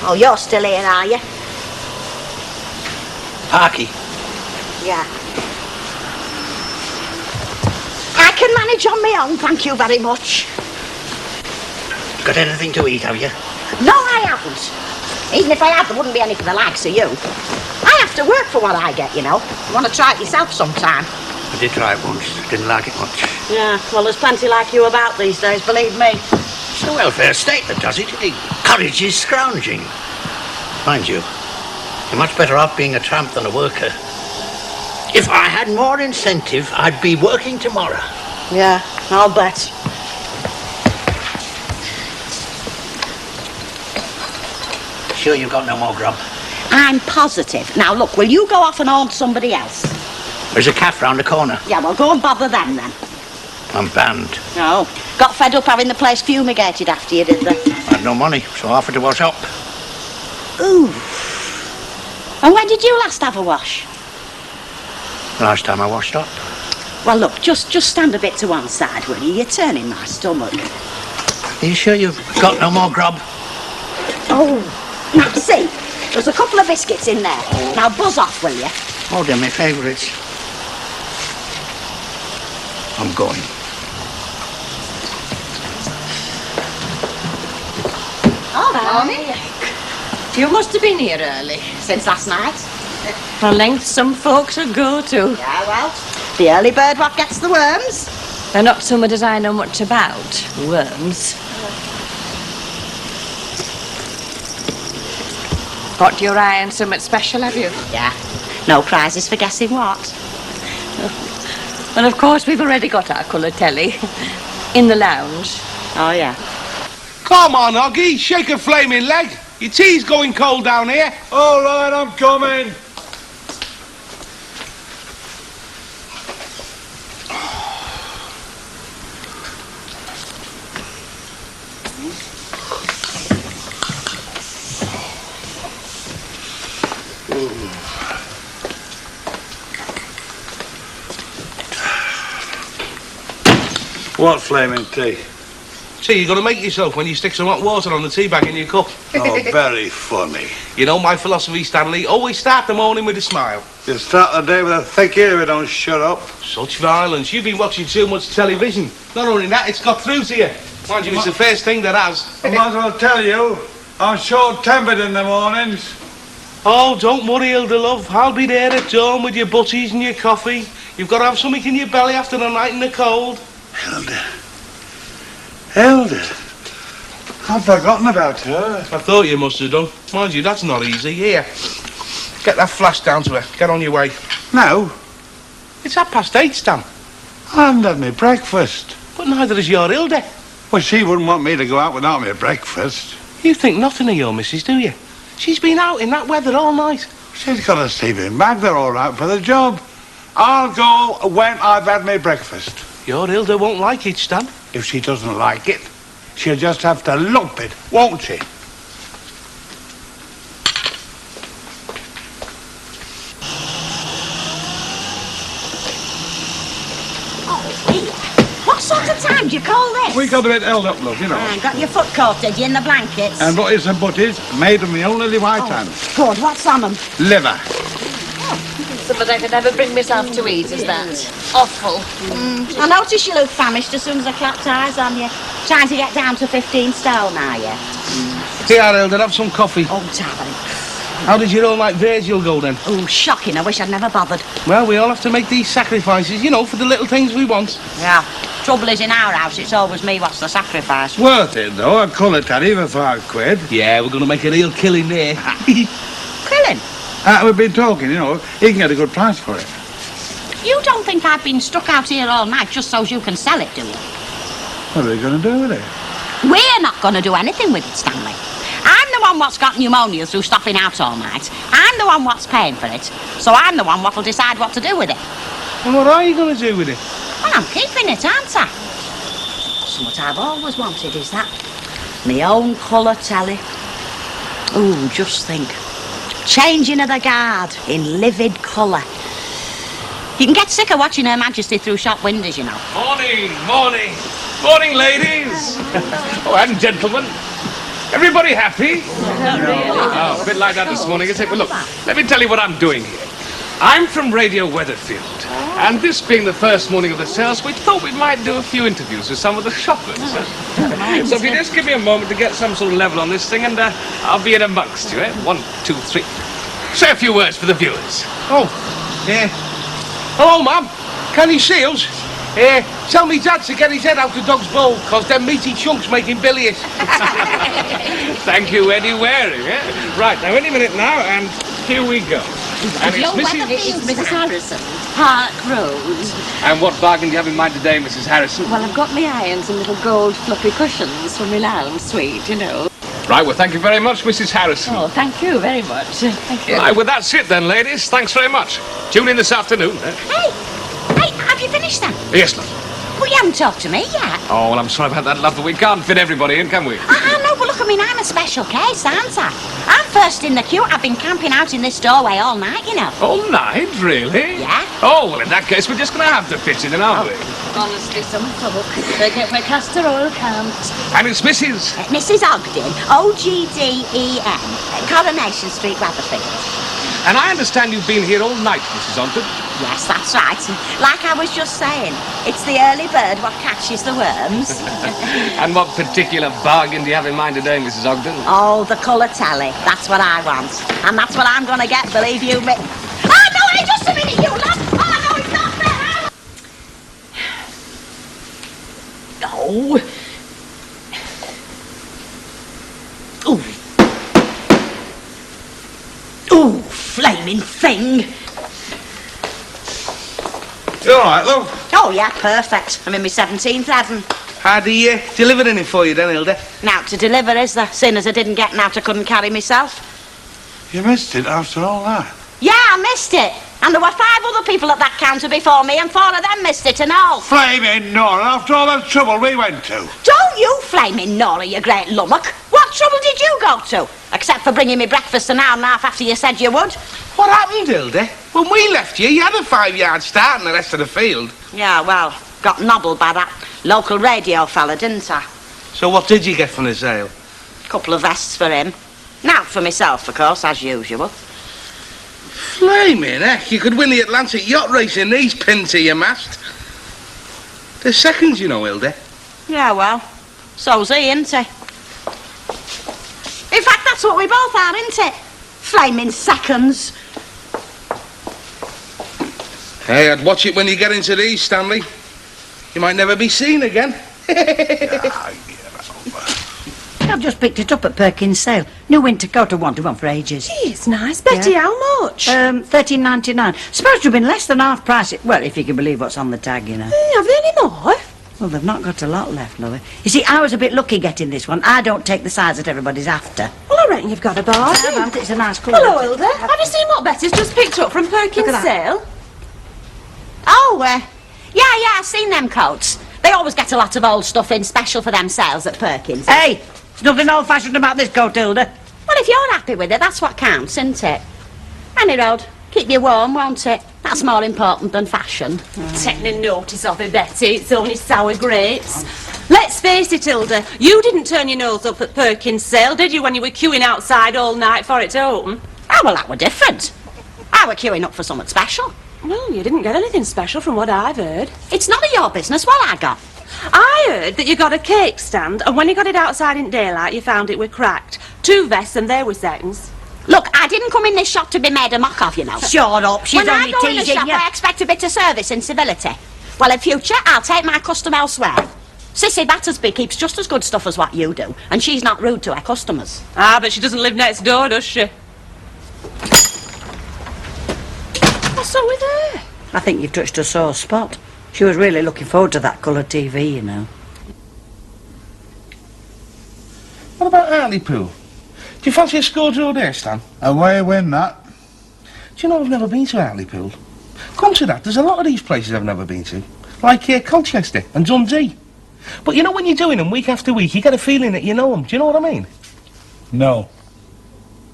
Oh, you're still here, are you? Parky. Yeah. I can manage on my own, thank you very much. Got anything to eat, have you? No, I haven't. Even if I had, there wouldn't be any for the likes of you. I have to work for what I get, you know. You want to try it yourself sometime? I did try it once. Didn't like it much. Yeah, well, there's plenty like you about these days, believe me. It's the welfare state that does it. It encourages scrounging. Mind you, you're much better off being a tramp than a worker. If I had more incentive, I'd be working tomorrow. Yeah, I'll bet. Sure you've got no more grub? I'm positive. Now, look, will you go off and haunt somebody else? There's a cafe round the corner. Yeah, well, go and bother them, then. I'm banned. No. Got fed up having the place fumigated after you did the... I had no money, so I offered to wash up. Ooh. And when did you last have a wash? The last time I washed up. Well, look, just stand a bit to one side, will you? You're turning my stomach. Are you sure you've got no more grub? Oh, now, see, there's a couple of biscuits in there. Now, buzz off, will you? Oh, they're my favourites. I'm going. All right. You must have been here early. Since last night. A length some folks would go to. Yeah, well, the early bird what gets the worms. They're not somewhat as I know much about. Worms. Got your eye on something special, have you? Yeah. No prizes for guessing what. And of course we've already got our colour telly. In the lounge. Oh, yeah. Come on, Hoggy, shake a flaming leg. Your tea's going cold down here. All right, I'm coming. What flaming tea? See, you're going to make yourself when you stick some hot water on the tea bag in your cup. Oh, very funny. You know my philosophy, Stanley. Always start the morning with a smile. You start the day with a thick ear if you don't shut up. Such violence. You've been watching too much television. Not only that, it's got through to you. Mind you, it's the first thing that has. I might as well tell you, I'm short-tempered in the mornings. Oh, don't worry, Hilda, love. I'll be there at dawn with your butties and your coffee. You've got to have something in your belly after the night in the cold. Hilda, I've forgotten about her. I thought you must have done. Mind you, that's not easy. Here, get that flash down to her. Get on your way. No, It's 8:30, Stan. I haven't had my breakfast. But neither is your Hilda. Well, she wouldn't want me to go out without my breakfast. You think nothing of your missus, do you? She's been out in that weather all night. She's got a sleeping bag. They're all right for the job. I'll go when I've had my breakfast. Your Hilda won't like it, Stan. If she doesn't like it, she'll just have to lump it, won't she? What sort of time do you call this? We got a bit held up, love, you know. Got your foot caught, did you, in the blankets? And butties and butties, made of my own lily white hands. Good, what's on them? Liver. Something I could never bring myself to eat, is that? Awful. I notice you look famished as soon as I clapped eyes on you. Trying to get down to 15 stone, are you? Here, Hilda, have some coffee. Oh, darling. How did your old like Virgil go then? Oh, shocking. I wish I'd never bothered. Well, we all have to make these sacrifices, you know, for the little things we want. Yeah. Trouble is, in our house, it's always me what's the sacrifice. Worth it, though. A colour teddy for £5. Yeah, we're going to make a real killing there. Killing? We've been talking, you know. You can get a good price for it. You don't think I've been stuck out here all night just so you can sell it, do you? What are we going to do with it? We're not going to do anything with it, Stanley. I'm the one what's got pneumonia through stopping out all night. I'm the one what's paying for it. So I'm the one what'll decide what to do with it. And what are you going to do with it? Well, I'm keeping it, aren't I? Something I've always wanted is that. My own colour telly. Ooh, just think. Changing of the guard in livid colour. You can get sick of watching Her Majesty through shop windows, you know. Morning, morning. Morning, ladies. Oh, and gentlemen. Everybody happy? Oh, a bit like that this morning, is it? Well, look, let me tell you what I'm doing here. I'm from Radio Weatherfield, and this being the first morning of the sales, we thought we might do a few interviews with some of the shoppers. So if you just give me a moment to get some sort of level on this thing, and I'll be in amongst you, eh? 1, 2, 3. Say a few words for the viewers. Oh, yeah. Hello, Mum. Can you see us? Tell me Dad to get his head out the dog's bowl, cause them meaty chunks make him bilious. Thank you, Eddie Waring, eh? Right, now any minute now, and here we go. And it's Mrs. Harrison, Park Road. And what bargain do you have in mind today, Mrs. Harrison? Well, I've got my irons and little gold fluffy cushions for my lounge suite, you know. Right, well, thank you very much, Mrs. Harrison. Oh, thank you very much. Thank you. Right, well, that's it then, ladies. Thanks very much. Tune in this afternoon, eh? Hey, have you finished then? Yes, love. Well, you haven't talked to me yet. Oh, well, I'm sorry about that, love, but we can't fit everybody in, can we? No, but look, I mean, I'm a special case, aren't I? I'm first in the queue. I've been camping out in this doorway all night, you know. All night, really? Yeah. Oh, well, in that case, we're just going to have to fit in, aren't we? Honestly, some folk. They get my castor oil camped. And it's Mrs. Mrs. Ogden, Ogden, Coronation Street, Weatherfield. And I understand you've been here all night, Mrs. Ogden. Yes, that's right. Like I was just saying, it's the early bird what catches the worms. And what particular bargain do you have in mind today, Mrs. Ogden? Oh, the colour telly. That's what I want. And that's what I'm going to get, believe you me. Oh, no, hey, just a minute, you lad. Oh, no, it's not fair. Oh. Oh. Oh, flaming thing. You all right, love? Oh, yeah, perfect. I'm in my 17th heaven. Had he delivered anything for you then, Hilda? Now, to deliver, is there? Seeing as I didn't get out, I couldn't carry myself. You missed it after all that. Yeah, I missed it. And there were 5 other people at that counter before me, and 4 of them missed it and all. Flaming Nora, after all the trouble we went to. Don't you flaming Nora, you great lummock. What trouble did you go to? Except for bringing me breakfast an hour and a half after you said you would. What happened, Hilda? When we left you, you had a 5-yard start in the rest of the field. Yeah, well, got nobbled by that local radio fella, didn't I? So what did you get from the sale? Couple of vests for him. Now for myself, of course, as usual. Flaming heck, you could win the Atlantic yacht race in these pins to your mast. They're seconds, you know, Hilda. Yeah, well, so's he, isn't he? In fact, that's what we both are, isn't it? Flaming seconds. Hey, I'd watch it when you get into these, Stanley. You might never be seen again. I've just picked it up at Perkins' sale. New winter coat I wanted one for ages. Gee, it's nice. Betty, Yeah. how much? $13.99. Supposed to have been less than half price. Well, if you can believe what's on the tag, you know. Have they any more? Well, they've not got a lot left, Lovey. You see, I was a bit lucky getting this one. I don't take the size that everybody's after. Well, I reckon you've got a bargain. It's a nice colour. Hello, Hilda. Have you seen what Betty's just picked up from Perkins' Look at that. sale? Oh, yeah, I've seen them coats. They always get a lot of old stuff in special for them sales at Perkins. Hey, there's nothing old-fashioned about this coat, Hilda. Well, if you're happy with it, that's what counts, isn't it? Any road, keep you warm, won't it? That's more important than fashion. Taking no notice of it, Betty. It's only sour grapes. Let's face it, Hilda. You didn't turn your nose up at Perkins' sale, did you, when you were queuing outside all night for it to open? Oh, well, that were different. I were queuing up for something special. Well, you didn't get anything special from what I've heard. It's none of your business what I got. I heard that you got a cake stand, and when you got it outside in daylight, you found it were cracked. 2 vests, and they were seconds. Look, I didn't come in this shop to be made a mock of, you know. Shut up, she's When I only go in the teasing shop, you. I expect a bit of service and civility. Well, in future, I'll take my custom elsewhere. Sissy Battersby keeps just as good stuff as what you do, and she's not rude to her customers. Ah, but she doesn't live next door, does she? What's up with her? I think you've touched a sore spot. She was really looking forward to that colour TV, you know. What about Hartlepool? Do you fancy a score draw there, Stan? Away win that. Do you know I've never been to Hartlepool? Come to that, there's a lot of these places I've never been to. Like Colchester and Dundee. But you know when you're doing them week after week, you get a feeling that you know them. Do you know what I mean? No.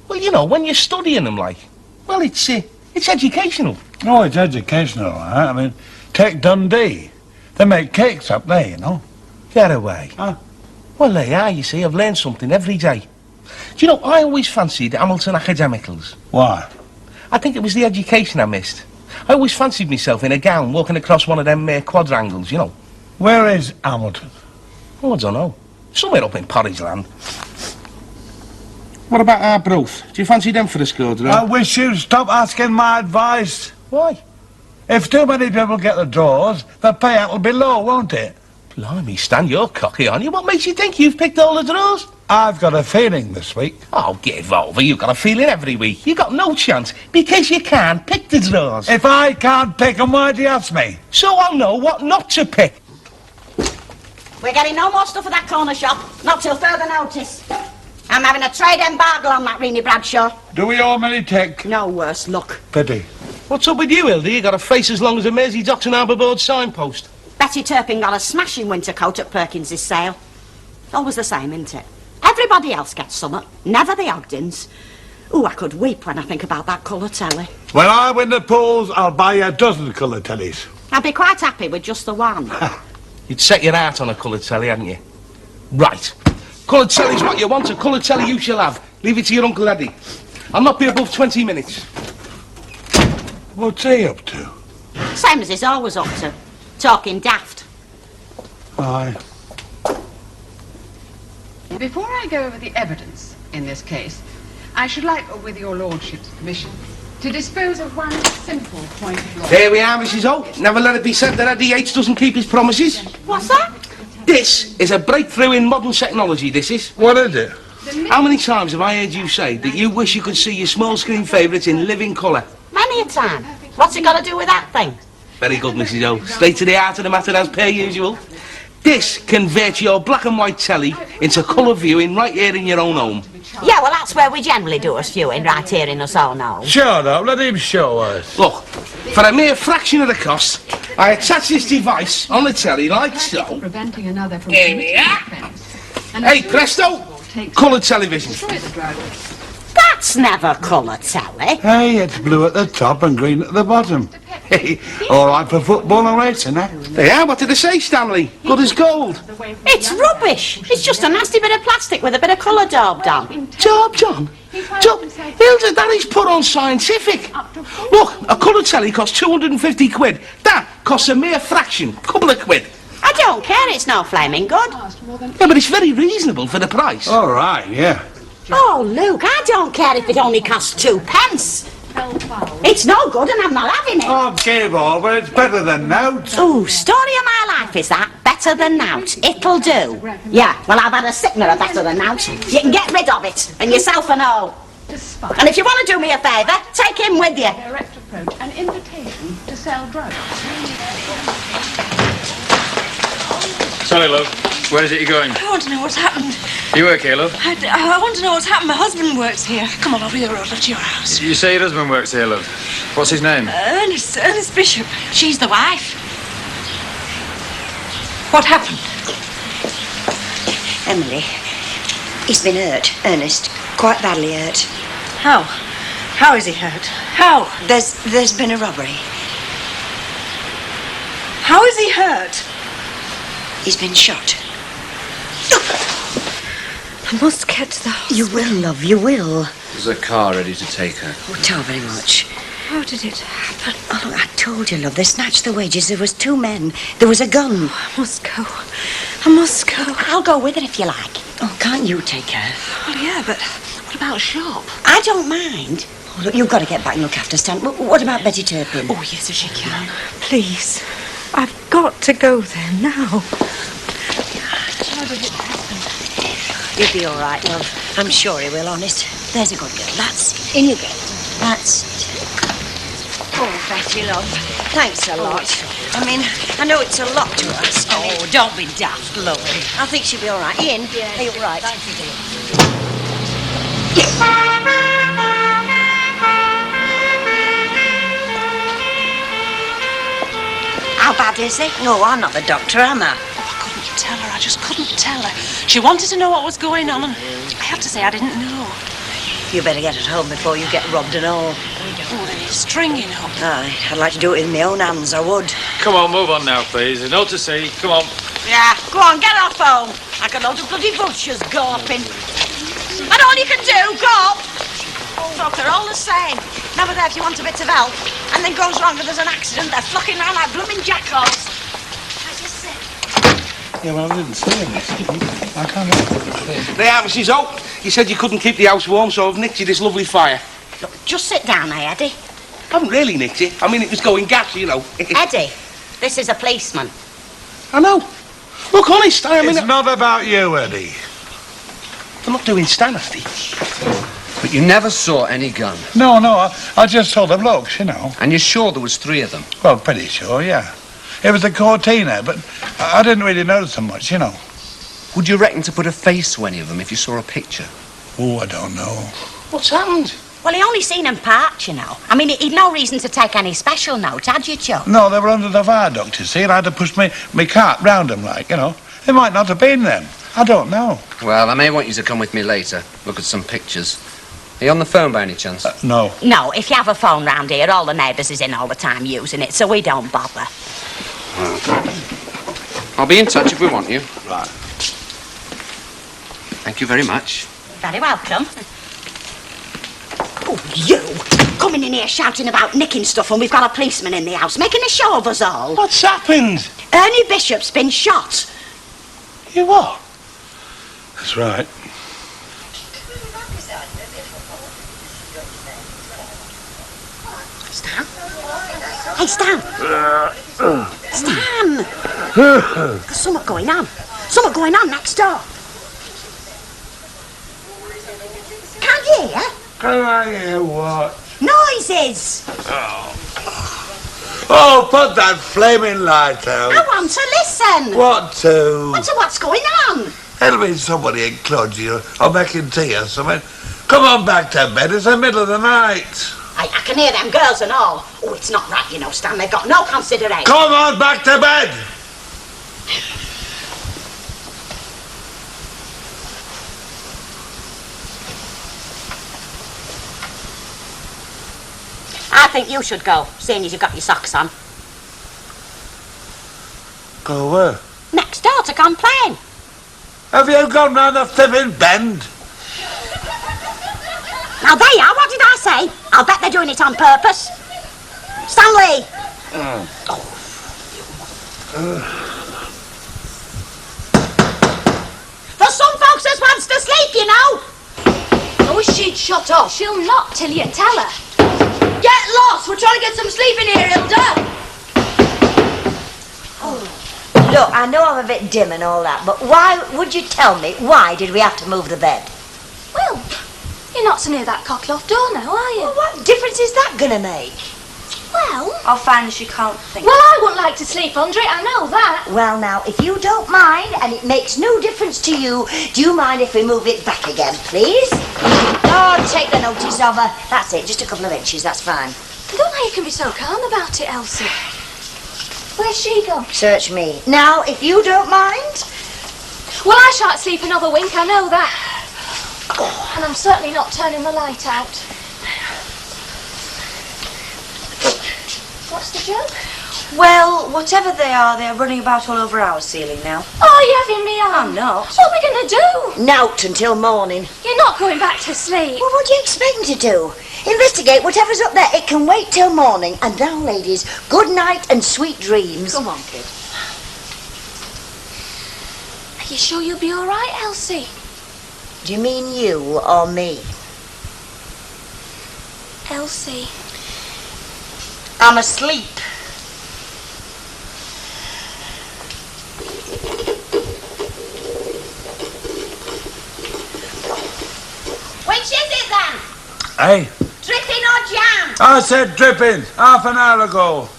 Well, you know, when you're studying them, like. Well, it's educational. No, it's educational, right? I mean, take Dundee. They make cakes up there, you know. Get away. Huh? Well, they are, you see. I've learned something every day. Do you know, I always fancied Hamilton Academicals. Why? I think it was the education I missed. I always fancied myself in a gown walking across one of them quadrangles, you know. Where is Hamilton? Oh, I don't know. Somewhere up in Porridge Land. What about Arbroath? Do you fancy them for the score, do I wish you'd stop asking my advice. Why? If too many people get the draws, the payout will be low, won't it? Blimey, Stan, you're cocky, aren't you? What makes you think you've picked all the draws? I've got a feeling this week. Oh, give over. You've got a feeling every week. You got no chance because you can't pick the draws. If I can't pick 'em, why do you ask me? So I'll know what not to pick. We're getting no more stuff at that corner shop. Not till further notice. I'm having a trade embargo on that Reenie Bradshaw. Do we all many tick? No worse luck. Pity. What's up with you, Hilda? You got a face as long as a Mersey Docks and Harbour Board signpost. Betty Turpin got a smashing winter coat at Perkins's sale. Always the same, isn't it? Everybody else gets summat, never the Ogdens. Ooh, I could weep when I think about that colour telly. When I win the pools, I'll buy you a dozen colour tellies. I'd be quite happy with just the one. You'd set your heart on a coloured telly, hadn't you? Right. Coloured telly's what you want. A coloured telly you shall have. Leave it to your Uncle Eddie. I'll not be above 20 minutes. What's he up to? Same as he's always up to. Talking daft. Aye. Before I go over the evidence in this case, I should like, with your lordship's permission, to dispose of one simple point of law. There we are, Mrs. O. Never let it be said that Eddie H doesn't keep his promises. What's that? This is a breakthrough in modern technology, this is. What is it? How many times have I heard you say that you wish you could see your small screen favourites in living colour? Many a time. What's it got to do with that thing? Very good, Mrs. O. Straight to the heart of the matter as per usual. This converts your black and white telly into colour viewing right here in your own home. Yeah, well, that's where we generally do us viewing, right here in us own home. Shut up, let him show us. Look, for a mere fraction of the cost, I attach this device on the telly like so. Preventing another from Here we are. And Hey, presto! Coloured television. destroy the drug. That's never colour telly. Hey, it's blue at the top and green at the bottom. Hey, all right for football and racing, eh? They are, what did they say, Stanley? Good as gold. It's rubbish. It's just a nasty bit of plastic with a bit of colour daubed on. Daubed on? Hilda, that is put on scientific. Look, a colour telly costs 250 quid. That costs a mere fraction, couple of quid. I don't care, it's no flaming good. Yeah, but it's very reasonable for the price. All right, yeah. Oh, Luke, I don't care if it only costs 2 pence. It's no good and I'm not having it. Oh, give over, it's better than nout. Ooh, story of my life is that. Better than nout. It'll do. Yeah, well, I've had a sickener of better than nout. You can get rid of it, and yourself and all. And if you want to do me a favour, take him with you. Direct approach, an invitation to sell drugs. Sorry, love. Where is it you're going? I want to know what's happened. You work here, love? I want to know what's happened. My husband works here. Come on, over the road, up to your house. You say your husband works here, love. What's his name? Ernest Bishop. She's the wife. What happened? Emily, he's been hurt, Ernest. Quite badly hurt. How? How is he hurt? How? There's been a robbery. How is he hurt? He's been shot. I must get to the hospital. You will, love, you will. There's a car ready to take her. Oh, tell very much. How did it happen? Oh, look, I told you, love, they snatched the wages. There was 2 men. There was a gun. I must go. I must go. I'll go with her if you like. Oh, can't you take her? Well, yeah, but what about shop? I don't mind. Oh, look, you've got to get back and look after Stan. What about Betty Turpin? Oh, yes, if she can. Please. I've got to go there now. How did it happen? He'll be all right, love. I'm sure he will, honest. There's a good girl. That's it. In you go. That's it. Oh, Betty, love. Thanks a lot. I mean, I know it's a lot to ask. Oh, don't be daft, love. I think she'll be all right. Ian, are you all right? Thank you, dear. How bad is it? No, I'm not the doctor, am I? I couldn't tell her. I just couldn't tell her. She wanted to know what was going on, and I have to say I didn't know. You better get at home before you get robbed and all. Oh, they're stringing up. Aye, I'd like to do it with my own hands, I would. Come on, move on now, please. There's no to see. Come on. Yeah, go on, get off home. I can hold the bloody vultures gawping. And all you can do, go. Folk are all the same. Never there if you want a bit of help. And then goes wrong and there's an accident. They're flocking around like blooming jackals. As you say. Yeah, well, I didn't say this. I can't help it. There, Mrs. Oak. You said you couldn't keep the house warm, so I've nicked you this lovely fire. Look, just sit down there, Eddie. I haven't really nicked it. I mean, it was going gas, you know. Eddie, this is a policeman. I know. Look, honest, I mean... It's not about you, Eddie. I'm not doing Stanley. But you never saw any gun. No, I just saw the blokes, you know. And you're sure there was 3 of them? Well, pretty sure, yeah. It was a Cortina, but I didn't really notice them much, you know. Would you reckon to put a face to any of them if you saw a picture? Oh, I don't know. What's happened? Well, he only seen them parked, you know. I mean, he'd no reason to take any special note, had you, Chuck? No, they were under the viaduct, you see, and I had to push my cart round them, like, you know. It might not have been them. I don't know. Well, I may want you to come with me later. Look at some pictures. Are you on the phone by any chance? No. No, if you have a phone round here, all the neighbours is in all the time using it, so we don't bother. I'll be in touch if we want you. Right. Thank you very much. Very welcome. Oh, you! Coming in here shouting about nicking stuff and we've got a policeman in the house, making a show of us all. What's happened? Ernie Bishop's been shot. You what? That's right. Stan? Hey, Stan! Stan! There's something going on. Something going on next door. Can't you hear? Can I hear what? Noises! Oh, put that flaming light out. I want to listen. What to? What's going on? It'll be somebody in Cludgy or making tea or something. Come on back to bed. It's the middle of the night. I can hear them girls and all. Oh, it's not right, you know, Stan. They've got no consideration. Come on back to bed. I think you should go, seeing as you've got your socks on. Go where? Next door to complain. Have you gone round the flipping bend? Now, there you are. What did I say? I'll bet they're doing it on purpose. Stanley! There's some folks that wants to sleep, you know. I wish she'd shut up. She'll not till you tell her. Get lost! We're trying to get some sleep in here, Hilda! Look, I know I'm a bit dim and all that, but why, would you tell me, why did we have to move the bed? Well, you're not so near that cockloft door now, are you? Well, what difference is that going to make? Well... I'll find she can't think. Well, I wouldn't like to sleep under it, I know that. Well, now, if you don't mind, and it makes no difference to you, do you mind if we move it back again, please? Oh, take the notice of her. That's it, just a couple of inches, that's fine. I don't know how you can be so calm about it, Elsie. Where's she gone? Search me. Now, if you don't mind... Well, I shan't sleep another wink, I know that. And I'm certainly not turning the light out. What's the joke? Well, whatever they are, they're running about all over our ceiling now. Oh, you're having me on. I'm not. What are we going to do? Nout until morning. You're not going back to sleep. Well, what do you expect me to do? Investigate whatever's up there. It can wait till morning. And now, ladies, good night and sweet dreams. Come on, kid. Are you sure you'll be all right, Elsie? Do you mean you or me? Elsie. I'm asleep. Which is it then? Hey, Dripping or jam? I said dripping half an hour ago.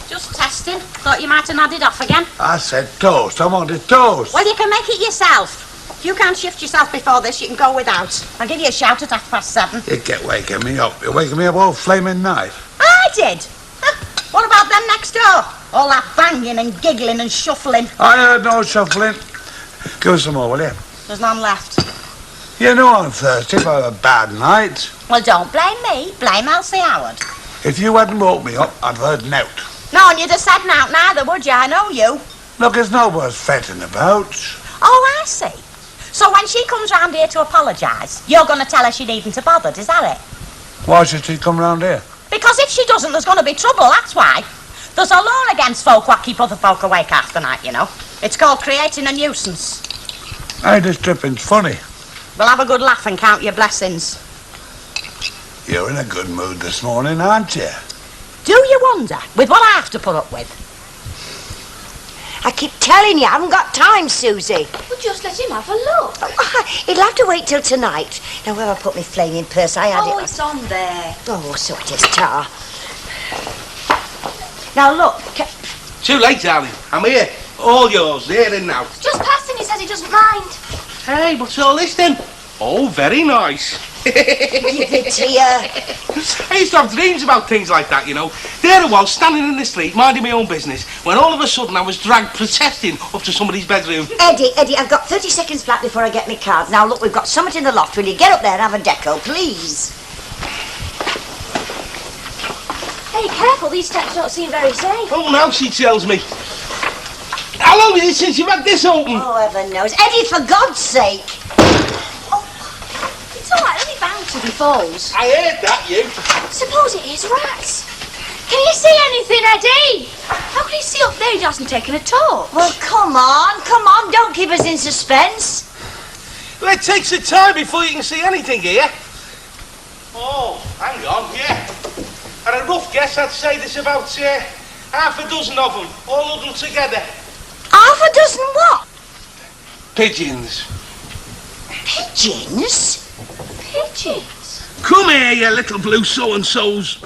Just testing. Thought you might have nodded off again. I said toast. I wanted toast. Well, you can make it yourself. If you can't shift yourself before this, you can go without. I'll give you a shout at 7:30. You kept waking me up. You're waking me up all flaming night. I did. What about them next door? All that banging and giggling and shuffling. I heard no shuffling. Give us some more, will you? There's none left. You know I'm thirsty for a bad night. Well, don't blame me. Blame Elsie Howard. If you hadn't woke me up, I'd have heard nout. No, and you'd have said nought neither, would you? I know you. Look, there's no worth fretting about. Oh, I see. So when she comes round here to apologise, you're going to tell her she needn't have bothered, is that it? Why should she come round here? Because if she doesn't, there's going to be trouble, that's why. There's a law against folk what keep other folk awake half the night, you know. It's called creating a nuisance. Hey, this dripping's funny. We'll have a good laugh and count your blessings. You're in a good mood this morning, aren't you? Do you wonder, with what I have to put up with? I keep telling you, I haven't got time, Susie. Well, just let him have a look. He'll have to wait till tonight. Now, where I put my flaming purse, I had it... Oh, it's on there. Oh, so it is, Tar. Now, look. Too late, darling. I'm here. All yours, here and now. Just passing, he says he doesn't mind. Hey, what's all this then? Oh, very nice. Give it to you. I used to have dreams about things like that, you know. There I was, standing in the street, minding my own business, when all of a sudden I was dragged protesting up to somebody's bedroom. Eddie, I've got 30 seconds flat before I get my cards. Now, look, we've got something in the loft. Will you get up there and have a deco, please? Hey, careful, these steps don't seem very safe. Oh, now she tells me. How long is it since you've had this open? Oh, heaven knows. Eddie, for God's sake. It's all right, only bounce if he falls. I heard that, you. Suppose it is rats. Can you see anything, Eddie? How can he see up there? He hasn't taken a torch. Well, come on, don't keep us in suspense. Well, it takes a time before you can see anything here. Oh, hang on, yeah. At a rough guess, I'd say there's about half a dozen of them, all huddled together. Half a dozen what? Pigeons. Pigeons? Pigeons? Come here, you little blue so-and-sos.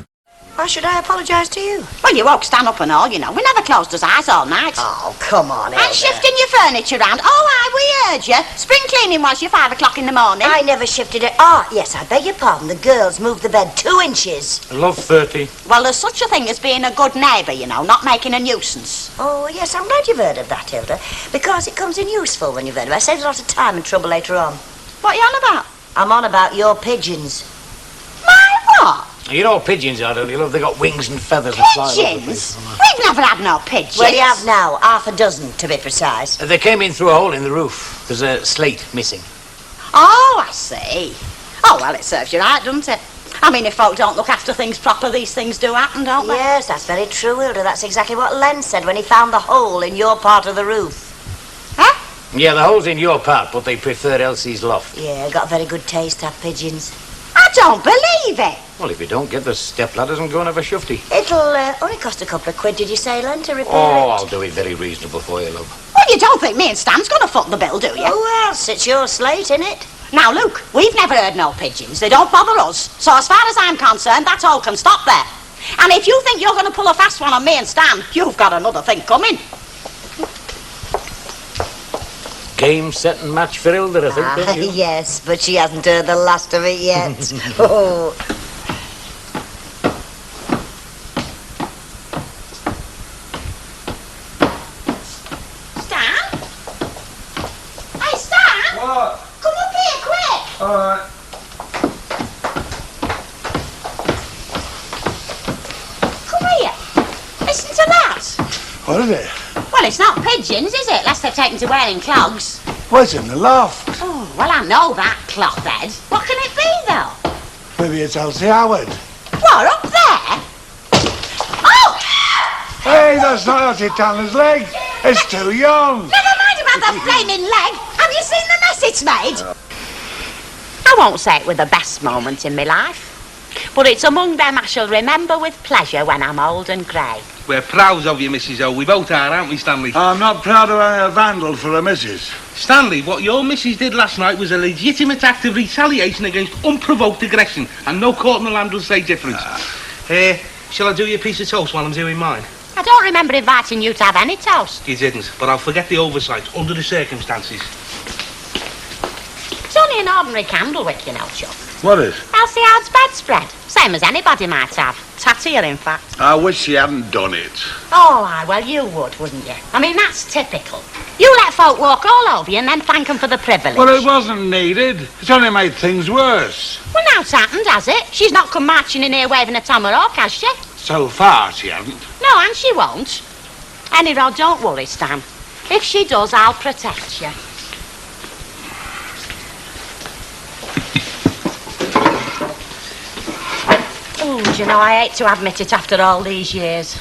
Why should I apologise to you? Well, you woke Stan up and all, you know. We never closed his eyes all night. Oh, come on, Hilda. And shifting your furniture round. Oh, aye, we heard you. Spring cleaning was you 5 o'clock in the morning. I never shifted it. Ah, yes, I beg your pardon. The girls moved the bed 2 inches. I love 30. Well, there's such a thing as being a good neighbour, you know, not making a nuisance. Oh, yes, I'm glad you've heard of that, Hilda, because it comes in useful when you've heard of it. It saves a lot of time and trouble later on. What are you on about? I'm on about your pigeons. My what? You know what pigeons are, don't you, love? They got wings and feathers and fly all over the Pigeons? place. We've never had no pigeons. Well, you have now. Half a dozen, to be precise. They came in through a hole in the roof. There's a slate missing. Oh, I see. Oh, well, it serves you right, doesn't it? I mean, if folk don't look after things proper, these things do happen, don't they? Yes, that's very true, Hilda. That's exactly what Len said when he found the hole in your part of the roof. Huh? Yeah, the hole's in your part, but they prefer Elsie's loft. Yeah, got very good taste, have pigeons. I don't believe it. Well, if you don't get the step ladders and go and have a shufty. It'll only cost a couple of quid, did you say, Len, to repair Oh, it? I'll do it very reasonable for you, love. Well, you don't think me and Stan's going to foot the bill, do you? Who else? It's your slate, innit? Now, Luke, we've never heard no pigeons. They don't bother us. So as far as I'm concerned, that all can stop there. And if you think you're going to pull a fast one on me and Stan, you've got another thing coming. Game, set and match for Hilda, I think, don't you? Yes, but she hasn't heard the last of it yet. Oh. Stan? Hey, Stan! What? Come up here, quick! All right. Come here. Listen to that. What is it? Well, it's not pigeons, is it? Unless they're taken to wearing clogs. What's in the loft? Oh, well, I know that cloth bed. What can it be, though? Maybe it's Elsie Howard. What, up there? Oh! Hey, that's not Elsie Tanner's leg. It's too young. Never mind about the flaming leg. Have you seen the mess it's made? I won't say it was the best moment in my life, but it's among them I shall remember with pleasure when I'm old and grey. We're proud of you, Mrs. O. We both are, aren't we, Stanley? I'm not proud of having a vandal for a missus. Stanley, what your missus did last night was a legitimate act of retaliation against unprovoked aggression, and no court in the land will say different. Shall I do you a piece of toast while I'm doing mine? I don't remember inviting you to have any toast. You didn't, but I'll forget the oversight under the circumstances. It's only an ordinary candle wick, you know, Chuck. What is? Elsie Howard's bedspread. Same as anybody might have. Tattier, in fact. I wish she hadn't done it. Oh, aye, well, you would, wouldn't you? I mean, that's typical. You let folk walk all over you and then thank them for the privilege. Well, it wasn't needed. It's only made things worse. Well, now it's happened, has it? She's not come marching in here waving a tomahawk, has she? So far, she hasn't. No, and she won't. Anyhow, don't worry, Stan. If she does, I'll protect you. you know, I hate to admit it after all these years,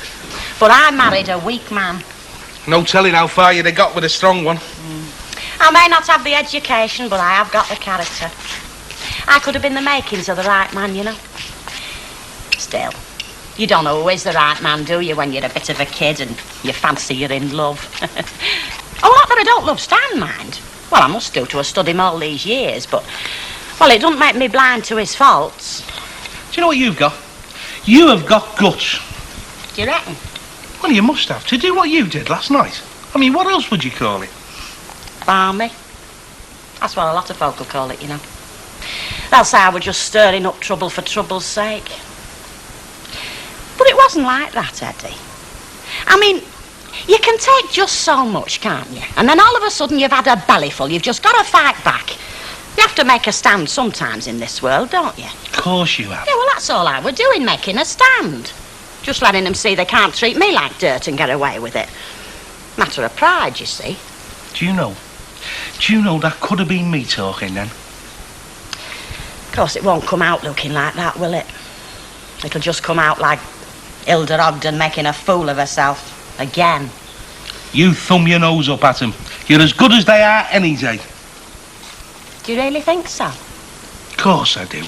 but I married a weak man. No telling how far you'd have got with a strong one. I may not have the education, but I have got the character. I could have been the makings of the right man, you know. Still, you don't know who is the right man, do you, when you're a bit of a kid and you fancy you're in love? Oh, not that I don't love Stan, mind. Well, I must do to have stood him all these years, but, well, it doesn't make me blind to his faults. Do you know what you've got? You have got guts. Do you reckon? Well, you must have, to do what you did last night. I mean, what else would you call it? Balmy. That's what a lot of folk will call it, you know. They'll say I was just stirring up trouble for trouble's sake. But it wasn't like that, Eddie. I mean, you can take just so much, can't you? And then all of a sudden you've had a bellyful. You've just got to fight back. You have to make a stand sometimes in this world, don't you? Of course you have. Yeah, well, that's all I were doing, making a stand. Just letting them see they can't treat me like dirt and get away with it. Matter of pride, you see. Do you know that could have been me talking then? Of course, it won't come out looking like that, will it? It'll just come out like Hilda Ogden making a fool of herself. Again. You thumb your nose up at them. You're as good as they are any day. Do you really think so? Of course I do.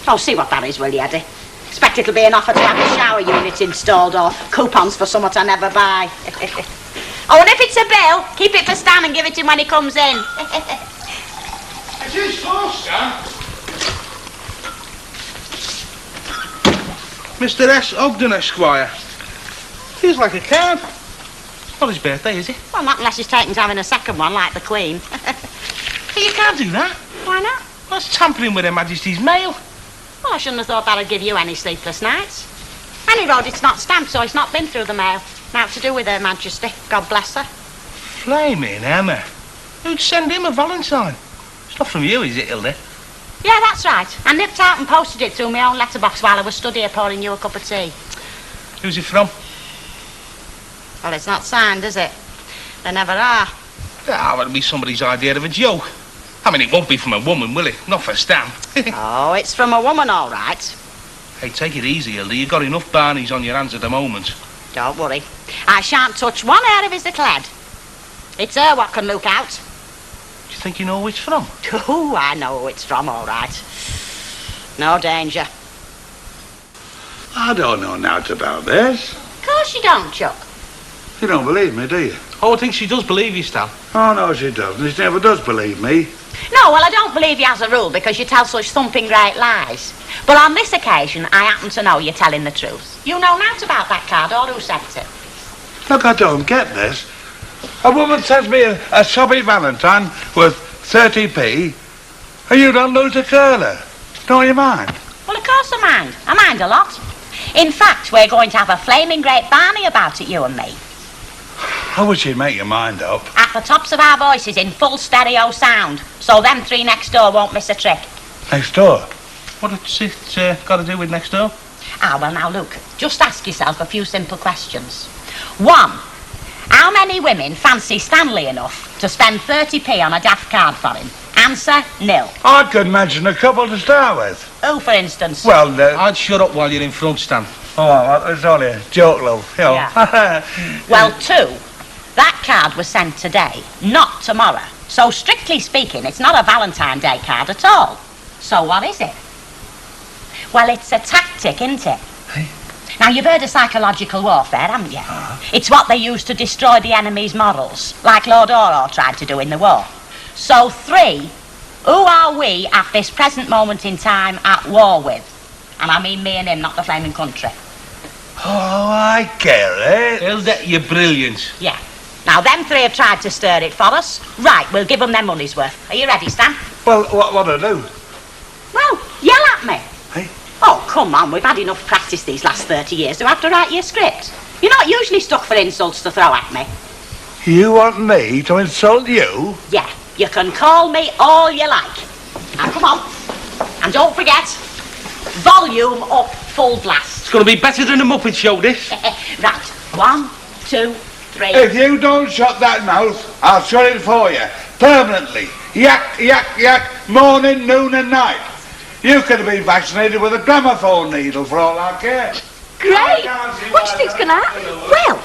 Oh, see what that is, will you, Eddie? Expect it'll be an offer to have a shower unit installed or coupons for something I never buy. Oh, and if it's a bill, keep it for Stan and give it him when he comes in. It's his fault, Stan. Mr. S. Ogden, Esquire. Feels like a card. It's not his birthday, is it? Well, not unless he's taken to having a second one, like the Queen. Hey, you can't do that. Why not? That's tampering with Her Majesty's mail. Well, I shouldn't have thought that'd give you any sleepless nights. Any road, it's not stamped, so it's not been through the mail. Now to do with Her Majesty. God bless her. Flaming Emma. Who'd send him a valentine? It's not from you, is it, Hilda? Yeah, that's right. I nipped out and posted it through my own letterbox while I was stood here pouring you a cup of tea. Who's it from? Well, it's not signed, is it? They never are. Ah, that'll be somebody's idea of a joke. I mean, it won't be from a woman, will it? Not for Stan. Oh, it's from a woman, all right. Hey, take it easy, Hilda. You've got enough Barneys on your hands at the moment. Don't worry. I shan't touch one hair of his little head. It's her what can look out. Do you think you know who it's from? Oh, I know who it's from, all right. No danger. I don't know naught about this. Of course you don't, Chuck. You don't believe me, do you? Oh, I think she does believe you, Stan. Oh, no, she doesn't. She never does believe me. No, well, I don't believe you as a rule because you tell such thumping great lies. But on this occasion, I happen to know you're telling the truth. You know naught about that card or who sent it. Look, I don't get this. A woman sends me a sobby valentine worth 30p, and you don't lose a curler. Don't you mind? Well, of course I mind. I mind a lot. In fact, we're going to have a flaming great Barney about it, you and me. I wish you'd make your mind up. At the tops of our voices in full stereo sound, so them three next door won't miss a trick. Next door? What's it got to do with next door? Ah, well, now, look, just ask yourself a few simple questions. 1, how many women fancy Stanley enough to spend 30p on a daft card for him? Answer, nil. I could mention a couple to start with. Who, for instance? Well, I'd shut up while you're in front, Stan. Oh, well, it's only a joke, love. You know. Yeah. Well, 2, that card was sent today, not tomorrow. So, strictly speaking, it's not a Valentine Day card at all. So, what is it? Well, it's a tactic, isn't it? Hey. Now, you've heard of psychological warfare, haven't you? It's what they use to destroy the enemy's morals, like Lord Auror tried to do in the war. So, 3, who are we at this present moment in time at war with? And I mean me and him, not the flaming country. Oh, I get it. Hilda, you're brilliant. Yeah. Now, them 3 have tried to stir it for us. Right, we'll give them their money's worth. Are you ready, Stan? Well, what do I do? Well, yell at me. Hey? Oh, come on, we've had enough practice these last 30 years to have to write your script. You're not usually stuck for insults to throw at me. You want me to insult you? Yeah, you can call me all you like. Now, come on. And don't forget, volume up full blast. It's going to be better than a Muppet Show, this. Right, 1, 2, 3. If you don't shut that mouth, I'll shut it for you. Permanently. yak, yak, yak, morning, noon and night. You could have been vaccinated with a gramophone needle for all I care. Great! What do you think's going to happen? Well,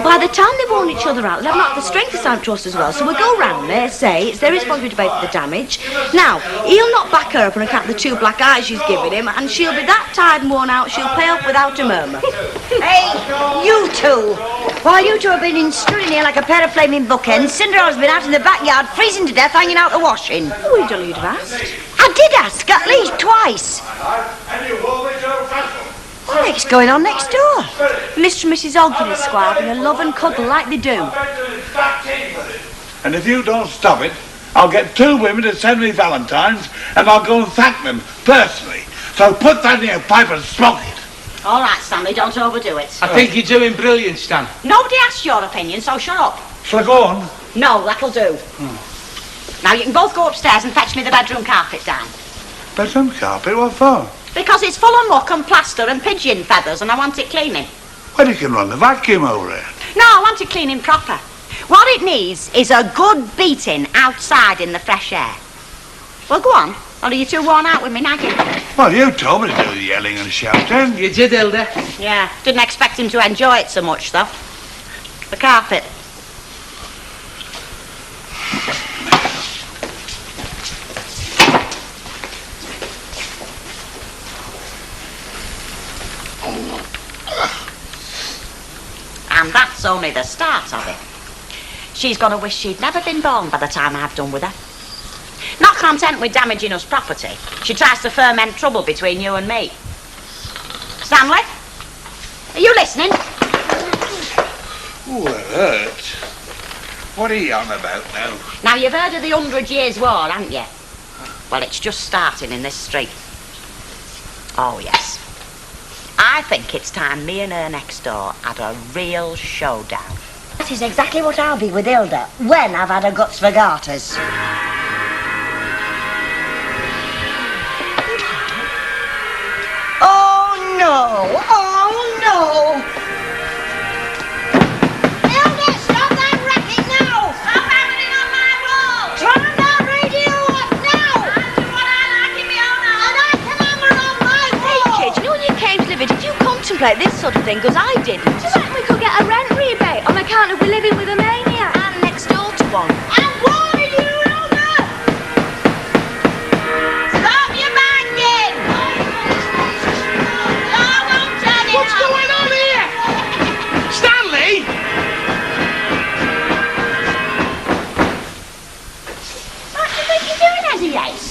by the time they've worn each other out, they'll have not the strength to stand trust as well, so we'll go round there, say it's their responsibility to pay for the damage. Now, he'll not back her up on account of the 2 black eyes she's given him, and she'll be that tired and worn out she'll pay off without a murmur. Hey, you two! While you two have been stood in here like a pair of flaming bookends, Cinderella's been out in the backyard freezing to death hanging out the washing. Oh, you don't need to ask. I did ask, at least twice. What the heck's going on next door? Mr. and Mrs. Ogden, Esquire, having a love and cuddle like they do. And if you don't stop it, I'll get 2 women to send me valentines, and I'll go and thank them personally. So put that in your pipe and smoke it. All right, Stanley, don't overdo it. I think you're doing brilliant, Stan. Nobody asked your opinion, so shut up. Shall I go on? No, that'll do. Now, you can both go upstairs and fetch me the bedroom carpet down. Bedroom carpet? What for? Because it's full of muck and plaster and pigeon feathers, and I want it cleaning. Well, you can run the vacuum over it. No, I want it cleaning proper. What it needs is a good beating outside in the fresh air. Well, go on. Or are you too worn out with me nagging? Well, you told me to do the yelling and shouting. You did, Hilda. Yeah, didn't expect him to enjoy it so much, though. The carpet. And that's only the start of it. She's going to wish she'd never been born by the time I've done with her. Not content with damaging us property, she tries to ferment trouble between you and me. Stanley? Are you listening? Ooh, it hurts. What are you on about now? Now, you've heard of the 100 Years' War, haven't you? Well, it's just starting in this street. Oh, yes. I think it's time me and her next door had a real showdown. That is exactly what I'll be with Hilda, when I've had her guts for garters. Oh, no! Oh, no! Hilda, stop that racket now! Stop hammering on my wall! Turn that radio off now! I'll do what I like in my own house. And I can hammer on my wall! Hey, kid, you know when you came to live here, did you contemplate this sort of thing? Because I didn't. Do you reckon we could get a rent rebate on account of we living with a maniac? And next door to one. I'm warning you, Hilda! Stop your banging! No, I won't turn it What's off. going on here? Stanley! What do you think you're doing, Eddie Yates?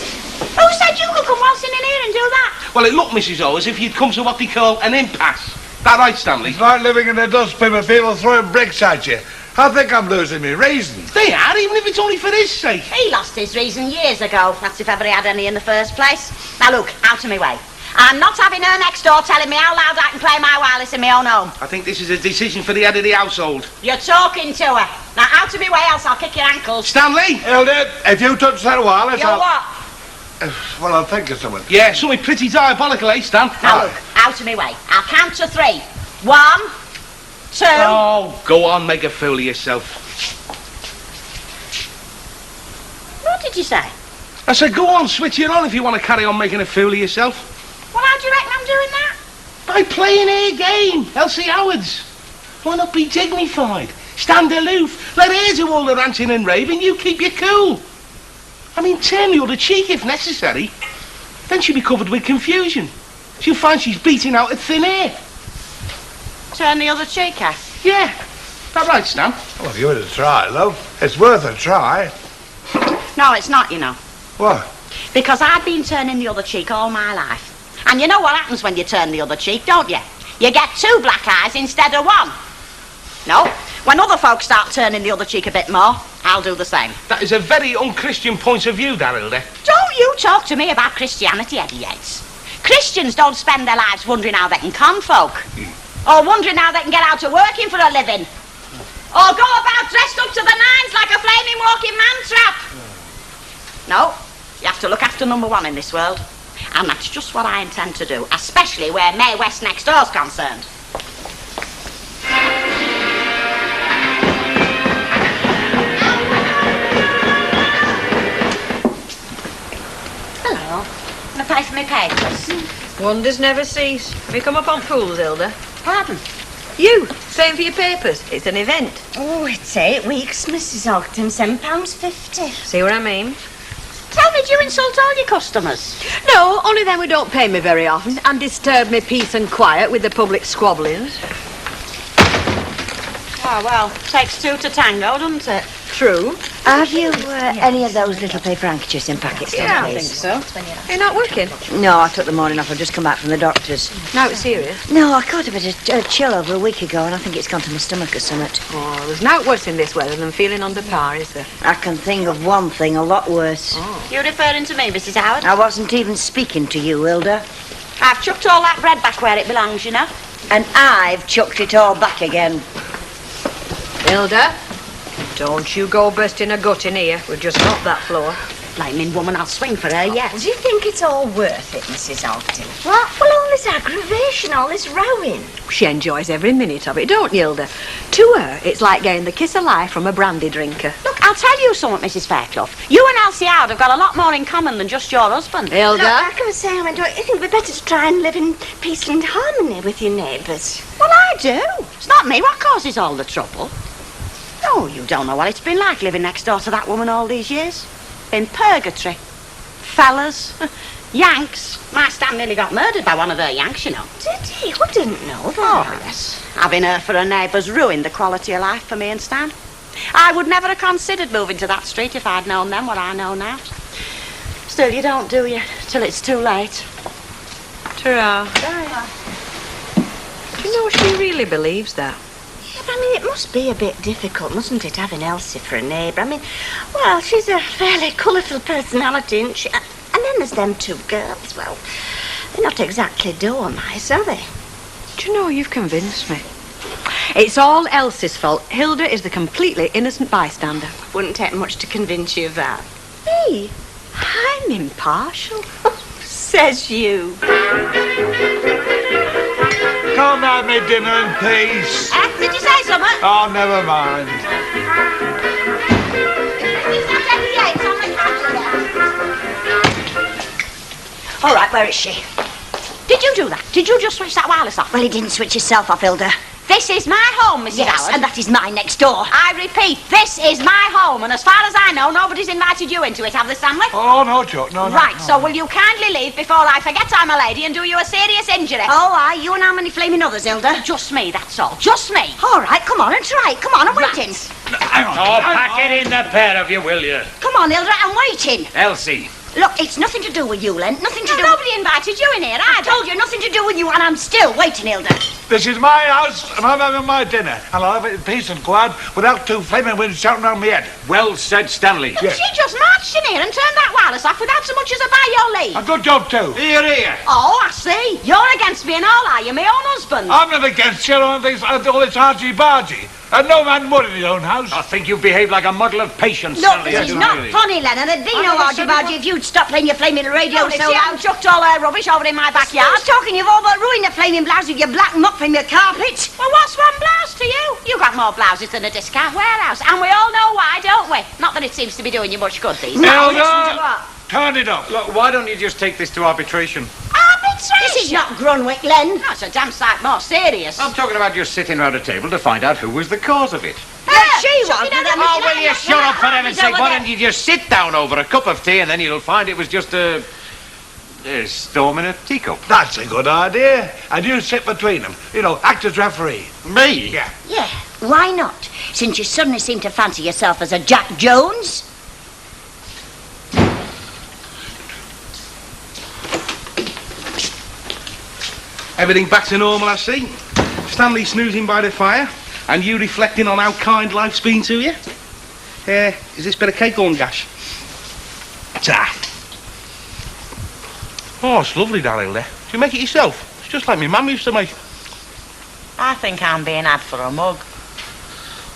Who said you could come waltzing in here and do that? Well, it looked, Mrs. O, as if you'd come to what they call an impasse. That right, Stanley? It's like living in a dustbin with people throwing bricks at you. I think I'm losing my reason. They are, even if it's only for his sake. He lost his reason years ago. That's if ever he had any in the first place. Now, look, out of my way. I'm not having her next door telling me how loud I can play my wireless in my own home. I think this is a decision for the head of the household. You're talking to her. Now, out of my way, else I'll kick your ankles. Stanley! Hilda, if you touch that wireless, You're what? Well, I'll think of something. Yeah, something pretty diabolical, eh, Stan? Now, look, out of my way. I'll count to 3. 1, 2... Oh, go on, make a fool of yourself. What did you say? I said, go on, switch it on if you want to carry on making a fool of yourself. Well, how do you reckon I'm doing that? By playing a game, Elsie Howard's. Why not be dignified? Stand aloof. Let her do all the ranting and raving, you keep your cool. I mean, turn the other cheek if necessary. Then she'll be covered with confusion. She'll find she's beating out at thin air. Turn the other cheek, eh? Yeah. That right, Stan? Well, give it a try, love. It's worth a try. No, it's not, you know. What? Because I've been turning the other cheek all my life. And you know what happens when you turn the other cheek, don't you? You get 2 black eyes instead of 1. No, when other folks start turning the other cheek a bit more, I'll do the same. That is a very unchristian point of view, that, Hilda. Don't you talk to me about Christianity, Eddie Yates. Christians don't spend their lives wondering how they can con folk. Or wondering how they can get out to working for a living. Or go about dressed up to the nines like a flaming walking man-trap. No, you have to look after number 1 in this world. And that's just what I intend to do, especially where May West next door's concerned. Hello. Can I pay for my papers? Wonders never cease. Have you come up on fools, Hilda? Pardon? You, paying for your papers. It's an event. Oh, it's 8 weeks, Mrs. Ogden. £7.50. See what I mean? Tell me, do you insult all your customers? No, only them who don't pay me very often and disturb me peace and quiet with the public squabblings. Oh, well, takes two to tango, doesn't it? True. Have you any of those little paper handkerchiefs in packets, Yeah, please? I think so. You're not working? No, I took the morning off. I've just come back from the doctor's. No, it's serious. No, I caught a bit of chill over a week ago, and I think it's gone to my stomach or something. Oh, there's no worse in this weather than feeling under par, is there? I can think of one thing a lot worse. You referring to me, Mrs. Howard? I wasn't even speaking to you, Hilda. I've chucked all that bread back where it belongs, you know. And I've chucked it all back again. Hilda, don't you go bursting a gut in here. We'll just mop that floor. Blaming woman, I'll swing for her yet. Do you think it's all worth it, Mrs. Ogden? What? Well, all this aggravation, all this rowing. She enjoys every minute of it, don't you, Hilda? To her, it's like getting the kiss of life from a brandy drinker. Look, I'll tell you something, Mrs. Fairclough. You and Elsie Howard have got a lot more in common than just your husband. Hilda? Like I was saying, don't you think we'd better try and live in peace and harmony with your neighbours? Well, I do. It's not me what causes all the trouble. Oh, you don't know what it's been like living next door to that woman all these years. In purgatory. Fellas. Yanks. My Stan nearly got murdered by one of their Yanks, you know. Did he? Who didn't know that? Oh, yes. Having her for a neighbour's ruined the quality of life for me and Stan. I would never have considered moving to that street if I'd known then what I know now. Still, you don't, do you? Till it's too late. Ta-ra. Do you know she really believes that? I mean, it must be a bit difficult, mustn't it, having Elsie for a neighbour? I mean, well, she's a fairly colourful personality, isn't she? And then there's them two girls. Well, they're not exactly dormice, are they? Do you know, you've convinced me. It's all Elsie's fault. Hilda is the completely innocent bystander. Wouldn't take much to convince you of that. Me? I'm impartial. Says you. Can't have me dinner in peace. Did you say something? Oh, never mind. All right, where is she? Did you do that? Did you just switch that wireless off? Well, he didn't switch himself off, Hilda. This is my home, Mrs. Yes, Howard. and that is mine next door. I repeat, this is my home, and as far as I know, nobody's invited you into it, have they, Stanley? Oh, no, Chuck, no, no. Right, no. so will you kindly leave before I forget I'm a lady and do you a serious injury? Oh, aye, you and how many flaming others, Hilda? Just me, that's all. Just me. All right, come on and try it. Come on, I'm waiting. Hang on. Oh, pack it in the pair of you, will you? Come on, Hilda, I'm waiting. Elsie. Look, it's nothing to do with you, Len. Nothing to do... Nobody invited you in here, I either. told you, nothing to do with you, and I'm still waiting, Hilda. This is my house, and I'm having my dinner. And I'll have it in peace and quiet without two flaming winds shouting round my head. Well said, Stanley. Yes. She just marched in here and turned that wireless off without so much as a by your leave. A good job, too. Here, here. Oh, I see. You're against me and all, are you? My own husband. I'm not against you on things, all this argy-bargy. And no man would in his own house. I think you behave like a model of patience, Look, Stanley. this is not funny, Len, and there'd be no argy-bargy if you'd stop playing your flaming radio Look, so see, loud. I've chucked all her rubbish over in my backyard. I was talking, you've all but ruined the flaming blouse with your black muck from your carpet. Well, what's one blouse to you? You got more blouses than a discount warehouse, and we all know why, don't we? Not that it seems to be doing you much good these days. Hilda! Listen to what? Turn it up. Look, why don't you just take this to arbitration? Arbitration? This is not Grunwick, Len. That's a damn sight more serious. I'm talking about just sitting round a table to find out who was the cause of it. She was. Oh, will you shut up, for heaven's sake? Why don't you just sit down over a cup of tea and then you'll find it was just a storm in a teacup. That's a good idea. And you sit between them. You know, act as referee. Me? Yeah. Yeah, why not? Since you suddenly seem to fancy yourself as a Jack Jones. Everything back to normal, I see. Stanley snoozing by the fire, and you reflecting on how kind life's been to you. Is this bit of cake on gash? Ta. Oh, it's lovely, darling. There. Do you make it yourself? It's just like my mum used to make. I think I'm being had for a mug.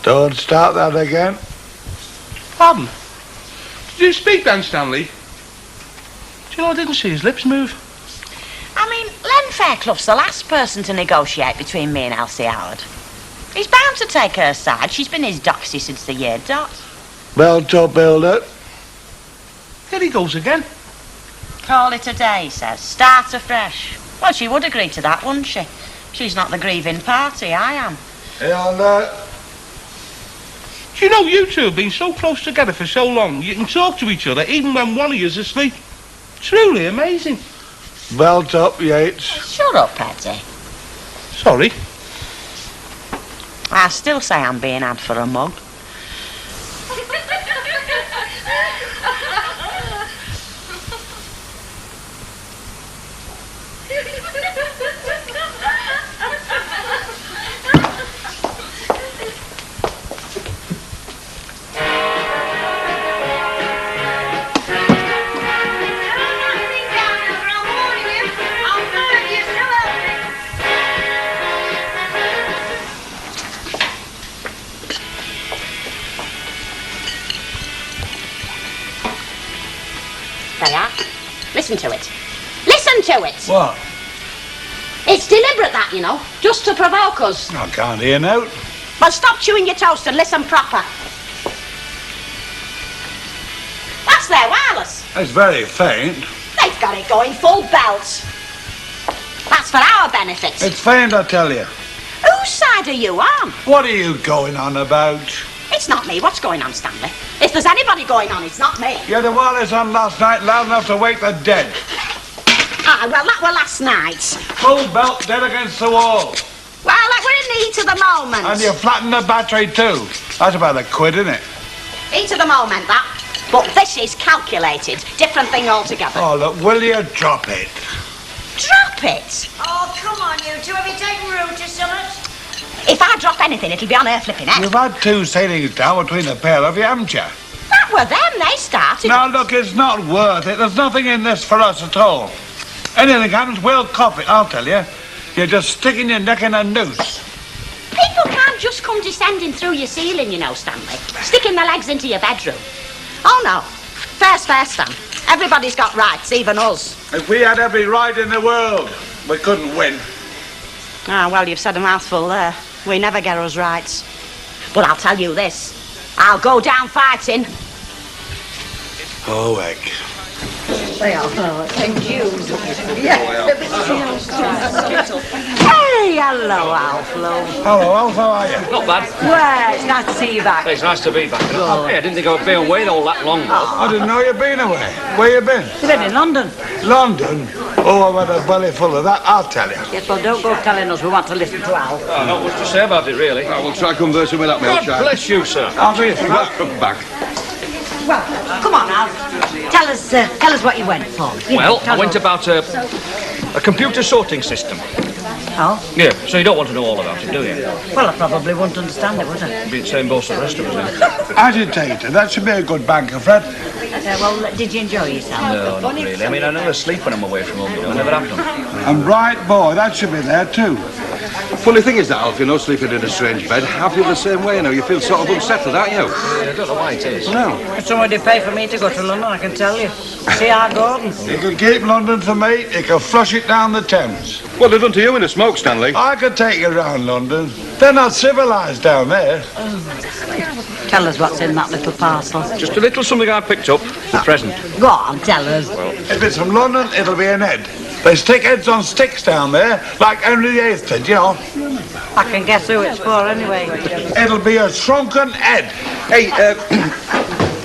Don't start that again. Pardon? Did you speak then, Stanley? Do you know I didn't see his lips move? I mean, Len Fairclough's the last person to negotiate between me and Elsie Howard. He's bound to take her side. She's been his doxy since the year dot. Well, top Hilda. There he goes again. Call it a day, he says. Start afresh. Well, she would agree to that, wouldn't she? She's not the grieving party, I am. Hey, Hilda. Do you know you two have been so close together for so long, you can talk to each other even when one of you's asleep? Truly amazing. Belt up, Yates. Shut up, Petty. Sorry. I still say I'm being had for a mug. They are. Listen to it. Listen to it! What? It's deliberate, that, you know. Just to provoke us. I can't hear now. Well, stop chewing your toast and listen proper. That's their wireless. It's very faint. They've got it going full belt. That's for our benefit. It's faint, I tell you. Whose side are you on? What are you going on about? It's not me. What's going on, Stanley? If there's anybody going on, it's not me. You had the wireless on last night loud enough to wake the dead. Ah, well, that were last night. Full belt dead against the wall. Well, like we're in the heat of the moment. And you flattened the battery too. That's about £1, isn't it? Heat of the moment, that. But this is calculated. Different thing altogether. Oh, look, will you drop it? Drop it? Oh, come on, you two. Have you taken room to summit? If I drop anything, it'll be on her flipping head. You've had 2 sailings down between the pair of you, haven't you? That were them. They started. Now, look, it's not worth it. There's nothing in this for us at all. Anything happens, we'll cop it, I'll tell you. You're just sticking your neck in a noose. People can't just come descending through your ceiling, you know, Stanley. Sticking their legs into your bedroom. Oh, no. Fair's fair, Stan. Everybody's got rights, even us. If we had every right in the world, we couldn't win. Ah, well, you've said a mouthful there. We never get us rights. But I'll tell you this. I'll go down fighting. Oh, heck. They are. And you. Hey, hello, Alf, love. Hello, Alf, how are you? Not bad. Well, it's nice to see you back. It's nice to be back. Hey, I didn't think I'd be away all that long. I didn't know you'd been away. Where you been? You've been in London. London? Oh, I've had a belly full of that, I'll tell you. Yes, well, don't go telling us. We want to listen to Al. Oh, not much to say about it, really. I will try conversing with that, my old God chap. bless you, sir. I'll see you through that. Come back. Well, come on, Al. Tell us what you went for. Well, I went about a computer sorting system. Oh? Yeah, so you don't want to know all about it, do you? Well, I probably wouldn't understand it, would I? It'd be the same boat as the rest of us, then. Agitator, that should be a good banker, Fred. Well, did you enjoy yourself? No, not really. I mean, I never sleep when I'm away from home, you know. I never have done. And Bright Boy, that should be there too. Funny thing is that, Alf, you know, sleeping in a strange bed, I feel the same way, you know. You feel sort of unsettled, aren't you? I don't know why it is. No. Somebody pay for me to go to London, I can tell you. See our Gordon. You can keep London for me, you can flush it down the Thames. What they've done to you in a smoke, Stanley? I could take you round London. They're not civilised down there. Tell us what's in that little parcel. Just a little something I picked up. A present. Go on, tell us. If it's from London, it'll be an head. They stick heads on sticks down there, like Henry VIII did, you know. I can guess who it's for anyway. It'll be a shrunken head. Hey,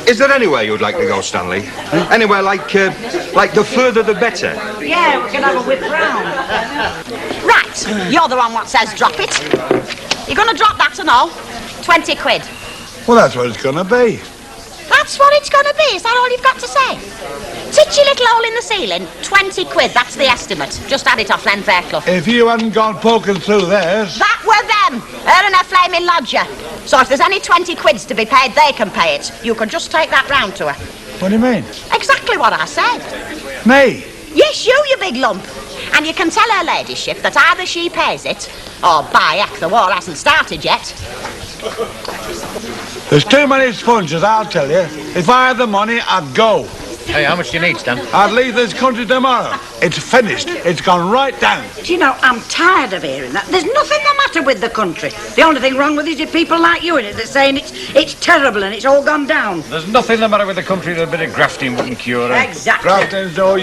is there anywhere you'd like to go, Stanley? Anywhere like the further the better? Yeah, we can have a whip round. Right, you're the one what says drop it. You're going to drop that and all? 20 quid. Well, that's what it's going to be. That's what it's going to be? Is that all you've got to say? Titchy little hole in the ceiling, 20 quid, that's the estimate. Just add it off then, fair club. If you hadn't gone poking through theirs... That were them, her and her flaming lodger. So if there's any 20 quids to be paid, they can pay it. You can just take that round to her. What do you mean? Exactly what I said. Me? Yes, you big lump. And you can tell her ladyship that either she pays it, or by heck, the war hasn't started yet. There's too many sponges, I'll tell you. If I had the money, I'd go. Hey, how much do you need, Stan? I'd leave this country tomorrow. It's finished. It's gone right down. Do you know, I'm tired of hearing that. There's nothing the matter with the country. The only thing wrong with it is people like you in it that's saying it's terrible and it's all gone down. There's nothing the matter with the country that a bit of grafting wouldn't cure it. Exactly. Grafting's no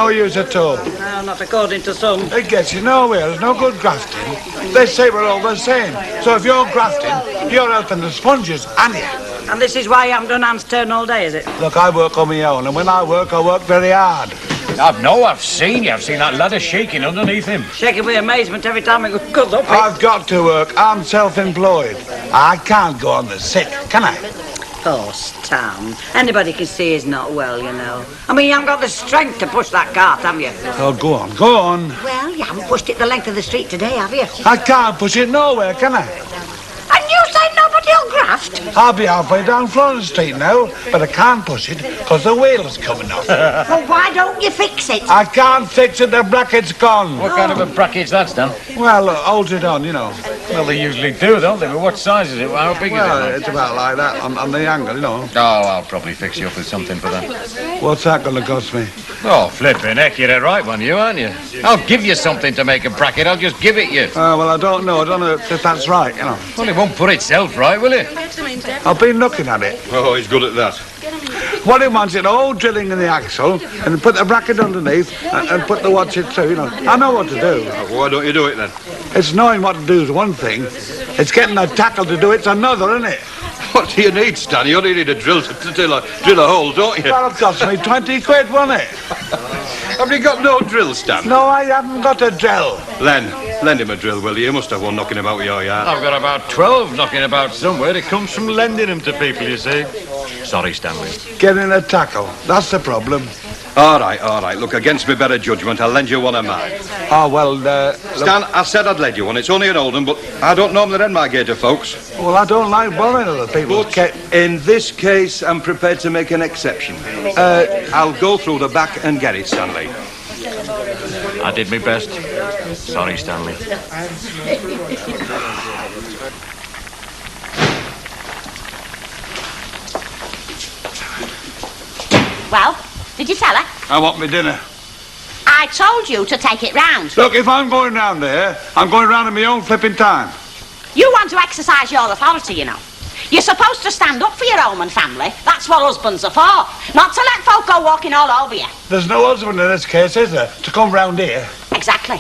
use at all. No, not according to some. It gets you nowhere. There's no good grafting. They say we're all the same. So if you're grafting, you're helping the sponges, aren't you? And this is why you haven't done hands turn all day, is it? Look, I work on my own, and when I work very hard. I've seen you. I've seen that ladder shaking underneath him. Shaking with amazement every time it goes up. I've got to work. I'm self-employed. I can't go on the sick, can I? Oh, Stan. Anybody can see he's not well, you know. I mean, you haven't got the strength to push that cart, have you? Oh, go on, go on. Well, you haven't pushed it the length of the street today, have you? I can't push it nowhere, can I? And you say nobody'll graft? I'll be halfway down Florence Street now, but I can't push it because the wheel's coming off. Well, why don't you fix it? I can't fix it, the bracket's gone. What kind of a bracket's that, Stan? Well, holds it on, you know. Well, they usually do, don't they? But what size is it? How big is it? Well, it's about like that on the angle, you know. Oh, I'll probably fix you up with something for that. What's that going to cost me? Oh, flipping heck, you're the right one, you, aren't you? I'll give you something to make a bracket. I'll just give it you. Well, I don't know. I don't know if that's right, you know. Well, it won't put itself right, will it? I've been looking at it. Oh, he's good at that. What he wants is all drilling in the axle and put the bracket underneath and put the watch it through, you know. I know what to do. Why don't you do it then? It's knowing what to do is one thing. It's getting a tackle to do it's another, isn't it? What do you need, Stan? You only need a drill to drill a hole, don't you? Well, it cost me 20 quid, won't it? Have you got no drill, Stan? No, I haven't got a drill. Lend him a drill, will you? You must have one knocking about your yard. I've got about 12 knocking about somewhere. It comes from lending them to people, you see. Sorry, Stanley. Getting a tackle, that's the problem. All right. Look, against my better judgment, I'll lend you one of mine. Oh, well, Stan, I said I'd lend you one. It's only an old one, but I don't normally lend my gear to folks. Well, I don't like borrowing other people's But in this case, I'm prepared to make an exception. I'll go through the back and get it, Stanley. I did my best. Sorry, Stanley. Well, did you tell her? I want my dinner. I told you to take it round. Look, if I'm going round there, I'm going round in my own flipping time. You want to exercise your authority, you know. You're supposed to stand up for your home and family. That's what husbands are for. Not to let folk go walking all over you. There's no husband in this case, is there, to come round here? Exactly.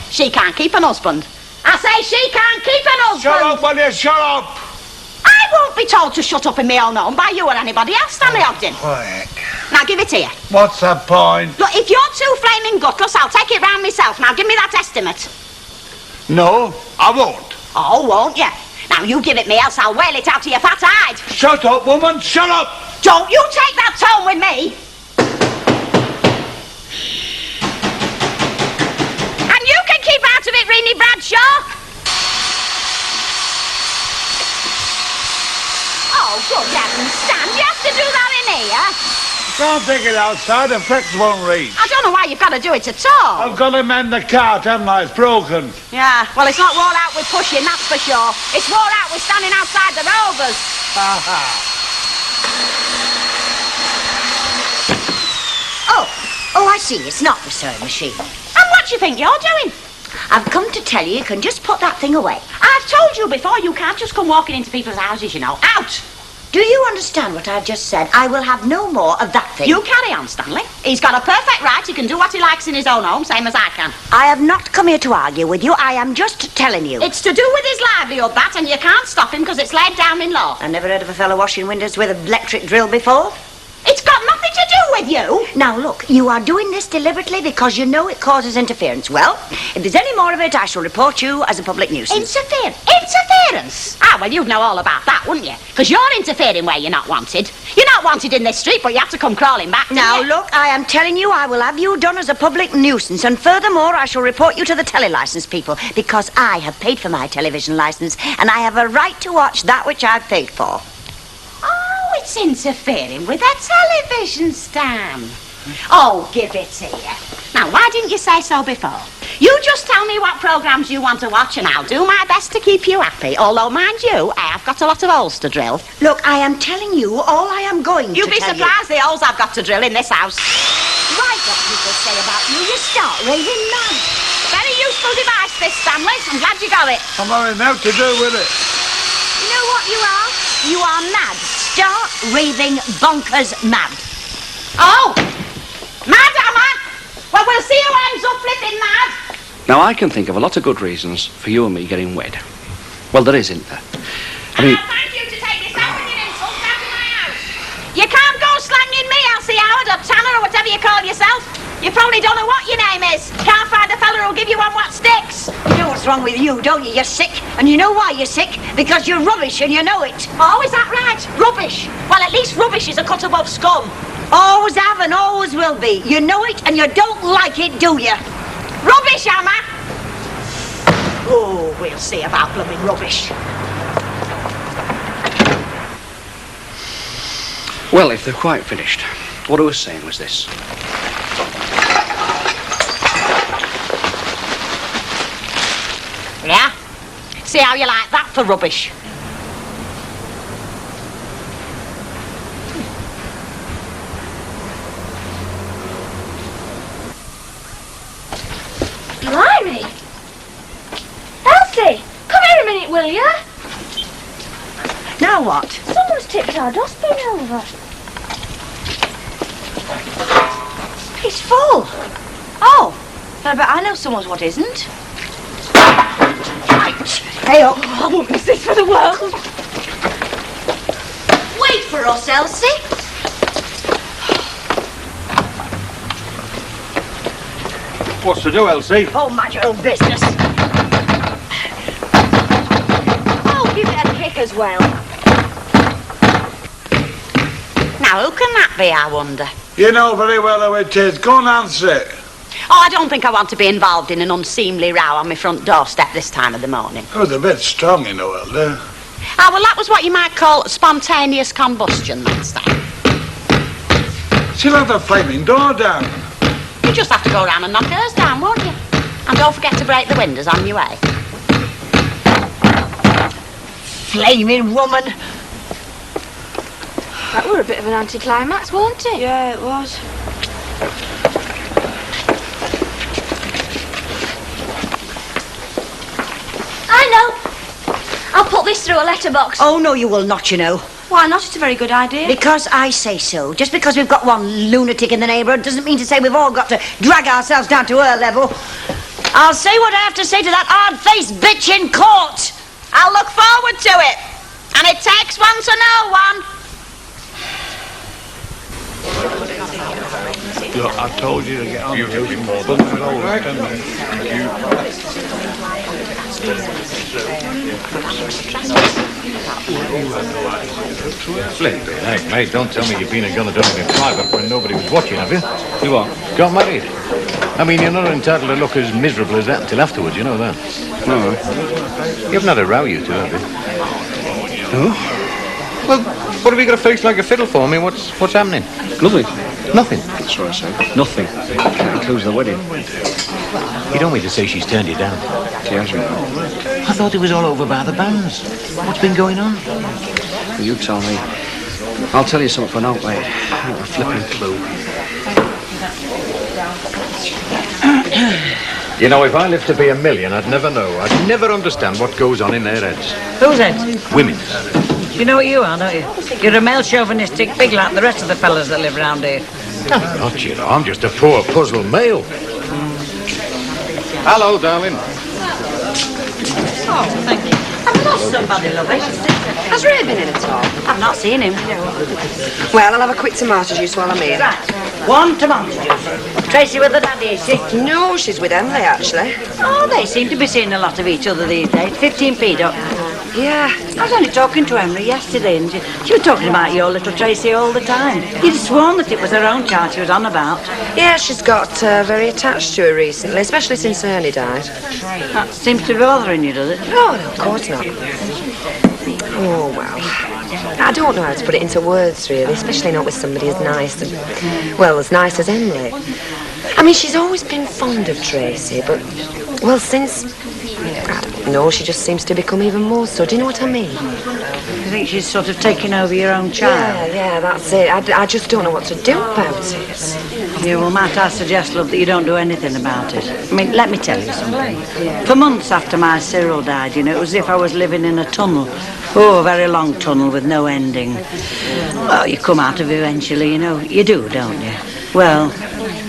She can't keep an husband. I say she can't keep an husband. Shut up, will you? Shut up! I won't be told to shut up in my own home by you or anybody else, Stanley Ogden. Quick. Now give it here. What's the point? Look, if you're too flaming gutless, I'll take it round myself. Now give me that estimate. No, I won't. Oh, won't you? Now you give it me, else I'll whale it out of your fat hide. Shut up, woman, shut up! Don't you take that tone with me. And you can keep out of it, Reenie Bradshaw. Oh, good heavens, Stan, you have to do that in here? Can't take it outside, the flex won't reach. I don't know why you've got to do it at all. I've got to mend the cart, haven't I? It's broken. Yeah, well, it's not worn out with pushing, that's for sure. It's worn out with standing outside the Rovers. Oh, I see. It's not the sewing machine. And what do you think you're doing? I've come to tell you can just put that thing away. I've told you before, you can't just come walking into people's houses, you know. Out! Do you understand what I've just said? I will have no more of that thing. You carry on, Stanley. He's got a perfect right. He can do what he likes in his own home, same as I can. I have not come here to argue with you. I am just telling you. It's to do with his livelihood, that, and you can't stop him because it's laid down in law. I never heard of a fellow washing windows with an electric drill before. It's got nothing to do with you. Now, look, you are doing this deliberately because you know it causes interference. Well, if there's any more of it, I shall report you as a public nuisance. Interference? Ah, well, you'd know all about that, wouldn't you? Because you're interfering where you're not wanted. You're not wanted in this street, but you have to come crawling back. Now, look, I am telling you, I will have you done as a public nuisance, and furthermore, I shall report you to the tele-licence people, because I have paid for my television licence, and I have a right to watch that which I've paid for. Oh, it's interfering with a television stand. Oh, give it here. Now, why didn't you say so before? You just tell me what programmes you want to watch and I'll do my best to keep you happy. Although, mind you, I have got a lot of holes to drill. Look, I am telling you all I am going You'd to be tell surprised the holes I've got to drill in this house. Right, what people say about you, you start raving mad. Very useful device, this, Stanley. I'm glad you got it. I'm having nothing to do with it. You know what you are? You are mad. Start raving bonkers mad. Oh! Mad, am I? Well, we'll see who ends up flipping mad. Now, I can think of a lot of good reasons for you and me getting wed. Well, there isn't there? I mean... Thank you to take this out when you're insult out of my house. You can't go slanging me, Elsie Howard, or Tanner, or whatever you call yourself. You probably don't know what your name is. Can't find a fella who'll give you one what sticks. You know what's wrong with you, don't you? You're sick. And you know why you're sick? Because you're rubbish and you know it. Oh, is that right? Rubbish. Well, at least rubbish is a cut above scum. Always have and always will be. You know it and you don't like it, do you? Rubbish, am I? Oh, we'll see about blooming rubbish. Well, if they're quite finished, what I was saying was this. Yeah? See how you like that for rubbish. Blimey! Elsie, come here a minute, will you? Now what? Someone's tipped our dustbin over. It's full. Oh, but I know someone's what isn't. Right. Hey up. Oh, I wouldn't miss this for the world. Wait for us, Elsie. What's to do, Elsie? Oh, mind your own business. Oh, give it a kick as well. Now, who can that be, I wonder? You know very well who it is. Go and answer it. Oh, I don't think I want to be involved in an unseemly row on my front doorstep this time of the morning. It was a bit strong, you know, Hilda. Ah, well, that was what you might call spontaneous combustion, that's that. She'll have the flaming door down. You just have to go round and knock hers down, won't you? And don't forget to break the windows on your way. Flaming woman. That were a bit of an anticlimax, weren't it? Yeah, it was. I know. I'll put this through a letterbox. Oh, no, you will not, you know. Why not? It's a very good idea. Because I say so. Just because we've got one lunatic in the neighbourhood doesn't mean to say we've all got to drag ourselves down to her level. I'll say what I have to say to that hard-faced bitch in court. I'll look forward to it. And it takes one to know one. Look, I told you to get on with Flippin' heck, mate, don't tell me you've been and gone and done it in private when nobody was watching, have you? You what? Got married. I mean, you're not entitled to look as miserable as that until afterwards, you know that. No. You haven't had a row, you two, have you? No? Well, what have you got a face like a fiddle for? I mean, what's happening? Nothing. Nothing? That's what I said. Nothing. That includes the wedding. You don't mean to say she's turned you down? She hasn't. I thought it was all over by the bands. What's been going on? You tell me. I'll tell you something for now, mate. I have a flipping clue. You know, if I lived to be a million, I'd never know. I'd never understand what goes on in their heads. Who's it? Women's. You know what you are, don't you? You're a male chauvinistic pig like the rest of the fellas that live round here. I'm not, you know. I'm just a poor, puzzled male. Hello, darling. Oh, thank you. I've lost somebody, lovey. Has Ray been in at all? I've not seen him. Well, I'll have a quick tomato juice while I'm here. Right. One tomato juice. Tracy with the daddy, is she? No, she's with Emily, actually. Oh, they seem to be seeing a lot of each other these days. 15p, don't they? Yeah. I was only talking to Emily yesterday, and she was talking about your little Tracy all the time. You'd sworn that it was her own child she was on about. Yeah, she's got very attached to her recently, especially since Ernie died. That seems to be bothering you, does it? Oh, no, of course not. Oh, well. I don't know how to put it into words, really, especially not with somebody as nice and, well, as nice as Emily. I I mean, she's always been fond of Tracy, but, well, since... I don't know, she just seems to become even more so. Do you know what I mean? You think she's sort of taken over your own child? Yeah, that's it. I just don't know what to do about it. Yeah, well, Matt, I suggest, love, that you don't do anything about it. I mean, let me tell you something. For months after my Cyril died, you know, it was as if I was living in a tunnel. Oh, a very long tunnel with no ending. Well, you come out of it eventually, you know. You do, don't you? Well,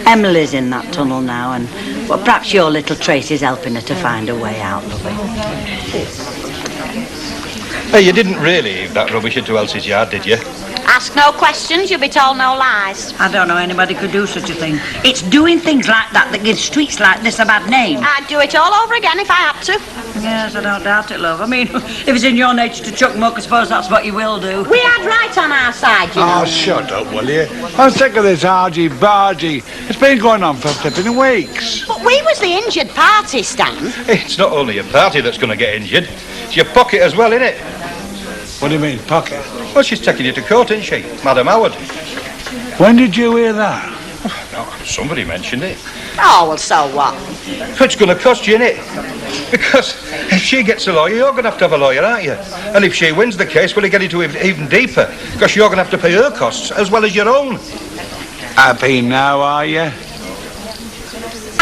Emily's in that tunnel now, and well, perhaps your little Tracy's helping her to find a way out, lovey. Hey, you didn't really leave that rubbish into Elsie's yard, did you? Ask no questions, you'll be told no lies. I don't know anybody could do such a thing. It's doing things like that that gives streets like this a bad name. I'd do it all over again if I had to. Yes, I don't doubt it, love. I mean, if it's in your nature to chuck muck, I suppose that's what you will do. We had right on our side, you know. Oh, shut up, will you? I'm sick of this argy-bargy. It's been going on for flipping weeks. But we was the injured party, Stan. It's not only your party that's going to get injured. It's your pocket as well, innit? What do you mean, pocket? Well, she's taking you to court, isn't she? Madam Howard. When did you hear that? No, somebody mentioned it. Oh, well, so what? It's going to cost you, innit? Because if she gets a lawyer, you're going to have a lawyer, aren't you? And if she wins the case, will you get into it even deeper? Because you're going to have to pay her costs as well as your own. Happy now, are you?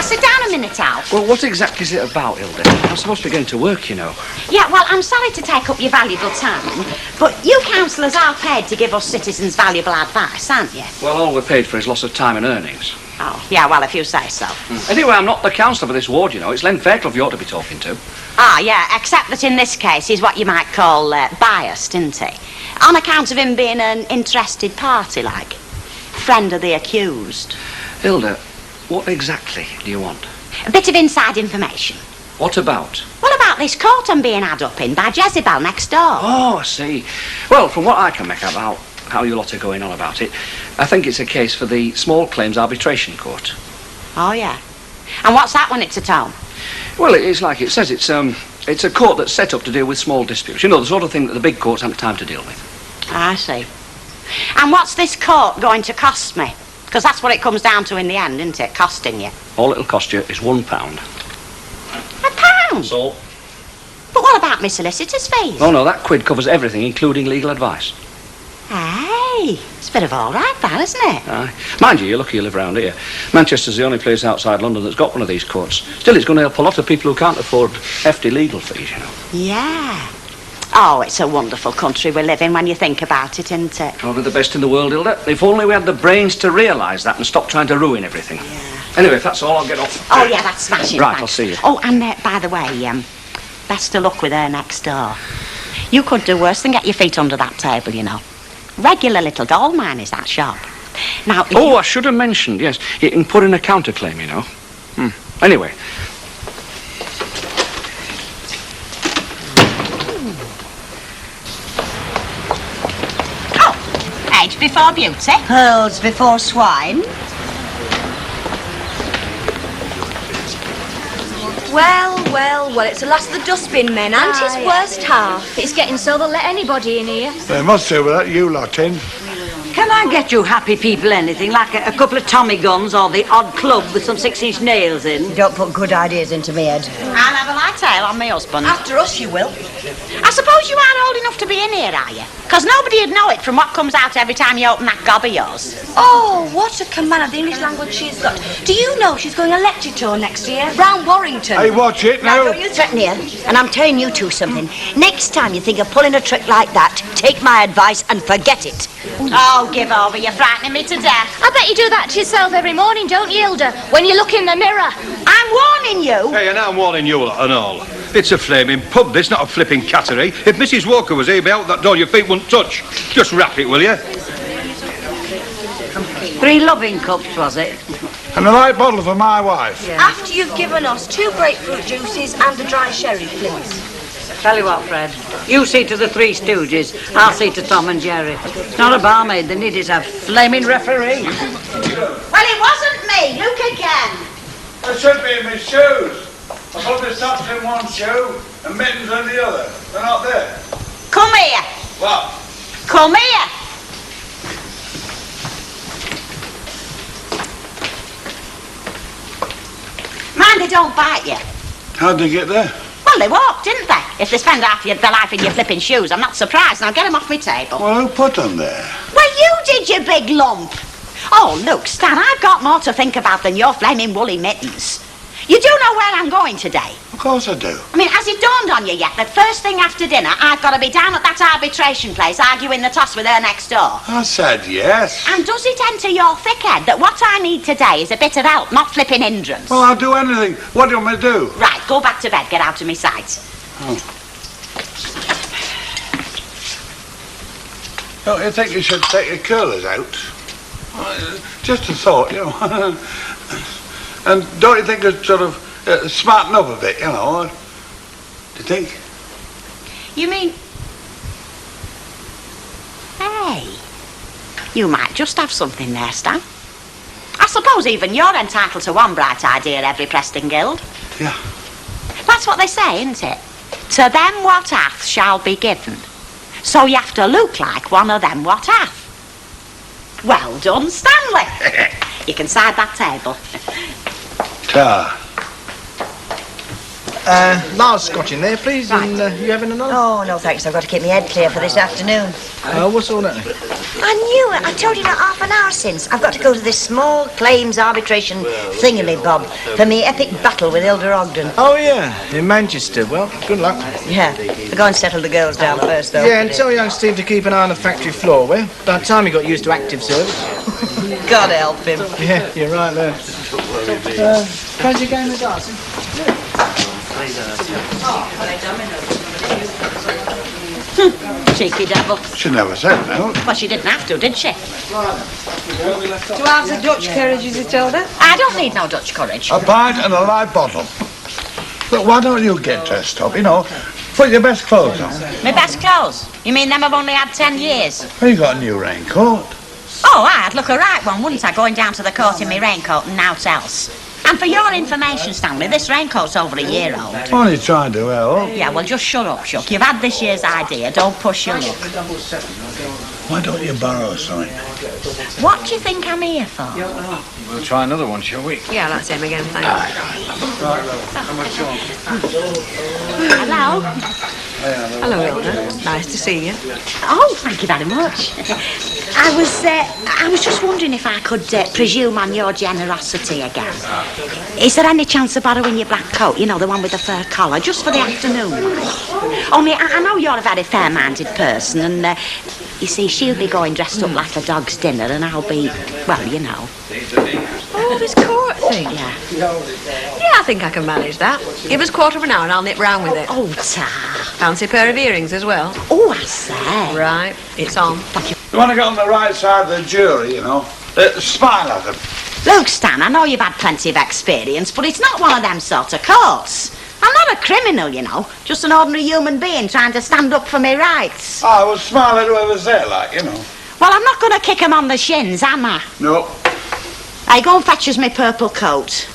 Sit down a minute, Al. Well, what exactly is it about, Hilda? I'm supposed to be going to work, you know. Yeah, well, I'm sorry to take up your valuable time, but you councillors are paid to give us citizens valuable advice, aren't you? Well, all we're paid for is loss of time and earnings. Oh, yeah, well, if you say so. Anyway, I'm not the councillor for this ward, you know. It's Len Fairclough you ought to be talking to. Ah, yeah, except that in this case he's what you might call biased, isn't he? On account of him being an interested party, like. Friend of the accused. Hilda, what exactly do you want? A bit of inside information. What about? What about this court I'm being had up in by Jezebel next door? Oh, I see. Well, from what I can make out about how you lot are going on about it, I think it's a case for the Small Claims Arbitration Court. Oh, yeah. And what's that when it's at home? Well, it's like it says. It's a court that's set up to deal with small disputes. You know, the sort of thing that the big courts haven't time to deal with. I see. And what's this court going to cost me? Because that's what it comes down to in the end, isn't it? Costing you. All it'll cost you is £1. £1? That's all. But what about my solicitor's fees? Oh, no, that quid covers everything, including legal advice. Hey, it's a bit of all right, that, isn't it? Aye. Mind you, you're lucky you live around here. Manchester's the only place outside London that's got one of these courts. Still, it's going to help a lot of people who can't afford hefty legal fees, you know. Yeah. Oh, it's a wonderful country we live in when you think about it, isn't it? Probably the best in the world, Hilda. If only we had the brains to realise that and stop trying to ruin everything. Yeah. Anyway, if that's all, I'll get off. Oh, yeah, that's smashing. Right, thanks. I'll see you. Oh, and by the way, best of luck with her next door. You could do worse than get your feet under that table, you know. Regular little gold mine is that shop. Now, Oh, I should have mentioned, yes. You can put in a counterclaim, you know. Anyway. Age before beauty. Pearls before swine. Well, it's the last of the dustbin men and his worst half. It's getting so they'll let anybody in here. They must do without you lot in. Can I get you happy people anything, like a couple of Tommy guns or the odd club with some 6-inch nails in? Don't put good ideas into me head. I'll have a light ale on my husband. After us, you will. I suppose you aren't old enough to be in here, are you? Because nobody'd know it from what comes out every time you open that gob of yours. Oh, what a command of the English language she's got. Do you know she's going a lecture tour next year? Round Warrington. Hey, watch it Now, now. don't you threaten here. And I'm telling you two something. Next time you think of pulling a trick like that, take my advice and forget it. Oh, give over. You're frightening me to death. I bet you do that to yourself every morning, don't you, Hilda? When you look in the mirror. I'm warning you. Hey, and I'm warning you lot and all. It's a flaming pub, this, not a flipping cattery. If Mrs. Walker was here, be out that door, your feet wouldn't touch. Just wrap it, will you? 3 loving cups, was it? And a light bottle for my wife. After you've given us 2 grapefruit juices and a dry sherry, please. Tell you what, Fred. You see to the Three Stooges. I'll see to Tom and Jerry. It's not a barmaid they need, is a flaming referee. Well, it wasn't me. Look again. It should be in my shoes. I put the socks in one shoe and mittens in the other. They're not there. Come here. What? Come here. they don't bite you. How'd they get there? Well, they walk, didn't they? If they spend half their life in your flipping shoes, I'm not surprised. Now get them off my table. Well, who put them there? Well, you did, you big lump. Oh, look, Stan, I've got more to think about than your flaming woolly mittens. You do know where I'm going today? Of course I do. I mean, has it dawned on you yet that first thing after dinner, I've got to be down at that arbitration place arguing the toss with her next door? I said yes. And does it enter your thick head that what I need today is a bit of help, not flipping hindrance? Well, I'll do anything. What do you want me to do? Right, go back to bed, get out of my sight. Oh. Don't you think you should take your curlers out? Just a thought, you know. And don't you think you'd sort of smarten up a bit, you know? Do you think? You mean... Hey, you might just have something there, Stan. I suppose even you're entitled to one bright idea every Preston Guild. Yeah. That's what they say, isn't it? To them what hath shall be given. So you have to look like one of them what hath. Well done, Stanley. You can side that table. Ta. Large scotch in there, please, and you having another? Oh, no, thanks. I've got to keep my head clear for this afternoon. What's all that? I knew it. I told you that half an hour since. I've got to go to this small claims arbitration thingamy-bob for me epic battle with Hilda Ogden. Oh, yeah, in Manchester. Well, good luck. Yeah. I'll go and settle the girls down first, though. Yeah, and tell young Steve to keep an eye on the factory floor, will you? By the time he got used to active service. God help him. Yeah, you're right there. Fancy a game of dancing? Cheeky devil. She never said no. Well, she didn't have to, did she? Do I have the Dutch courage, is it, Hilda? I don't need no Dutch courage. A pint and a live bottle. Look, why don't you get dressed up, you know? Put your best clothes on. My best clothes? You mean them I've only had 10 years? Well, you got a new raincoat. Oh, I'd look a right one, wouldn't I, going down to the court in my raincoat and naught else? And for your information, Stanley, this raincoat's over a year old. Only trying to help. Yeah, well, just shut up, Chuck. You've had this year's idea. Don't push your luck. Why don't you borrow something? What do you think I'm here for? We'll try another one, shall we? Yeah, that's him again, thanks. Hello. Hello, Hilda. Nice to see you. Oh, thank you very much. I was just wondering if I could presume on your generosity again. Is there any chance of borrowing your black coat? You know, the one with the fur collar, just for the afternoon. Only, I know you're a very fair-minded person, and you see, she'll be going dressed up like a dog's dinner, and I'll be, well, you know. Oh, this court thing? Yeah. Yeah, I think I can manage that. Give us a quarter of an hour and I'll nip round with it. Oh, ta. Fancy a pair of earrings as well? Oh, I say. Right, it's on. Thank you. You want to get on the right side of the jury, you know? Smile at them. Look, Stan, I know you've had plenty of experience, but it's not one of them sort of courts. I'm not a criminal, you know, just an ordinary human being trying to stand up for my rights. I will smile at whoever's there, like, you know. Well, I'm not going to kick him on the shins, am I? No. Hey, go and fetch us my purple coat.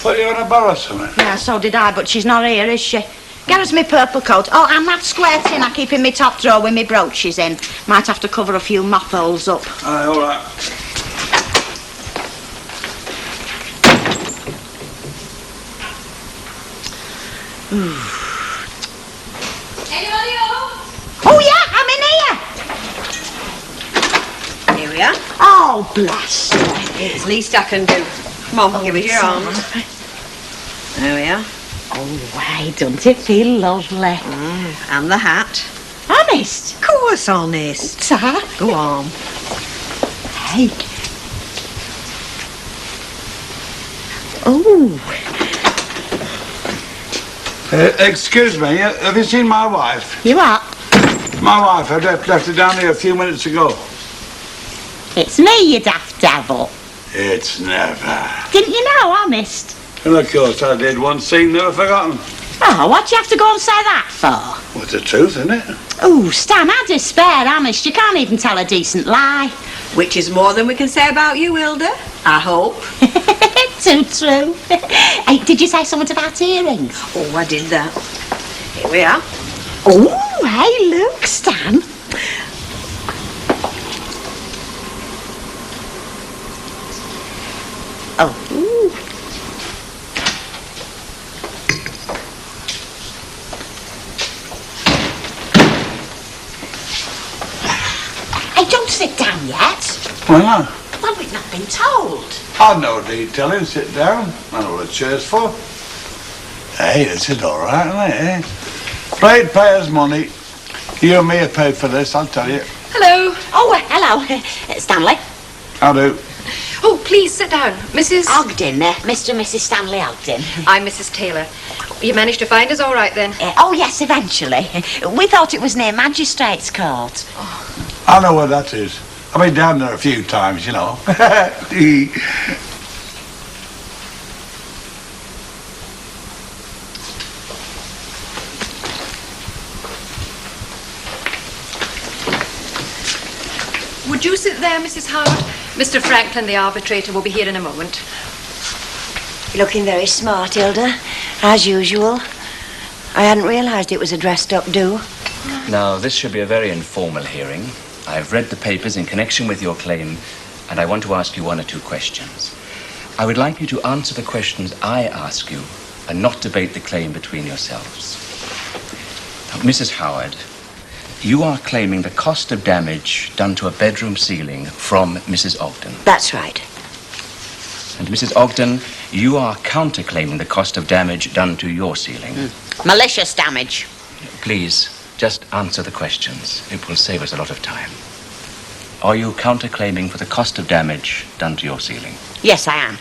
Thought you were going to borrow something. Yeah, so did I, but she's not here, is she? Get us my purple coat. Oh, and that square tin I keep in my top drawer with my brooches in. Might have to cover a few moth holes up. Aye, all right. Anybody home? Oh, yeah, I'm in here. Here we are. Oh, bless you. It's the least I can do. Come on, give us your arms. There we are. Oh, why, don't it feel lovely? And the hat. Honest? Of course, honest. Ta. Go on. Hey. Oh. Excuse me, have you seen my wife? You what? My wife, I left her down here a few minutes ago. It's me, you daft devil. It's never. Didn't you know, honest? And of course I did one scene, never forgotten. Oh, what'd you have to go and say that for? What's the truth, isn't it? Oh, Stan, I despair, honest. You can't even tell a decent lie. Which is more than we can say about you, Hilda. I hope. Too true. Hey, did you say something about earrings? Oh, I did that. Here we are. Oh, hey, look, Stan. Oh, ooh. Why not? Well, we've not been told. I've no detailing. Sit down. I know what the chair's for. Hey, this is all right, isn't it? Plate pays money. You and me have paid for this, I'll tell you. Hello. Oh, hello, Stanley. How do? Oh, please sit down. Mrs. Ogden, Mr. and Mrs. Stanley Ogden. I'm Mrs. Taylor. You managed to find us all right then? Oh, yes, eventually. We thought it was near Magistrates Court. I know where that is. I've been down there a few times, you know. Would you sit there, Mrs. Howard? Mr. Franklin, the arbitrator, will be here in a moment. You're looking very smart, Hilda, as usual. I hadn't realised it was a dressed-up do. Now, this should be a very informal hearing. I've read the papers in connection with your claim, and I want to ask you one or two questions. I would like you to answer the questions I ask you and not debate the claim between yourselves. Now, Mrs. Howard, you are claiming the cost of damage done to a bedroom ceiling from Mrs. Ogden. That's right. And Mrs. Ogden, you are counterclaiming the cost of damage done to your ceiling. Malicious damage. Please, just answer the questions. It will save us a lot of time. Are you counterclaiming for the cost of damage done to your ceiling? Yes, I am.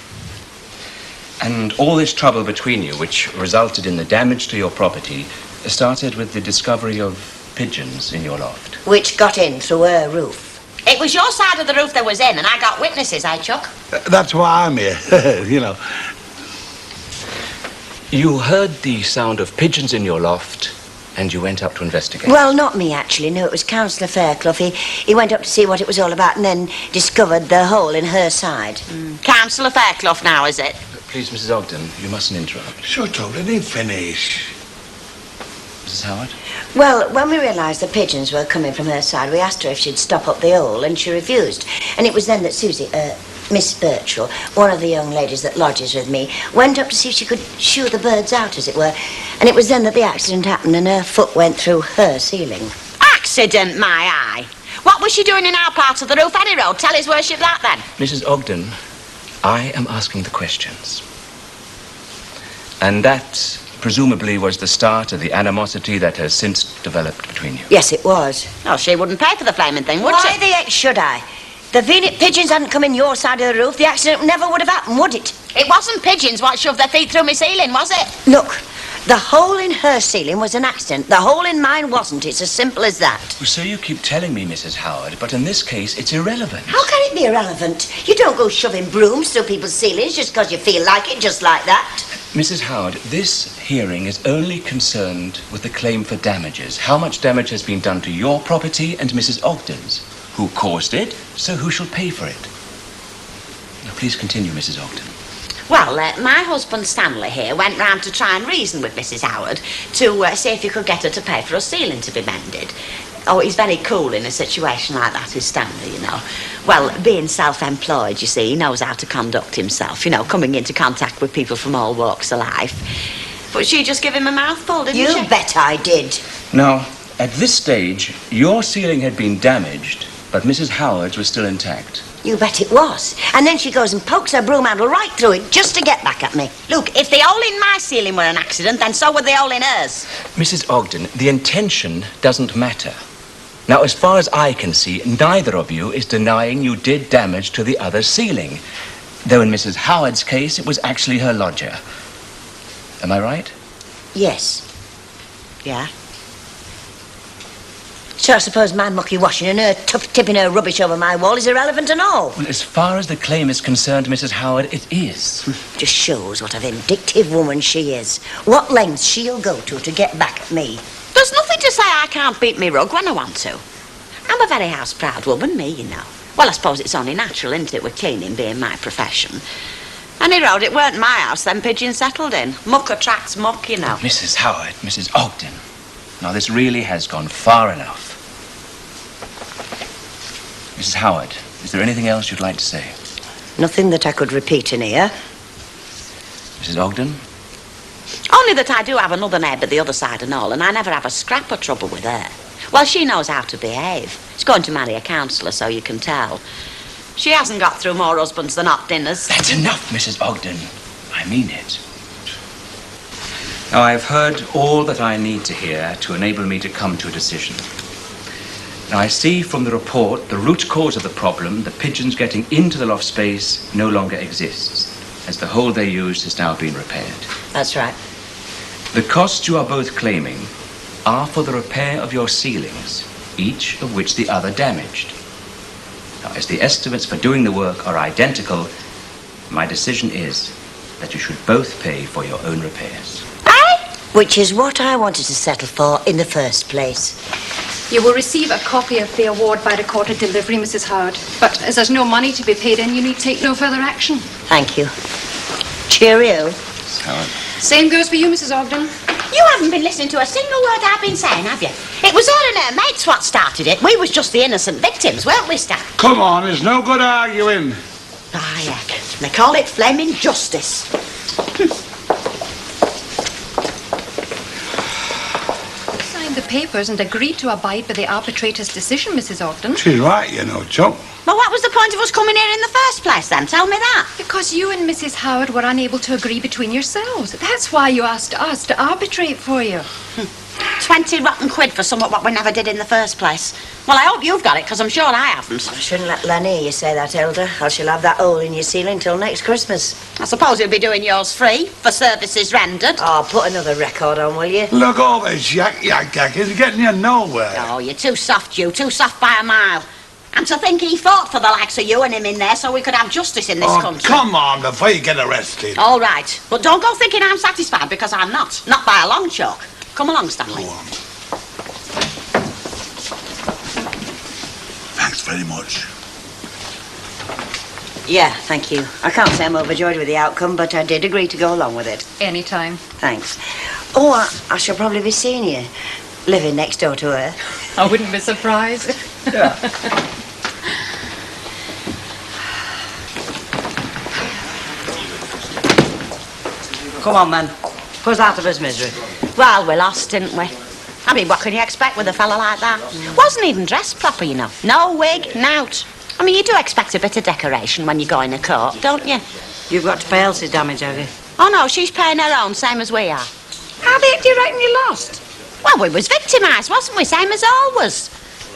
And all this trouble between you, which resulted in the damage to your property, started with the discovery of pigeons in your loft. Which got in through her roof. It was your side of the roof that was in, and I got witnesses, Chuck? That's why I'm here, you know. You heard the sound of pigeons in your loft, and you went up to investigate. Well, not me, actually. No, it was Councillor Fairclough. He went up to see what it was all about and then discovered the hole in her side. Councillor Fairclough now, is it? Please, Mrs. Ogden, you mustn't interrupt. Shut up, let him finish. Mrs. Howard? Well, when we realised the pigeons were coming from her side, we asked her if she'd stop up the hole, and she refused. And it was then that Susie, Miss Birchall, one of the young ladies that lodges with me, went up to see if she could shoo the birds out, as it were. And it was then that the accident happened and her foot went through her ceiling. Accident, my eye. What was she doing in our part of the roof, any road? Tell his worship that, then. Mrs. Ogden, I am asking the questions. And that, presumably, was the start of the animosity that has since developed between you. Yes, it was. Oh, she wouldn't pay for the flaming thing, would Why she? the heck should I? The Venus pigeons hadn't come in your side of the roof, the accident never would have happened, would it? It wasn't pigeons what shoved their feet through my ceiling, was it? Look, the hole in her ceiling was an accident. The hole in mine wasn't. It's as simple as that. So you keep telling me, Mrs. Howard, but in this case, it's irrelevant. How can it be irrelevant? You don't go shoving brooms through people's ceilings just because you feel like it, just like that. Mrs. Howard, this hearing is only concerned with the claim for damages. How much damage has been done to your property and Mrs. Ogden's? Who caused it, so who shall pay for it? Now, please continue, Mrs. Ogden. Well, my husband Stanley here went round to try and reason with Mrs. Howard to see if you could get her to pay for a ceiling to be mended. Oh, he's very cool in a situation like that, is Stanley, you know. Well, being self-employed, you see, he knows how to conduct himself, you know, coming into contact with people from all walks of life. But she just gave him a mouthful, didn't she? You bet I did. Now, at this stage, your ceiling had been damaged, but Mrs. Howard's was still intact. You bet it was. And then she goes and pokes her broom handle right through it just to get back at me. Look, if the hole in my ceiling were an accident, then so would the hole in hers. Mrs. Ogden, the intention doesn't matter. Now, as far as I can see, neither of you is denying you did damage to the other's ceiling. Though in Mrs. Howard's case, it was actually her lodger. Am I right? Yes. Yeah. So I suppose my mucky washing and her tipping her rubbish over my wall is irrelevant and all. Well, as far as the claim is concerned, Mrs. Howard, it is. Just shows what a vindictive woman she is. What lengths she'll go to get back at me. There's nothing to say I can't beat me rug when I want to. I'm a very house-proud woman, me, you know. Well, I suppose it's only natural, isn't it, with cleaning being my profession. Any road, it weren't my house them pigeons settled in. Muck attracts muck, you know. Mrs. Howard, Mrs. Ogden. Now, this really has gone far enough. Mrs. Howard, is there anything else you'd like to say? Nothing that I could repeat in here. Mrs. Ogden? Only that I do have another neighbour the other side and all, and I never have a scrap of trouble with her. Well, she knows how to behave. She's going to marry a councillor, so you can tell. She hasn't got through more husbands than hot dinners. That's enough, Mrs. Ogden. I mean it. Now, I've heard all that I need to hear to enable me to come to a decision. Now, I see from the report the root cause of the problem, the pigeons getting into the loft space, no longer exists, as the hole they used has now been repaired. That's right. The costs you are both claiming are for the repair of your ceilings, each of which the other damaged. Now, as the estimates for doing the work are identical, my decision is that you should both pay for your own repairs. Which is what I wanted to settle for in the first place. You will receive a copy of the award by recorded delivery, Mrs. Howard. But as there's no money to be paid in, you need take no further action. Thank you. Cheerio. Same goes for you, Mrs. Ogden. You haven't been listening to a single word I've been saying, have you? It was her and her mates what started it. We was just the innocent victims, weren't we, Stan? Come on, there's no good arguing. Ah, heck. They call it flaming justice. Signed the papers and agreed to abide by the arbitrator's decision, Mrs. Ogden. She's right, you know, Chuck. Well, what was the point of us coming here in the first place, then? Tell me that. Because you and Mrs. Howard were unable to agree between yourselves. That's why you asked us to arbitrate for you. 20 rotten quid for something what we never did in the first place. Well, I hope you've got it, because I'm sure I haven't. I shouldn't let Lenny hear you say that, Hilda, or she'll have that hole in your ceiling till next Christmas. I suppose you'll be doing yours free, for services rendered. Oh, put another record on, will you? Look, all this yak, it's getting you nowhere. Oh, you're too soft, you. Too soft by a mile. And to think he fought for the likes of you and him in there so we could have justice in this country. Come on, before you get arrested. All right. But don't go thinking I'm satisfied, because I'm not. Not by a long chalk. Come along, Stanley. Go on. Thanks very much. Yeah, thank you. I can't say I'm overjoyed with the outcome, but I did agree to go along with it. Anytime. Thanks. Oh, I shall probably be seeing you, living next door to her. I wouldn't be surprised. Yeah. Come on, man. Put us out of his misery. Well, we lost, didn't we? I mean, what can you expect with a fella like that? Wasn't even dressed proper, you know. No wig, nout. I mean, you do expect a bit of decoration when you go in a court, don't you? You've got to pay Elsie's damage, have you? Oh, no, she's paying her own, same as we are. How big do you reckon you lost? Well, we was victimised, wasn't we? Same as always.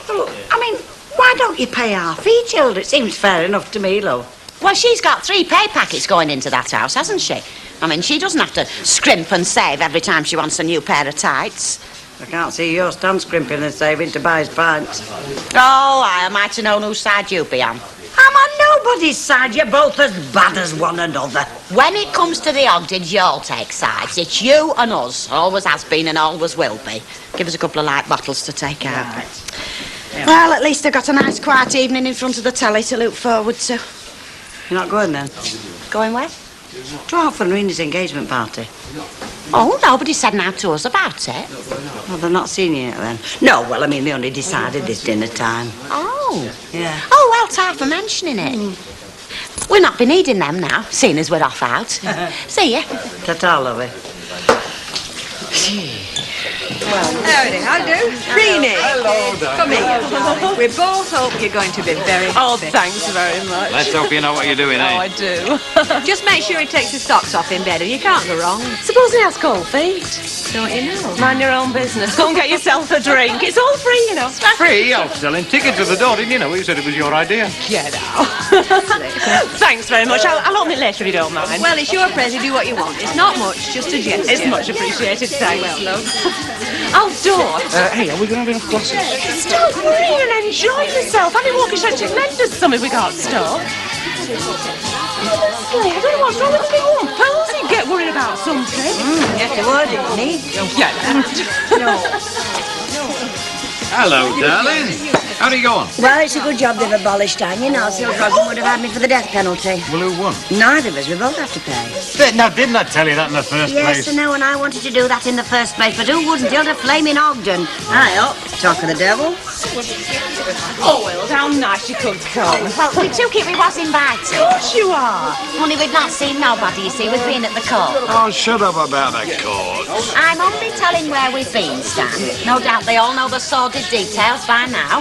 Well, I mean, why don't you pay half each, Hilda? It seems fair enough to me, love. Well, she's got 3 pay packets going into that house, hasn't she? I mean, she doesn't have to scrimp and save every time she wants a new pair of tights. I can't see your stand scrimping and saving to buy his pints. Oh, I might have known whose side you'd be on. I'm on nobody's side. You're both as bad as one another. When it comes to the Ogdens, you'll take sides. It's you and us. Always has been and always will be. Give us a couple of light bottles to take out. Yeah. Well, at least I've got a nice quiet evening in front of the telly to look forward to. You're not going then? Going where? To Alf and Reena's engagement party. Oh, nobody said now to us about it. Well, they're not seeing you yet then? No, well, I mean, they only decided this dinner time. Oh. Yeah. Oh, well, time for mentioning it. We'll not be needing them now, seeing as we're off out. See ya. Ta-ta, lovey. Howdy, how do? Reenie. Hello, darling. Come here. We both hope you're going to be very happy. Oh, thanks very much. Let's hope you know what you're doing, eh? Oh, I do. Just make sure he takes his socks off in bed or you can't go wrong. Suppose he has cold feet. Don't you know? Mind your own business. Go and get yourself a drink. It's all free, you know. Free? I was selling tickets at the door, didn't you know? You said it was your idea. Get out. Thanks very much. I'll open it later if you don't mind. Well, it's your present. Do what you want. It's not much, just a gesture. It's much appreciated. Thanks, love. Outdoor. Hey, are we going to have enough glasses? Stop worrying and enjoy yourself. Honey Walker's had tremendous something we can't stop. Honestly, I don't know what's wrong with the big one. Posy get worried about something. Get the word, didn't he? Yeah. Hello, darling. How'd it go on? Well, it's a good job they've abolished hanging, or else Roger would have had me for the death penalty. Well, who won? Neither of us. We both have to pay. Now, didn't I tell you that in the first Yes, place? I know, and I wanted to do that in the first place, but who wouldn't? Hilda Flaming Ogden. Aye, up. Talk of the devil. Oh, well, how nice you could come. Well, we took it we was invited. Of course you are. Only we've not seen nobody, you see, with being at the court. Oh, shut up about the court. I'm only telling where we've been, Stan. No doubt they all know the sordid details by now.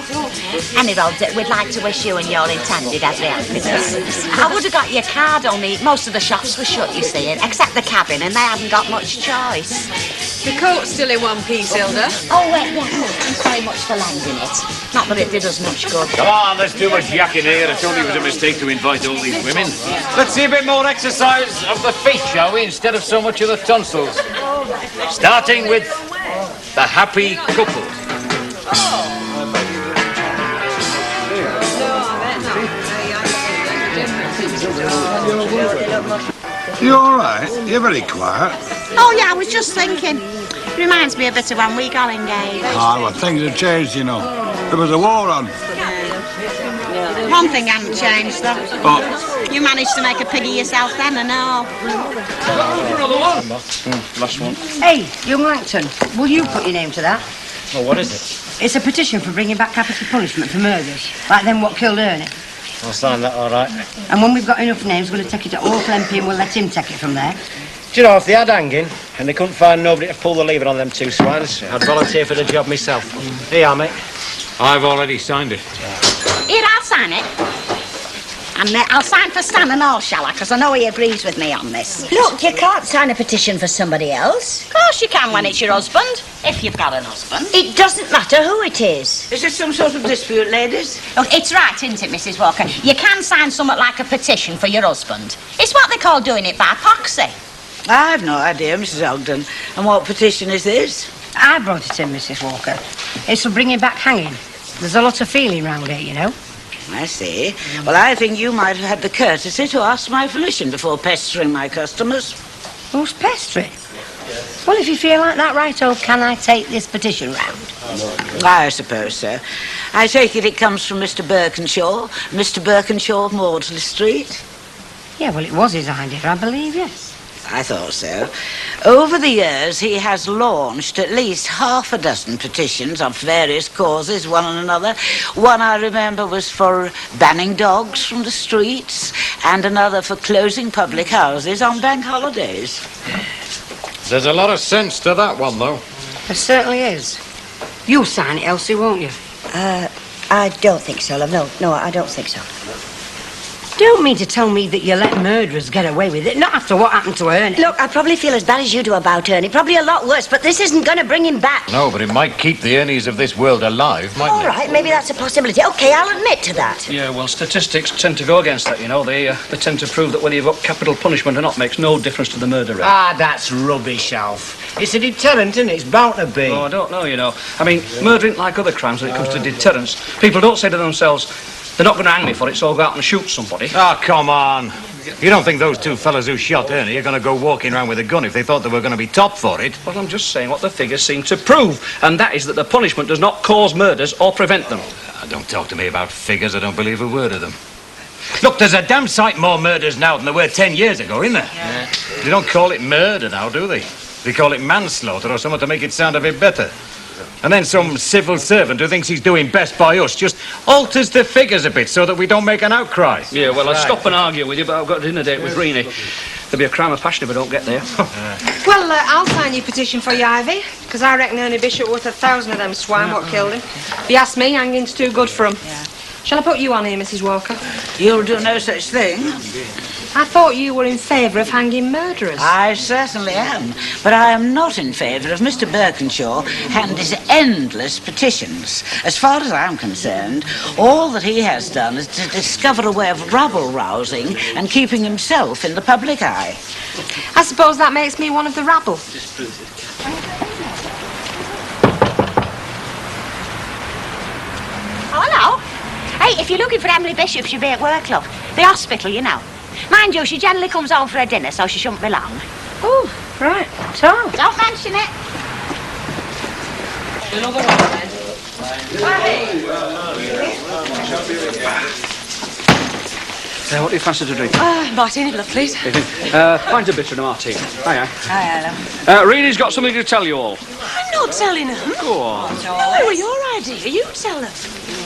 Anyhow, we'd like to wish you and your intended every happiness. I would have got your card, only most of the shops were shut, you see, except the cabin, and they haven't got much choice. The coat's still in one piece, Hilda. Oh, wait, yeah. Thanks very much for lending it. Not that it did us much good. Come on, there's too much yakking here. I told you it was a mistake to invite all these women. Let's see a bit more exercise of the feet, shall we, instead of so much of the tonsils. Starting with the happy couple. You all right? You're very quiet. Oh, yeah, I was just thinking. Reminds me a bit of when we got engaged. Ah, well, things have changed, you know. There was a war on. One thing hadn't changed, though. What? You managed to make a pig of yourself then, and all. Last one. Hey, young Langton, will you put your name to that? Well, what is it? It's a petition for bringing back capital punishment for murders, like them what killed Ernie. I'll sign that, all right. And when we've got enough names, we're going to take it to local MP and we'll let him take it from there. Do you know, if they had hanging and they couldn't find nobody to pull the lever on them two swines, I'd volunteer for the job myself. Here you are, mate. I've already signed it. Here, I'll sign it. And I'll sign for Stan and all, shall I? Because I know he agrees with me on this. Look, you can't sign a petition for somebody else. Of course you can when it's your husband, if you've got an husband. It doesn't matter who it is. Is this some sort of dispute, ladies? Look, it's right, isn't it, Mrs. Walker? You can sign something like a petition for your husband. It's what they call doing it by proxy. I've no idea, Mrs. Ogden. And what petition is this? I brought it in, Mrs. Walker. It's for bringing back hanging. There's a lot of feeling round here, you know. I see. Well, I think you might have had the courtesy to ask my permission before pestering my customers. Who's pestering? Well, if you feel like that, righto, can I take this petition round? I suppose so. I take it comes from Mr. Birkinshaw, Mr. Birkinshaw of Maudsley Street. Yeah, well, it was his idea, I believe, yes. I thought so. Over the years, he has launched at least half a dozen petitions of various causes, one and another. One, I remember, was for banning dogs from the streets, and another for closing public houses on bank holidays. There's a lot of sense to that one, though. There certainly is. You'll sign it, Elsie, won't you? I don't think so, love. No, I don't think so. Don't mean to tell me that you let murderers get away with it, not after what happened to Ernie. Look, I probably feel as bad as you do about Ernie. Probably a lot worse, but this isn't going to bring him back. No, but it might keep the Ernies of this world alive, mightn't All right, maybe that's a possibility. OK, I'll admit to that. Yeah, well, statistics tend to go against that, you know. They tend to prove that whether you've got capital punishment or not makes no difference to the murder rate. Ah, that's rubbish, Alf. It's a deterrent, isn't it? It's bound to be. Oh, I don't know, you know. I mean, murder ain't like other crimes when it comes to deterrence. People don't say to themselves, they're not going to hang me for it, so I'll go out and shoot somebody. Oh, come on. You don't think those two fellas who shot Ernie are going to go walking around with a gun if they thought they were going to be top for it? Well, I'm just saying what the figures seem to prove, and that is that the punishment does not cause murders or prevent them. Don't talk to me about figures. I don't believe a word of them. Look, there's a damn sight more murders now than there were 10 years ago, isn't there? Yeah. They don't call it murder now, do they? They call it manslaughter or something to make it sound a bit better. And then some civil servant who thinks he's doing best by us just alters the figures a bit so that we don't make an outcry. Yeah, well, I'd stop and argue with you, but I've got a dinner date with Reenie. There'll be a crime of passion if I don't get there. Well, I'll sign your petition for you, Ivy, because I reckon Ernie Bishop worth 1,000 of them swine what killed him. If you ask me, hanging's too good for him. Yeah. Shall I put you on here, Mrs. Walker? You'll do no such thing. I thought you were in favour of hanging murderers. I certainly am. But I am not in favour of Mr. Birkinshaw and his endless petitions. As far as I'm concerned, all that he has done is to discover a way of rabble-rousing and keeping himself in the public eye. I suppose that makes me one of the rabble. Oh, hello. Hey, if you're looking for Emily Bishop, she'll be at work, love. The hospital, you know. Mind you, she generally comes home for her dinner, so she shouldn't be long. Oh, right. So? Don't mention it. Another one, then. What do you fancy to drink? Martini, love, please. Pint of bitter and a martini. Hiya. Hi, Ella. Reenie's got something to tell you all. I'm not telling her. Go on. No, it was your idea. You tell her.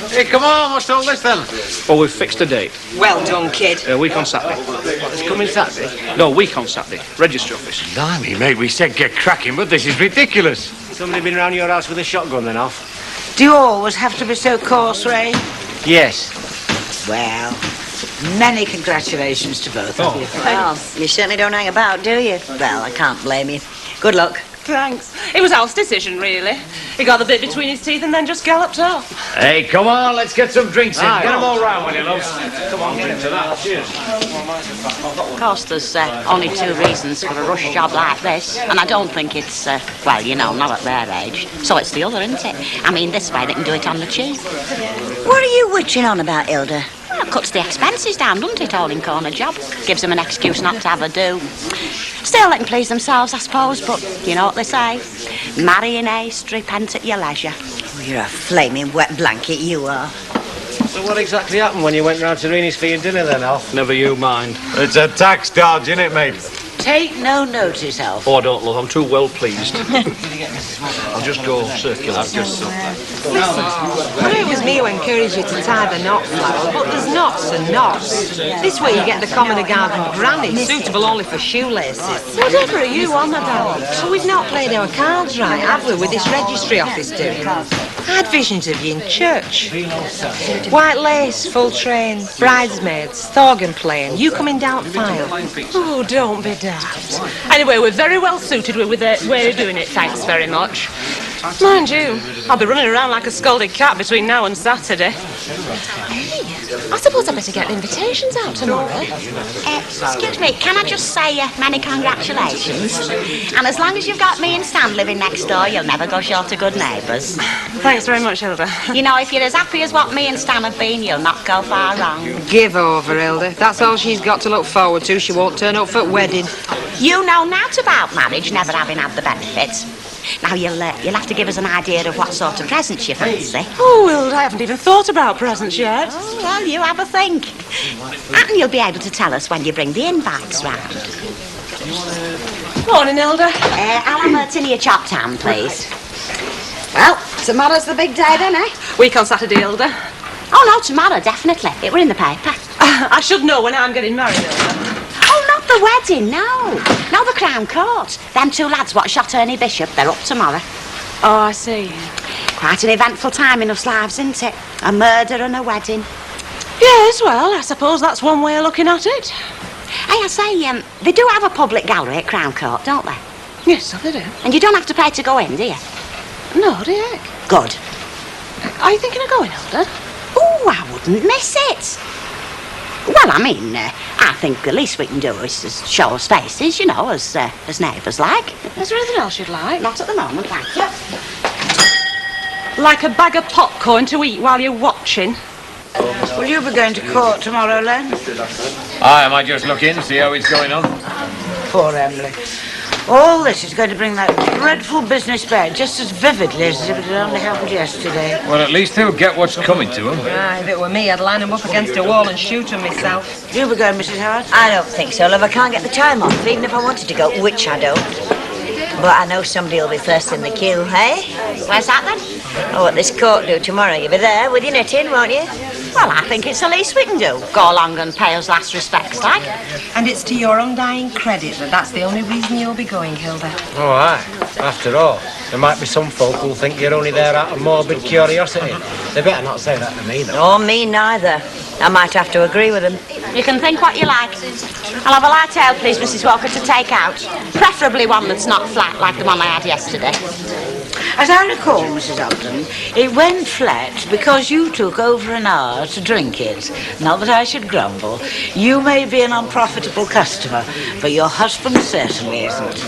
Hey, come on, what's all this then? Well, we've fixed a date. Well done, kid. A week on Saturday. It's coming Saturday. No, week on Saturday. Registry office. Blimey, mate, we said get cracking, but this is ridiculous. Somebody been round your house with a shotgun then, Alf? Do you always have to be so coarse, Ray? Yes. Well, many congratulations to both of you. Well, you certainly don't hang about, do you? Well, I can't blame you. Good luck. Thanks. It was Al's decision, really. He got the bit between his teeth and then just galloped off. Hey, come on, let's get some drinks in. Aye. Get them all round, will you, love? Come on, drink to that. Cheers. Of course, there's only two reasons for a rush job like this, and I don't think it's, well, you know, not at their age. So it's the other, isn't it? I mean, this way they can do it on the cheap. What are you witching on about, Hilda? Well, it cuts the expenses down, doesn't it, all in corner job? Gives them an excuse not to have a do. Still, they can please themselves, I suppose, but you know what they say. Marry in haste, repent at your leisure. Oh, you're a flaming wet blanket, you are. So what exactly happened when you went round to Reenie's for your dinner then, Alf? Never you mind. It's a tax dodge, isn't it, mate? Take no notice, Alf. Oh, I don't, love. I'm too well pleased. I'll just go circular. I know it was me who encouraged you to tie the knot, Flower, but there's knots and knots. This way you get the commoner garden granny, suitable only for shoelaces. Whatever are you on about? So we've not played our cards right, have we, with this registry office doing? I had visions of you in church. White lace, full train, bridesmaids, organ playing, you coming down file. Oh, don't be daft. Anyway, we're very well suited with the way you're doing it, thanks very much. Mind you, I'll be running around like a scalded cat between now and Saturday. Hey, I suppose I better get the invitations out tomorrow. Excuse me, can I just say many congratulations? And as long as you've got me and Stan living next door, you'll never go short of good neighbours. Thanks very much, Hilda. You know, if you're as happy as what me and Stan have been, you'll not go far wrong. Give over, Hilda. That's all she's got to look forward to. She won't turn up for wedding. You know naught about marriage, never having had the benefits. Now, you'll have to give us an idea of what sort of presents you fancy. Oh, Hilda, I haven't even thought about presents yet. Oh, well, you have a think. And you'll be able to tell us when you bring the invites round. Morning, Hilda. I'll have a tin of your chopped ham, please. Well, tomorrow's the big day then, eh? Week on Saturday, Hilda. Oh, no, tomorrow, definitely. It were in the paper. I should know when I'm getting married, Hilda. Oh, not the wedding, no. No, the Crown Court. Them two lads what shot Ernie Bishop, they're up tomorrow. Oh, I see. Quite an eventful time in us lives, isn't it? A murder and a wedding. Yes, well, I suppose that's one way of looking at it. Hey, I say, they do have a public gallery at Crown Court, don't they? Yes, so they do. And you don't have to pay to go in, do you? No, do you? Good. Are you thinking of going, Hilda? Oh, I wouldn't miss it. Well, I mean, I think the least we can do is show us faces, you know, as neighbours like. Is there anything else you'd like? Not at the moment, thank you. Like a bag of popcorn to eat while you're watching? Will you be going to court tomorrow, Len? Aye, I might just look in, see how it's going on. Poor Emily. All this is going to bring that dreadful business back just as vividly as if it had only happened yesterday. Well, at least he'll get what's coming to him. If it were me, I'd line him up against a wall and shoot him myself. You be going, Mrs. Howard? I don't think so, love. I can't get the time off, even if I wanted to go, which I don't. But I know somebody will be first in the queue, eh? Where's that then? Oh, what this court do tomorrow. You'll be there with your knitting, won't you? Well, I think it's the least we can do. Go along and pay us last respects, like. And it's to your undying credit that that's the only reason you'll be going, Hilda. Oh, aye. After all, there might be some folk who'll think you're only there out of morbid curiosity. They better not say that to me, though. Oh, me neither. I might have to agree with them. You can think what you like. I'll have a light ale, please, Mrs. Walker, to take out. Preferably one that's not flat like the one I had yesterday. As I recall, Mrs. Ogden, it went flat because you took over an hour to drink it. Not that I should grumble. You may be an unprofitable customer, but your husband certainly isn't.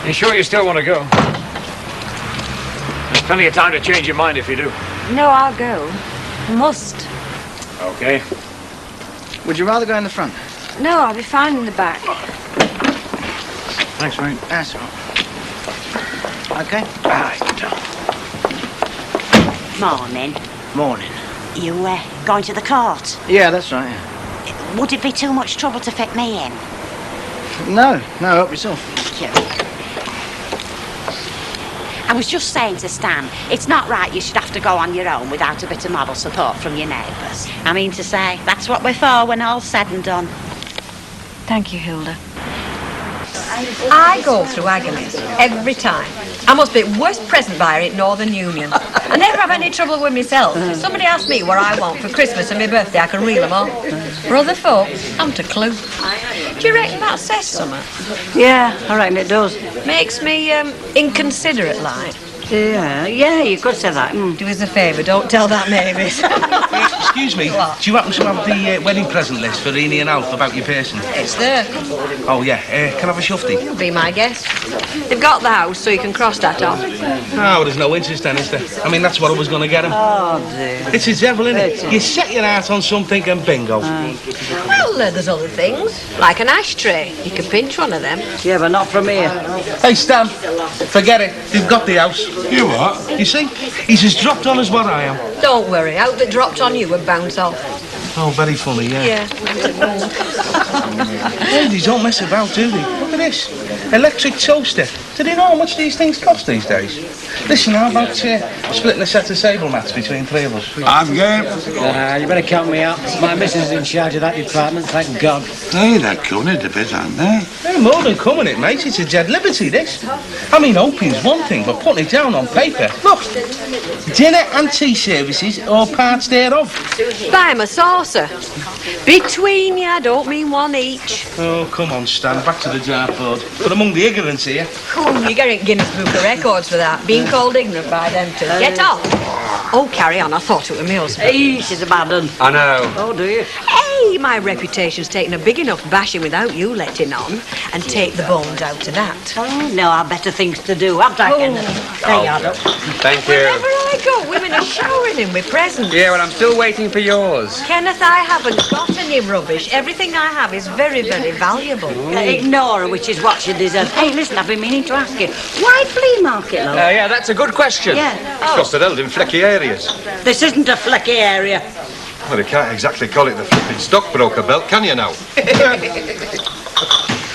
You sure you still want to go? There's plenty of time to change your mind if you do. No, I'll go. I must. Okay. Would you rather go in the front? No, I'll be fine in the back. Thanks, mate. That's all right. Okay? Morning. Morning. You going to the court? Yeah, that's right. Would it be too much trouble to fit me in? No, help yourself. Thank you. I was just saying to Stan, it's not right you should have to go on your own without a bit of moral support from your neighbours. I mean to say, that's what we're for when all's said and done. Thank you, Hilda. I go through agonies every time. I must be the worst present buyer at Northern Union. I never have any trouble with myself. If somebody asks me what I want for Christmas and my birthday, I can reel them off. For other folk, I haven't a clue. Do you reckon that says something? Yeah, I reckon it does. Makes me inconsiderate, like. Yeah, you could say that. Do us a favour, don't tell that Mavis. Excuse me, do you happen to have the wedding present list for Rini and Alf about your person? It's there. Oh, yeah. Can I have a shufty? You'll be my guest. They've got the house, so you can cross that off. No, there's no interest then, is there? I mean, that's what I was going to get him. Oh, dear. It's a devil, isn't it? You set your heart on something and bingo. Well, there's other things. Like an ashtray. You can pinch one of them. Yeah, but not from here. Hey, Stan, forget it. They've got the house. You what? You see? He's as dropped on as what I am. Don't worry. Out that dropped on you would bounce off. Oh, very funny, yeah. Ladies don't mess about, do they? Look at this. Electric toaster. Do they know how much these things cost these days? Listen, how about splitting a set of sable mats between three of us? I'm game. You better count me out. My missus is in charge of that department, thank God. Hey, they're coming it a bit, aren't they? They're more than coming it, mate. It's a dead liberty, this. I mean, hoping's one thing, but putting it down on paper. Look, dinner and tea services or parts thereof. Buy 'em a saucer. Between you, I don't mean one each. Oh, come on, Stan. Back to the dartboard. But among the ignorance here. Oh, you're getting Guinness Book of Records for that. Being called ignorant by them two. Get off. Oh, carry on. I thought it was me husband. Hey, she's a bad one. I know. Oh, do you? Hey, my reputation's taken a big enough bashing without you letting on. And take the bones out of that. Oh, no, I've better things to do. I've taken them. There you are, look. Thank you. Wherever I go, women are showering in with presents. Yeah, well, I'm still waiting for yours. Kenneth, I haven't got any rubbish. Everything I have is very, very valuable. Ignore her, which is what she deserves. Hey, listen, I've been meaning to ask you. Why flea market, love? Yeah, that's a good question. Yeah. Because they're held in flecky areas. This isn't a flecky area. Well, you can't exactly call it the flipping stockbroker belt, can you now?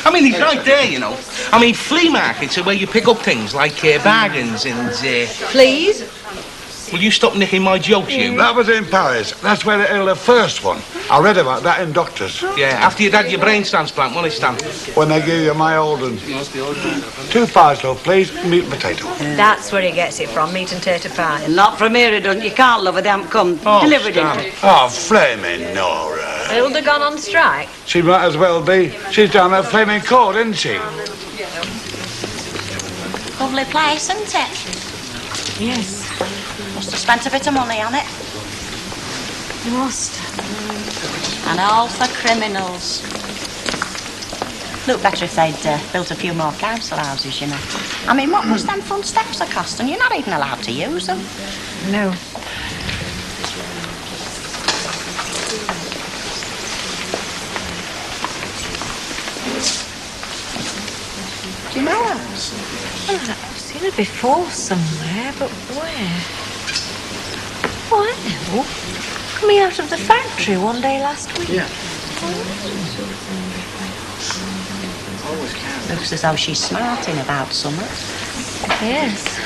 I mean, he's right there, you know. I mean, flea markets are where you pick up things like bargains and... Please? Will you stop nicking my jokes, you? That was in Paris. That's where they held the first one. I read about that in Doctors. Yeah, after you'd had your brain transplant, wasn't it, Stan? When they give you my old one. 2 pies, love, please. Meat and potato. That's where he gets it from, meat and tater pie. Not from here, it doesn't. You can't love her, they haven't come. Oh, Delivered Stan. it. Oh, flaming Nora. Hilda gone on strike? She might as well be. She's down at Flaming Court, isn't she? Lovely place, isn't it? Yes. Must have spent a bit of money on it. You must. And all for criminals. Look better if they'd built a few more council houses, you know. I mean, what must them front steps have cost? And you're not even allowed to use them. No. Do you know her? Well, I've seen her before somewhere, but where? Oh, I know. Coming out of the factory one day last week. Yeah. Looks as though she's smarting about summer. Yes.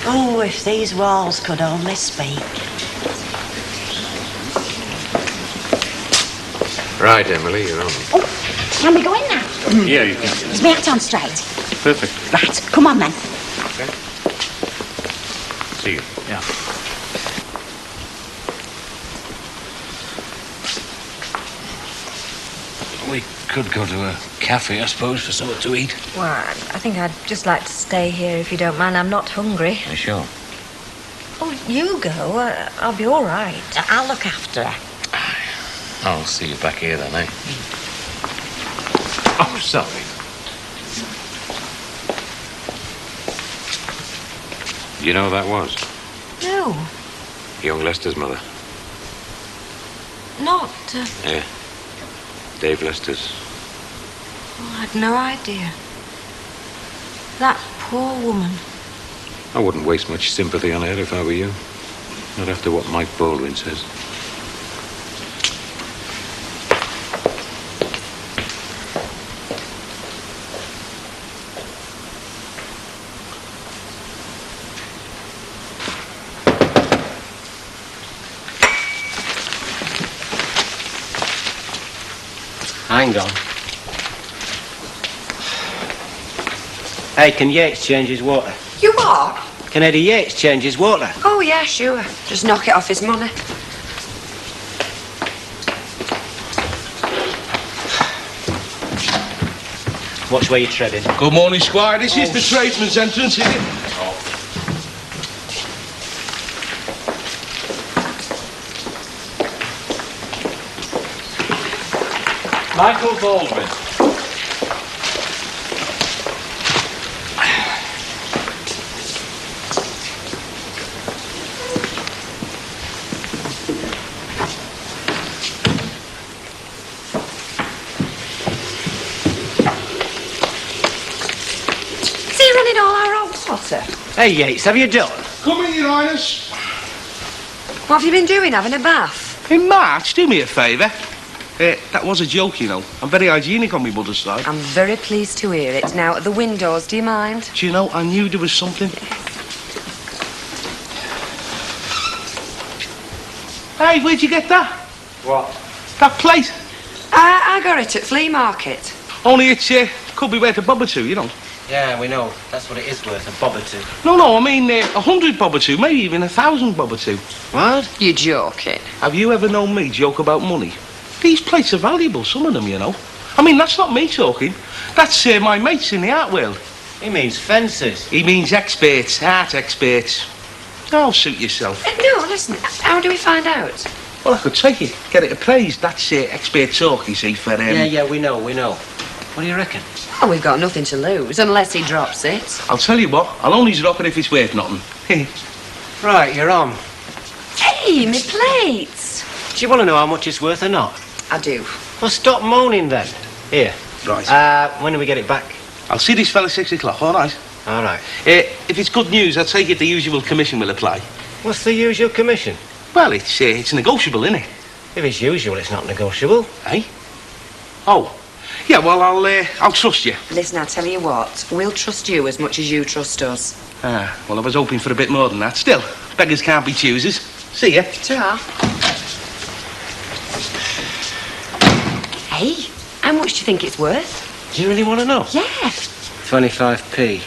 Oh, if these walls could only speak. Right, Emily, you're on. Oh, can we go in now? Yeah, you can. Is my hat on straight? Perfect. Right, come on then. Okay. See you. Yeah. We could go to a cafe, I suppose, for something to eat. Well, I think I'd just like to stay here if you don't mind. I'm not hungry. You sure? Oh, you go. I'll be all right. I'll look after her. I'll see you back here then, eh? Oh, sorry. You know who that was? No, Young Lester's mother. not. Yeah. Dave Lester's. Oh, I had no idea. That poor woman. I wouldn't waste much sympathy on her if I were you. Not after what Mike Baldwin says. Hang on. Hey, can Yates change his water? You what? Can Eddie Yates change his water? Oh, yeah, sure. Just knock it off his money. Watch where you're treading. Good morning, Squire. This is the tradesman's entrance, is it? Michael Baldwin. Is he running all our old water? Hey, Yates, have you done? Come in, Your Highness. What have you been doing, having a bath? In March, do me a favour. That was a joke, you know. I'm very hygienic on my mother's side. I'm very pleased to hear it. Now, at the windows, do you mind? Do you know, I knew there was something. Hey, where'd you get that? What? That plate. I got it at flea market. Only it's, could be worth a bob or two, you know. Yeah, we know. That's what it is worth, a bob or two. No, I mean 100 bob or two, maybe even 1,000 bob or two. What? You're joking. Have you ever known me joke about money? These plates are valuable, some of them, you know. I mean, that's not me talking. That's my mates in the art world. He means fences. He means experts, art experts. Oh, suit yourself. No, listen, how do we find out? Well, I could take it, get it appraised. That's expert talk, you see, for... Yeah, we know. What do you reckon? Oh, we've got nothing to lose, unless he drops it. I'll tell you what, I'll only drop it if it's worth nothing. Right, you're on. Hey, me plates. Do you want to know how much it's worth or not? I do. Well, stop moaning then. Here. Right. When do we get it back? I'll see this fella 6 o'clock, all right? All right. If it's good news, I'll take it the usual commission will apply. What's the usual commission? Well, it's negotiable, isn't it? If it's usual, it's not negotiable. Eh? Oh. Yeah, well, I'll trust you. Listen, I'll tell you what. We'll trust you as much as you trust us. Ah, well, I was hoping for a bit more than that. Still, beggars can't be choosers. See ya. Ta. Hey, how much do you think it's worth? Do you really want to know? Yeah. 25p.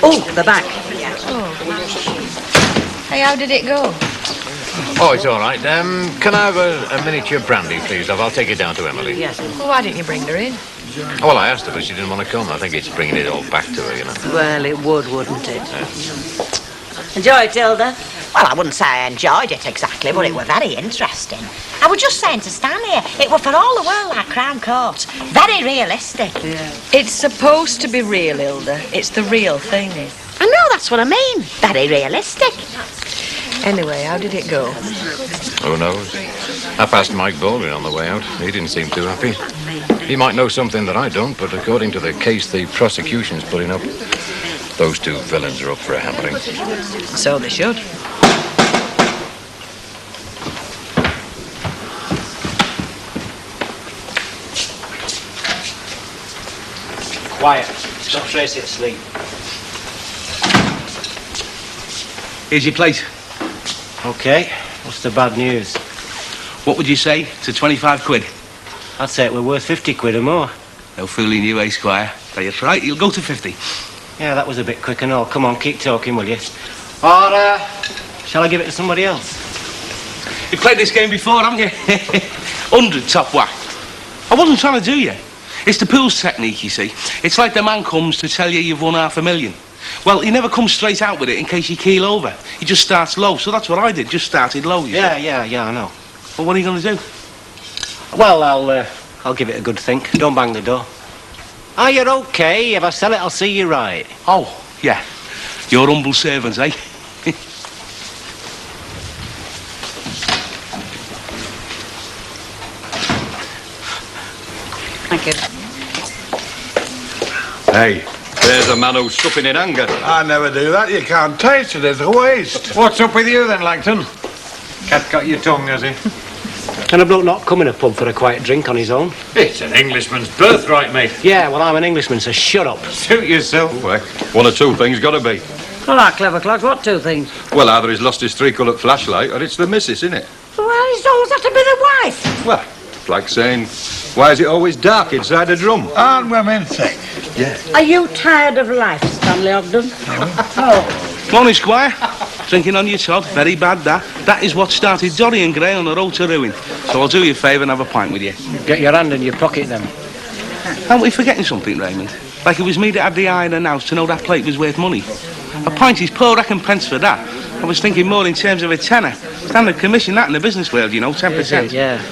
Oh, the back. Hey, how did it go? Oh, it's all right. Can I have a miniature brandy, please, love? I'll take it down to Emily. Yes. Well, why didn't you bring her in? Oh, well, I asked her, but she didn't want to come. I think it's bringing it all back to her, you know. Well, it would, wouldn't it? Enjoy it, Hilda? Well, I wouldn't say I enjoyed it exactly, but it were very interesting. I was just saying to Stan here, it were for all the world like Crown Court. Very realistic. Yeah. It's supposed to be real, Hilda. It's the real thing. I know, that's what I mean. Very realistic. Anyway, how did it go? Who knows? I passed Mike Baldwin on the way out. He didn't seem too happy. He might know something that I don't, but according to the case the prosecution's putting up, those two villains are up for a hammering. So they should. Quiet. Stop Tracy asleep. Here's your plate. OK. What's the bad news? What would you say to 25 quid? I'd say it were worth 50 quid or more. No fooling you, Squire? That's right, you'll go to 50. Yeah, that was a bit quick and all. Come on, keep talking, will you? Or, shall I give it to somebody else? You've played this game before, haven't you? 100 top whack. I wasn't trying to do you. It's the pool's technique, you see. It's like the man comes to tell you you've won $500,000. Well, he never comes straight out with it in case you keel over. He just starts low, so that's what I did, just started low. Yeah, I know. Well, what are you going to do? Well, I'll give it a good think. Don't bang the door. Oh, you're OK. If I sell it, I'll see you right. Oh, yeah. Your humble servants, eh? Thank you. Hey, there's a man who's supping in anger. I never do that. You can't taste it. It's a waste. What's up with you then, Langton? Cat got your tongue, has he? Can a bloke not come in a pub for a quiet drink on his own? It's an Englishman's birthright, mate. Yeah, well, I'm an Englishman, so shut up. Suit yourself. Well, one or two things got to be. All right, clever clogs. What two things? Well, either he's lost his three-coloured flashlight or it's the missus, isn't it? Well, it's always have to be the wife. Well, It's like saying, why is it always dark inside a drum? Aren't women thick? Yeah. Are you tired of life, Stanley Ogden? Oh. Morning, Squire. Drinking on your Todd. Very bad, that. That is what started Dorian Gray on the road to ruin. So I'll do you a favour and have a pint with you. Get your hand in your pocket, then. Aren't we forgetting something, Raymond? Like it was me that had the eye in the house to know that plate was worth money. A pint is poor recompense for that. I was thinking more in terms of a tenner. Standard commission, that in the business world, you know, 10%. Yeah.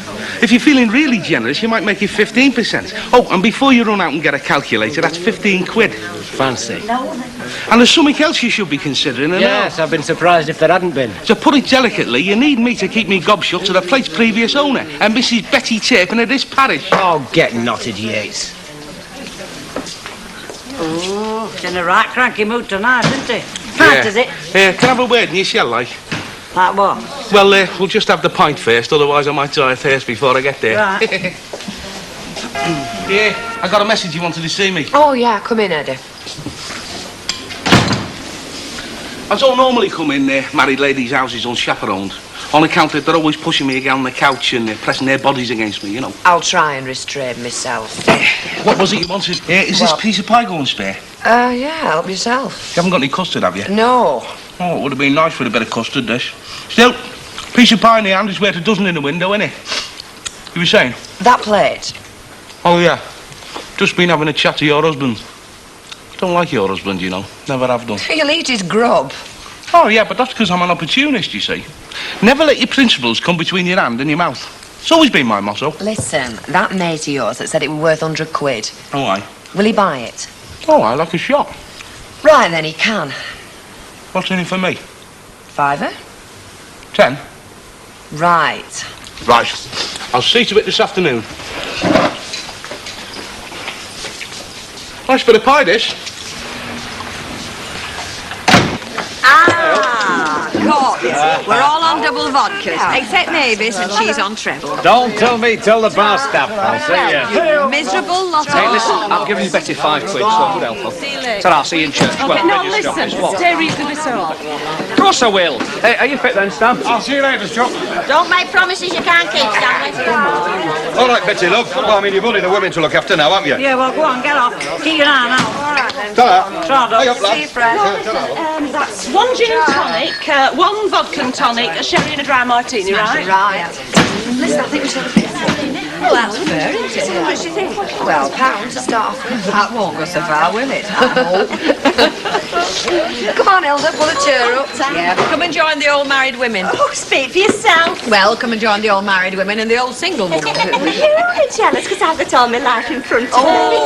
If you're feeling really generous, you might make it 15%. Oh, and before you run out and get a calculator, that's 15 quid. Fancy. And there's something else you should be considering. Yes, I've been surprised if there hadn't been. To put it delicately, you need me to keep me gob shut to the plate's previous owner, and Mrs. Betty Turpin of this parish. Oh, get knotted, Yates. Oh, it's in a right cranky mood tonight, isn't it? Right, is it? Can I have a word in your shell, like? Like what? Well, we'll just have the pint first, otherwise I might die of thirst before I get there. Right. Yeah, I got a message you wanted to see me. Oh, yeah, come in, Eddie. I don't normally come in married ladies' houses unchaperoned, on account that they're always pushing me again on the couch and pressing their bodies against me, you know. I'll try and restrain myself. What was it you wanted? Is this piece of pie going spare? Yeah, help yourself. You haven't got any custard, have you? No. Oh, it would have been nice with a bit of custard, this. Still, piece of pie in the hand is worth a dozen in the window, innit? You were saying? That plate. Oh, yeah. Just been having a chat to your husband. Don't like your husband, you know. Never have done. You'll eat his grub. Oh, yeah, but that's because I'm an opportunist, you see. Never let your principles come between your hand and your mouth. It's always been my motto. Listen, that mate of yours that said it was worth 100 quid. Oh, aye. Will he buy it? Oh, I like a shot. Right, then, he can. What's in it for me? £5? 10? Right. Right. I'll see to it this afternoon. Nice bit of pie, this. God, we're all on double vodkas, except Mavis, and she's on treble. Don't tell me, tell the bar staff. I'll see you. You miserable lot of... Hey, listen, I'm giving Betty 5 quid, so good help her. See you later. Ta-ra, see you in church. Okay, Well, no, register listen, office, what? stay reasonably sober. Of course I will. Hey, are you fit then, Stan? I'll see you later, Chuck. Don't make promises you can't keep, Stanley. All right, Betty, love. Well, I mean, you've only the women to look after now, haven't you? Yeah, well, go on, get off. Keep your eye out. All right, then. Ta-ra. Ta-ra, Hey up, see you, lads. Fred. That's one gin and tonic, one vodka and tonic, a sherry and a dry martini, right? Right. Listen, I think we should have a bit of something. Well, that's fair, isn't it? What do you think? Well, £1 to start off with. That won't go so far, will it? Come on, Hilda, pull a chair up. Yeah, come and join the old married women. Oh, speak for yourself. Well, come and join the old married women and the old single women. You're only jealous because I've got all my life in front of me.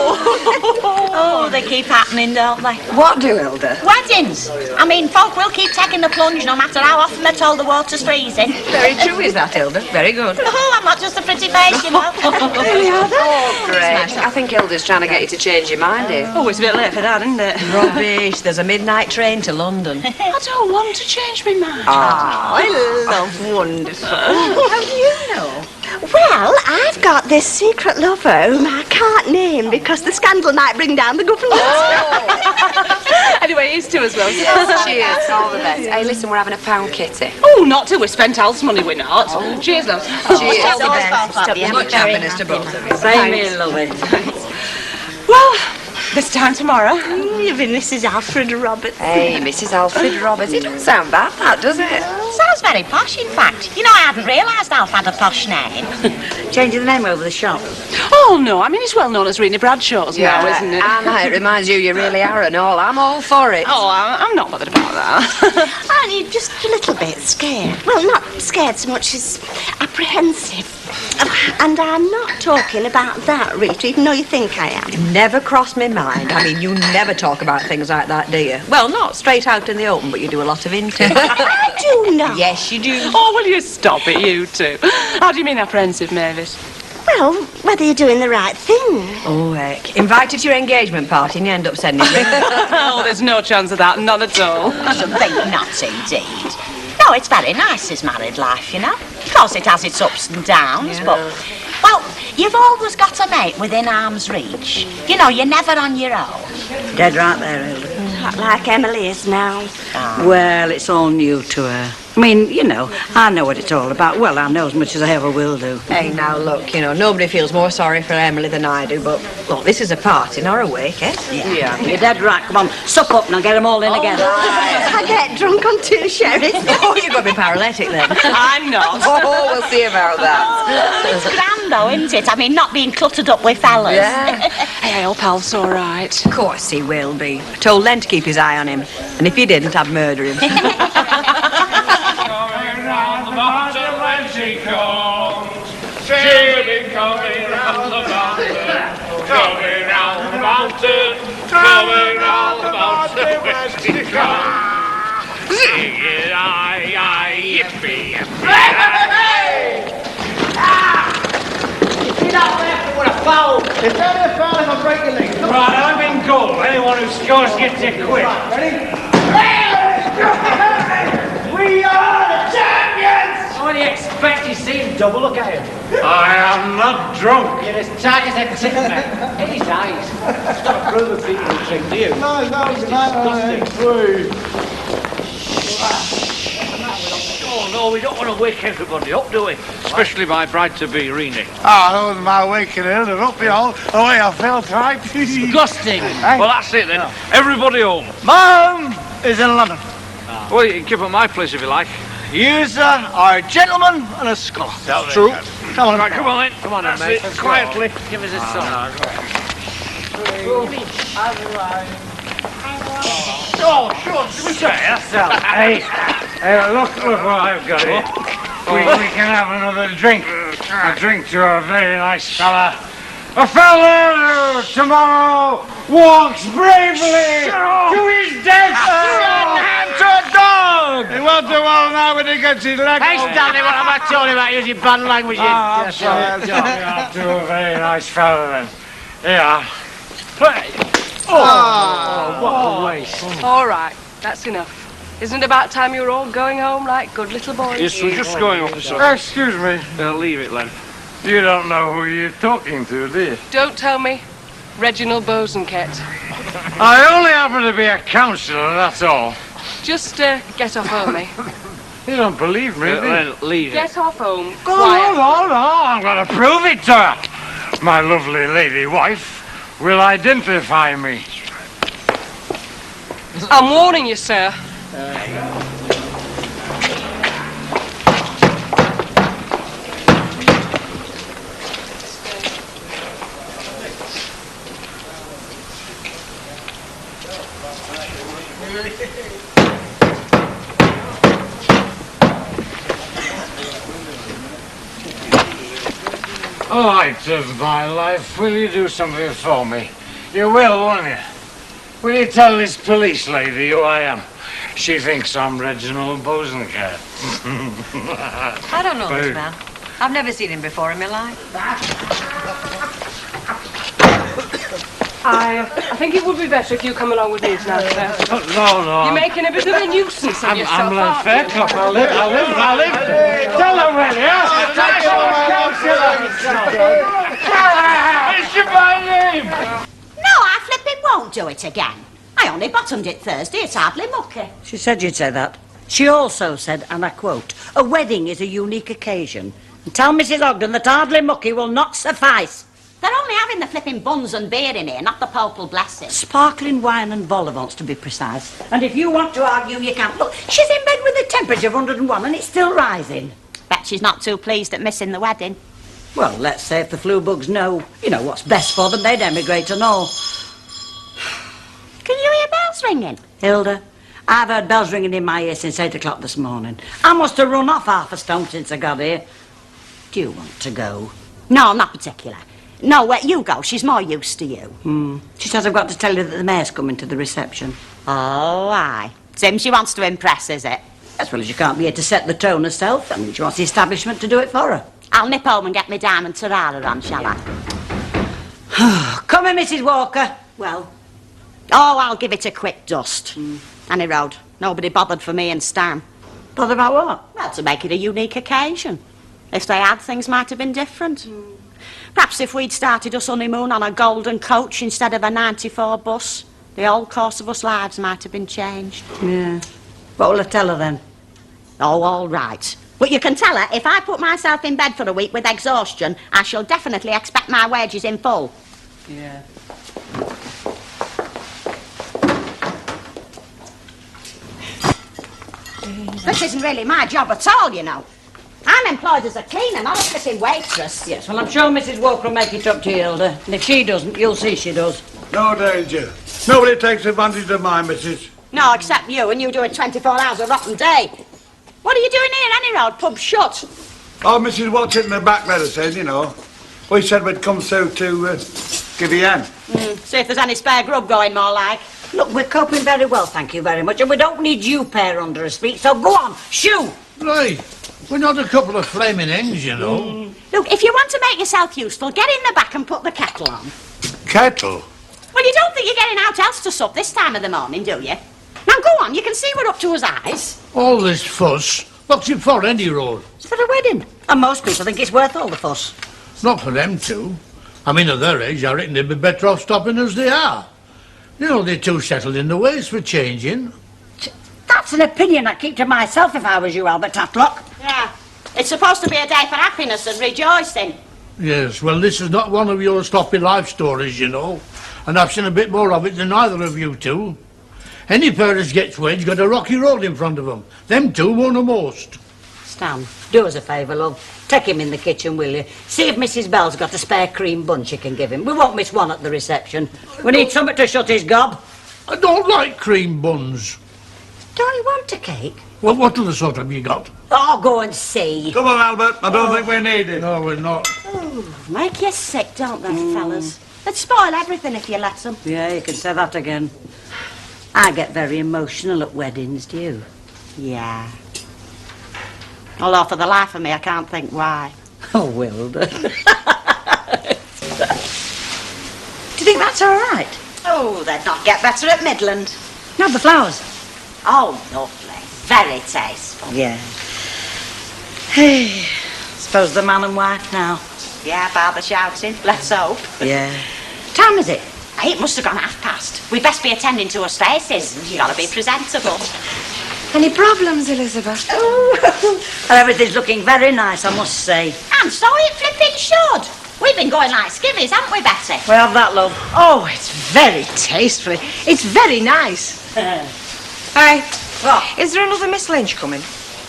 Oh, they keep happening, don't they? What do, Hilda? Weddings. I mean, folk will keep taking the plunge no matter how often they're told the water's freezing. Very true is that, Hilda. Very good. Oh, I'm not just a pretty face, you know. Really, are they? Oh, great. I think Hilda's trying to get you to change your mind here. Oh, it's a bit late for that, isn't it? Rubbish. There's a midnight train to London. I don't want to change my mind. I love wonderful. How do you know? Well, I've got this secret lover whom I can't name because the scandal might bring down the government. Anyway, here's to us, well. Cheers. All the best. Hey, listen, we're having a pound kitty. Oh, not till we spent else money, we're not. Cheers, love. Cheers. All the best. Much happiness to both of you. Same here, lovely. Well, this time tomorrow. You've been Mrs. Alfred Roberts. Hey, Mrs. Alfred Roberts. It doesn't sound bad, that, does it? Sounds very posh, in fact. You know, I hadn't realised Alf had a posh name. Changing the name over the shop. Oh, no, I mean, it's well known as Renee Bradshaw's now, isn't it? And it reminds you really are and all. I'm all for it. Oh, I'm not bothered about that. Aren't you just a little bit scared? Well, not scared so much as apprehensive. And I'm not talking about that, Rita, even though you think I am. Never crossed my mind. I mean, you never talk about things like that, do you? Well, not straight out in the open, but you do a lot of into. I do not. Yes, you do. Oh, will you stop it, you two? How do you mean apprehensive, Mavis? Well, whether you're doing the right thing. Oh, heck. Invited to your engagement party and you end up sending me. Oh, there's no chance of that, none at all. I should think not, indeed. No, it's very nice, this married life, you know. Of course, it has its ups and downs, but... Well, you've always got a mate within arm's reach. You know, you're never on your own. Dead right there, Hilda. Not like Emily is now. Well, it's all new to her. I mean, you know, I know what it's all about. Well, I know as much as I ever will do. Hey, now, look, you know, nobody feels more sorry for Emily than I do, but, look, this is a party, not a wake, eh? Yeah, you're dead right. Come on, sup up and I'll get them all in together. I get drunk on 2 sherries. Oh, you've got to be paralytic then. I'm not. Oh, we'll see about that. It's grand though, isn't it? I mean, not being cluttered up with fellas. Yeah. Hey, I hope Alf's all right. Of course he will be. I told Len to keep his eye on him, and if he didn't, I'd murder him. Chilling, coming round the mountain, coming round the mountain, coming round the mountain, west she comes. Sing it, aye, aye, yippee, yippee. See that left with a foul. It's only a foul if I break your leg. Right, I'm in goal. Anyone who scores gets it quick. Ready? We are the champions! What do you expect? You see him double? Look at him. I am not drunk. You're as tight as a tin man. In his eyes. It's got to prove a people who drink, do you? No, it's disgusting. Oh, no, we don't want to wake everybody up, do we? Especially my bride-to-be, Renee. that was my waking Hilda up, you know, the way I felt, right? Disgusting. Well, that's it then. Everybody home. Mum is in London. Well, you can keep at my place if you like. Yous are a gentleman and a scholar. True. Come on, Right, come on then. Come on, then, That's mate. it. Quietly. Give us a song. Oh, sure. That's all. Hey, look what I've got here. We can have another drink. A drink to a very nice fella. A fella who tomorrow walks bravely to his death and to a dog. He won't do well now when he gets his leg. Hey, Stanley, what am I talking about using bad language? I'm sorry. To a very nice fella then. Yeah. Oh, what a waste. All right, that's enough. Isn't it about time you were all going home like good little boys? Yes, we're just going up, sir. Excuse me. Leave it, Len. You don't know who you're talking to, do you? Don't tell me. Reginald Bosanquet. I only happen to be a counsellor, that's all. Just get off home, eh? You don't believe me, do you? Len, leave it. Get off home. No, I'm going to prove it to her. My lovely lady wife will identify me. I'm warning you, sir. Light of my life, will you do something for me? You will, won't you? Will you tell this police lady who I am? She thinks I'm Reginald Bosanquet. I don't know this man. I've never seen him before in my life. I think it would be better if you come along with me now, sir. No. You're making a bit of a nuisance of yourself, I'm Len aren't you? Fairclough. I'll live. Tell her, will you? It's my name. No, I flipping won't do it again. I only bottomed it Thursday. It's hardly mucky. She said you'd say that. She also said, and I quote, a wedding is a unique occasion. And tell Mrs. Ogden that hardly mucky will not suffice. They're only having the flipping buns and beer in here, not the popal blessing. Sparkling wine and vol au vents, to be precise. And if you want to argue, you can. Look, she's in bed with a temperature of 101 and it's still rising. Bet she's not too pleased at missing the wedding. Well, let's say if the flu bugs know, you know, what's best for them, they'd emigrate and all. Can you hear bells ringing? Hilda, I've heard bells ringing in my ear since 8 o'clock this morning. I must have run off half a stone since I got here. Do you want to go? No, not particular. No, you go. She's more used to you. She says I've got to tell you that the mayor's coming to the reception. Oh, aye. Sim, she wants to impress, is it? As well as you can't be here to set the tone herself. I mean, she wants the establishment to do it for her. I'll nip home and get me diamond Tarara on, shall I? Come in, Mrs. Walker. Well? Oh, I'll give it a quick dust. Any road. Nobody bothered for me and Stan. Bother about what? Well, to make it a unique occasion. If they had, things might have been different. Perhaps if we'd started us honeymoon on a golden coach instead of a 94 bus, the whole course of us lives might have been changed. Yeah. What will I tell her then? Oh, all right. But you can tell her, if I put myself in bed for a week with exhaustion, I shall definitely expect my wages in full. Yeah. This isn't really my job at all, you know. I'm employed as a cleaner, not a flipping waitress. Yes, well, I'm sure Mrs. Walker will make it up to you, Hilda. And if she doesn't, you'll see she does. No danger. Nobody takes advantage of my missus. No, except you, and you do it 24 hours a rotten day. What are you doing here, anyhow? Pub shut. Oh, Mrs. Watts in the back letter said, you know. We said we'd come through to give you a hand. See if there's any spare grub going, more like. Look, we're coping very well, thank you very much, and we don't need you pair under us feet, so go on, shoo! Right. We're not a couple of flaming hens, you know. Look, if you want to make yourself useful, get in the back and put the kettle on. Kettle? Well, you don't think you're getting out else to sup this time of the morning, do you? Now, go on, you can see we're up to his eyes. All this fuss. What's it for, any road? It's for a wedding, and most people think it's worth all the fuss. Not for them two. I mean, at their age, I reckon they'd be better off stopping as they are. You know, they're too settled in the ways for changing. That's an opinion I'd keep to myself if I was you, Albert Tatlock. Yeah. It's supposed to be a day for happiness and rejoicing. Yes, well, this is not one of your sloppy life stories, you know. And I've seen a bit more of it than either of you two. Any pair as gets wedged got a rocky road in front of them. Them two won the most. Stan, do us a favour, love. Take him in the kitchen, will you? See if Mrs. Bell's got a spare cream bun she can give him. We won't miss one at the reception. We need something to shut his gob. I don't like cream buns. Don't you want a cake? Well, what other sort have you got? Oh, go and see. Come on, Albert. I don't think we need it. No, we're not. Make you sick, don't they, fellas? They'd spoil everything if you let them. Yeah, you can say that again. I get very emotional at weddings, do you? Yeah. Although for the life of me, I can't think why. Oh, Wilda. Do you think that's all right? Oh, they'd not get better at Midland. No, the flowers. Oh, lovely. Very tasteful. Yeah. Hey, suppose the man and wife now. Yeah, Barbara shouting. Let's hope. Yeah. Time is it? Hey, it must have gone past. We'd best be attending to us faces. You gotta be presentable. Any problems, Elizabeth? Oh, everything's looking very nice, I must say. And so it flipping should. We've been going like skivvies, haven't we, Betty? We have that, love. Oh, it's very tasteful. It's very nice. Hey, What? is there another Miss Lynch coming?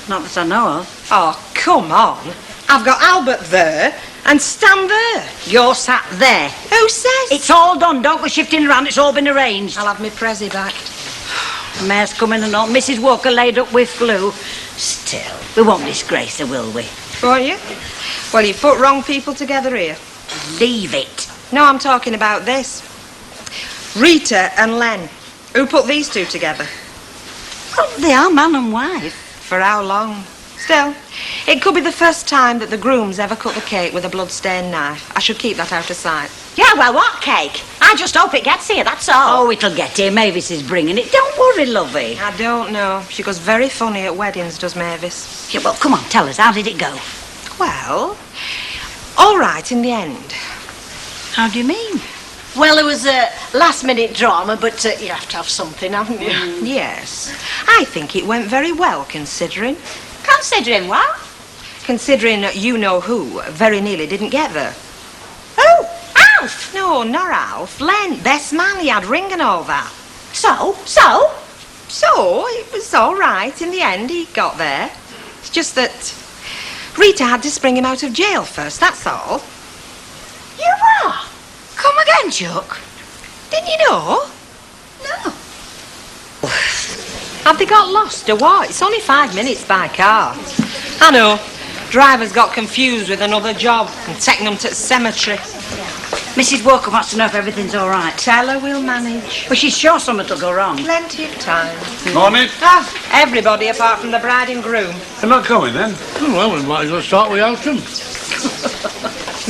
Not that I know of. Oh, come on. I've got Albert there and Stan there. You're sat there. Who says? It's all done, don't go shifting around, it's all been arranged. I'll have my Prezi back. The mayor's coming and all. Mrs. Walker laid up with flu. Still, we won't disgrace her, will we? Won't you? Well, you put wrong people together here. Leave it. No, I'm talking about this. Rita and Len. Who put these two together? Well, they are man and wife. For how long? Still, it could be the first time that the groom's ever cut the cake with a blood-stained knife. I should keep that out of sight. Yeah, well, what cake? I just hope it gets here, that's all. Oh, it'll get here. Mavis is bringing it. Don't worry, lovey. I don't know. She goes very funny at weddings, does Mavis. Yeah, well, come on, tell us. How did it go? Well, all right in the end. How do you mean? Well, it was a last-minute drama, but you have to have something, haven't you? Yes. I think it went very well, considering. Considering what? Considering you-know-who very nearly didn't get there. Who? Alf? No, not Alf. Len, best man, he had ring and all that. So? So, it was all right. In the end, he got there. It's just that Rita had to spring him out of jail first, that's all. You are? Come again, Chuck. Didn't you know? No. Have they got lost or what? It's only 5 minutes by car. I know. Driver's got confused with another job and taken them to the cemetery. Mrs. Walker wants to know if everything's all right. Tell her we'll manage. Well, she's sure something will go wrong. Plenty of time. Morning. Everybody apart from the bride and groom. They're not coming then? Well, we might as well start without them.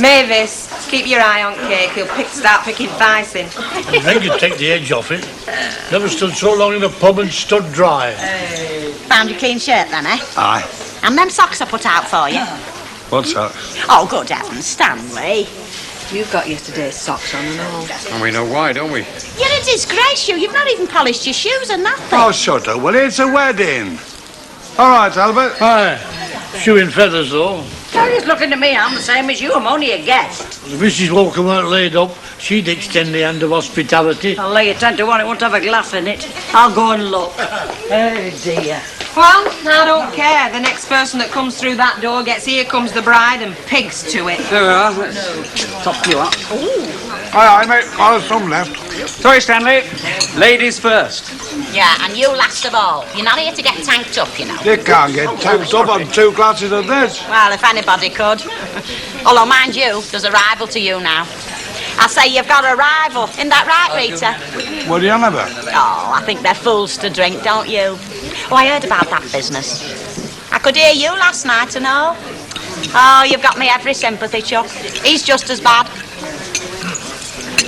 Mavis, keep your eye on cake. He'll start picking vicing. I think you'd take the edge off it. Never stood so long in a pub and stood dry. Found your clean shirt then, eh? Aye. And them socks I put out for you. What's that? Oh, good heavens, Stanley. You've got yesterday's socks on and all. And we know why, don't we? You're a disgrace, you. You've not even polished your shoes or nothing. Oh, shut up. Well, it's a wedding. All right, Albert. Aye. Shoeing feathers, though. Harry's looking at me. I'm the same as you. I'm only a guest. If Mrs. Walker weren't laid up, she'd extend the hand of hospitality. I'll lay you 10 to 1. It won't have a glass in it. I'll go and look. Oh, dear. Well, I don't care. The next person that comes through that door gets here comes the bride and pigs to it. There we are. Let's top you up. Aye, mate. I'll have some left. Sorry, Stanley. Ladies first. Yeah, and you last of all. You're not here to get tanked up, you know. You can't get tanked up on 2 glasses of this. Well, if anybody could. Although, mind you, there's a rival to you now. I say you've got a rival. Isn't that right, Rita? What are you on about? Oh, I think they're fools to drink, don't you? Oh, I heard about that business. I could hear you last night and all. Oh, you've got me every sympathy, Chuck. He's just as bad.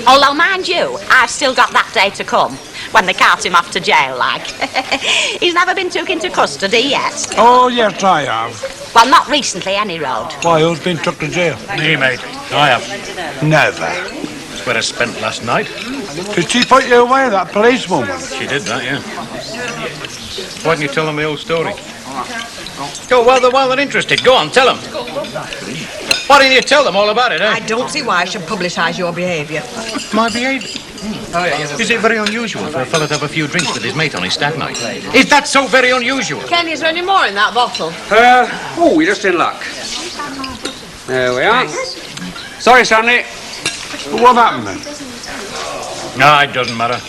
Although, mind you, I've still got that day to come when they cart him off to jail, like. He's never been took into custody yet. Oh, yes, I have. Well, not recently, any road. Why, who's been took to jail? Me, mate. I have. Never. That's where I spent last night. Did she put you away, that policewoman? She did that, yeah. Why didn't you tell them the whole story? Oh, well, they're interested. Go on, tell them. Why didn't you tell them all about it, eh? I don't see why I should publicise your behaviour. My behaviour? Oh, yeah. Is it very unusual for a fellow to have a few drinks with his mate on his stag night? Is that so very unusual? Kenny, is there any more in that bottle? We're just in luck. There we are. Sorry, Stanley. What happened then? No, it doesn't matter.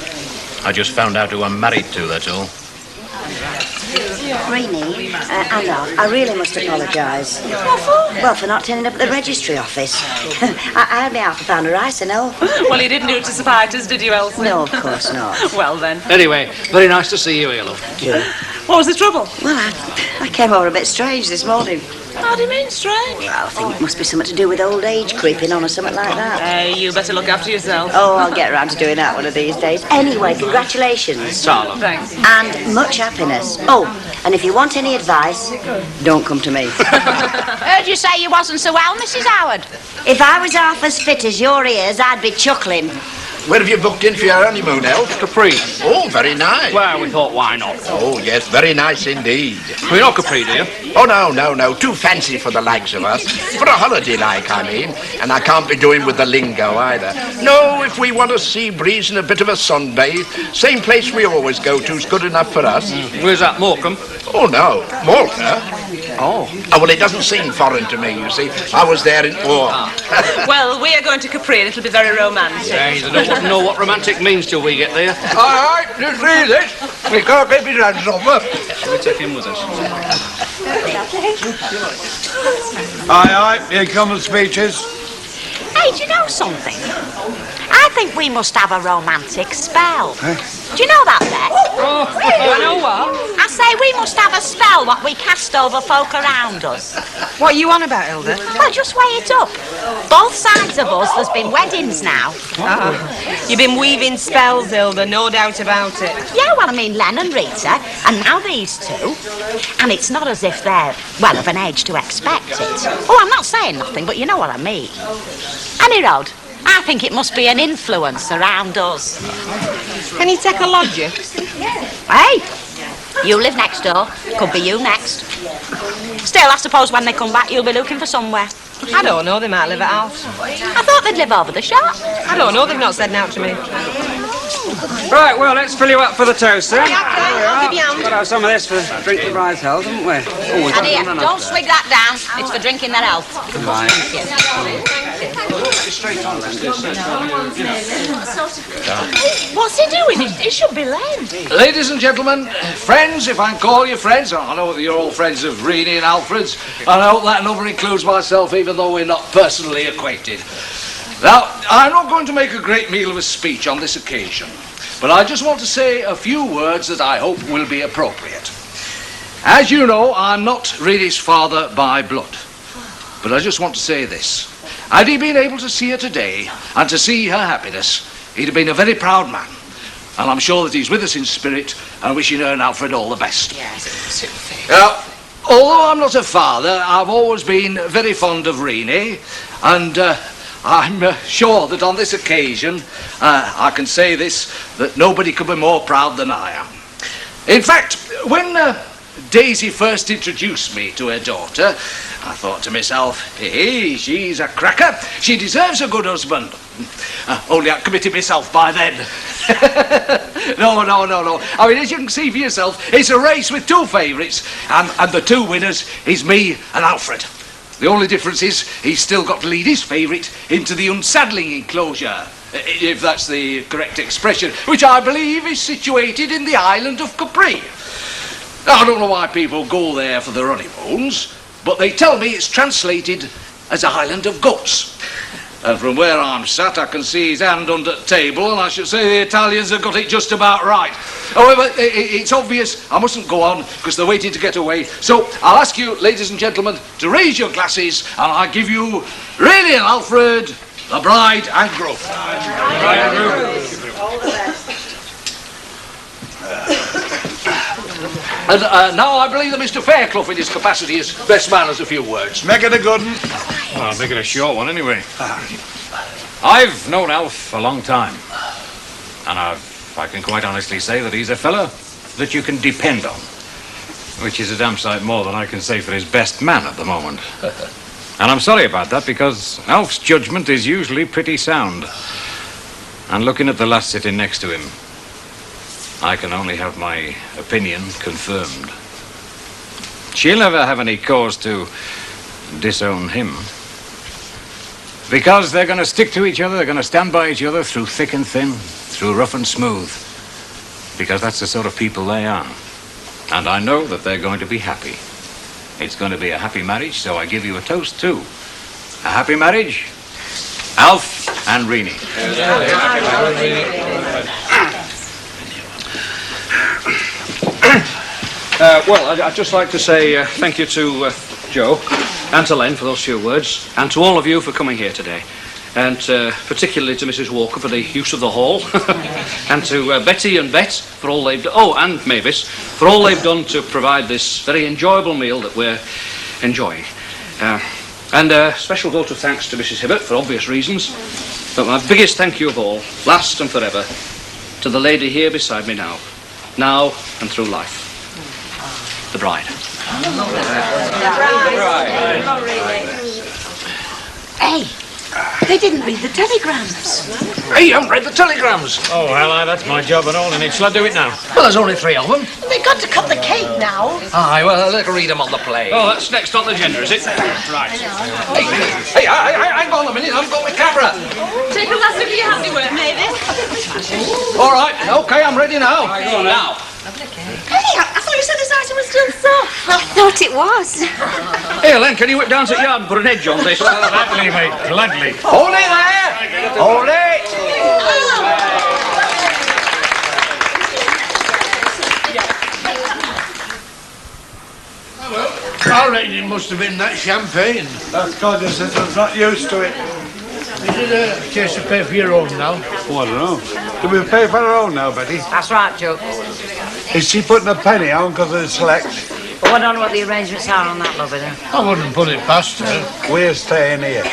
I just found out who I'm married to, that's all. Greenie, I really must apologise. What for? Well, for not turning up at the registry office. I had me £1/2 of rice, I know. Well, you didn't do it to spite us, did you, Elsie? No, of course not. Well, then. Anyway, very nice to see you here, love. What was the trouble? Well, I came over a bit strange this morning. How do you mean, strange? Well, I think it must be something to do with old age creeping on or something like that. Hey, you better look after yourself. Oh, I'll get around to doing that one of these days. Anyway, congratulations. Sarah. Thanks. And much happiness. Oh, and if you want any advice, don't come to me. Heard you say you wasn't so well, Mrs. Howard. If I was half as fit as your ears, I'd be chuckling. Where have you booked in for your honeymoon, Elf? Capri. Oh, very nice. Well, we thought, why not? Oh, yes, very nice indeed. We're not Capri, dear. Oh, no. Too fancy for the likes of us. For a holiday like, I mean. And I can't be doing with the lingo either. No, if we want a sea breeze and a bit of a sunbathe, same place we always go to's good enough for us. Where's that, Morecambe? Oh, no. Malta? Oh. Oh, well, it doesn't seem foreign to me, you see. I was there in... Well, we are going to Capri and it'll be very romantic. Yeah, you don't know what romantic means till we get there. All right, just read it. We can't keep his hands off her. Shall we take him with us? Aye, here come the speeches. Hey, do you know something? I think we must have a romantic spell. Do you know that, Beth? Oh, I know what? I say we must have a spell what we cast over folk around us. What are you on about, Hilda? Well, just weigh it up. Both sides of us, there's been weddings now. You've been weaving spells, Hilda, no doubt about it. Yeah, well, I mean, Len and Rita, and now these two. And it's not as if they're, well, of an age to expect it. Oh, I'm not saying nothing, but you know what I mean. Any road, I think it must be an influence around us. Can you take a lodger? Hey, you live next door. Could be you next. Still, I suppose when they come back, you'll be looking for somewhere. I don't know, they might live at house. I thought they'd live over the shop. I don't know, they've not said out to me. Right, well, let's fill you up for the toast, then. Okay, I'll give you hand. Got to have some of this for drink the bride's health, haven't we? Oh, And here, don't swig that down. It's for drinking their health. Right. What's he doing? It should be Len. Ladies and gentlemen, friends, if I can call you friends, I know that you're all friends of Reenie and Alfred's, and I hope that number includes myself, even though we're not personally acquainted. Now, I'm not going to make a great meal of a speech on this occasion, but I just want to say a few words that I hope will be appropriate. As you know, I'm not Reenie's father by blood, but I just want to say this. Had he been able to see her today, and to see her happiness, he'd have been a very proud man. And I'm sure that he's with us in spirit, and wishing her and Alfred all the best. Now, although I'm not a father, I've always been very fond of Reenie, and I'm sure that on this occasion, I can say this, that nobody could be more proud than I am. In fact, when Daisy first introduced me to her daughter, I thought to myself, hey, she's a cracker. She deserves a good husband. Only I committed myself by then. No. I mean, as you can see for yourself, it's a race with two favourites, and the two winners is me and Alfred. The only difference is he's still got to lead his favourite into the unsaddling enclosure, if that's the correct expression, which I believe is situated in the island of Capri. Now, I don't know why people go there for their honeymoons, but they tell me it's translated as Island of Goats. And from where I'm sat, I can see his hand under the table, and I should say the Italians have got it just about right. However, it's obvious I mustn't go on, because they're waiting to get away. So I'll ask you, ladies and gentlemen, to raise your glasses, and I give you Rainey and Alfred, the bride and groom. All the best. And now I believe that Mr. Fairclough, in his capacity as best man, has a few words. Make it a good one. Well, I'll make it a short one anyway. I've known Alf a long time, and I can quite honestly say that he's a fellow that you can depend on, which is a damn sight more than I can say for his best man at the moment. And I'm sorry about that, because Alf's judgment is usually pretty sound. And looking at the lass sitting next to him, I can only have my opinion confirmed. She'll never have any cause to disown him. Because they're going to stick to each other, they're going to stand by each other through thick and thin, through rough and smooth. Because that's the sort of people they are. And I know that they're going to be happy. It's going to be a happy marriage, so I give you a toast too. A happy marriage, Alf and Renee. Well, I'd just like to say thank you to Joe and to Len for those few words, and to all of you for coming here today, and particularly to Mrs. Walker for the use of the hall, and to Betty and Bet for all they've done, and Mavis, for all they've done to provide this very enjoyable meal that we're enjoying. And a special vote of thanks to Mrs. Hibbert for obvious reasons, but my biggest thank you of all, last and forever, to the lady here beside me now and through life. The bride. Hey, they didn't read the telegrams. Hey, you haven't read the telegrams? Oh, well, that's my job and all, and it. Shall I do it now? Well, there's only 3 of them. They've got to cut the cake now. Aye, well, let her read them on the plate. Oh, that's next on the agenda, is it? Right. Hey, hang on a minute, I've got my camera. Take a last look at your handiwork, Mavis. All right, okay, I'm ready now. Go on now. Hey, I thought you said this item was still soft. I thought it was. Hey, Len, can you whip down to the yard and put an edge on this? Gladly, mate, gladly. Hold it there! Hold it! I reckon it must have been that champagne. That's because your sister's not used to it. Is it a case of pay for your own now? Oh, I don't know. Do we pay for our own now, Betty? That's right, Joe. Is she putting a penny on because of the select? Well, I don't know what the arrangements are on that, love, I wouldn't put it past her. We're staying here.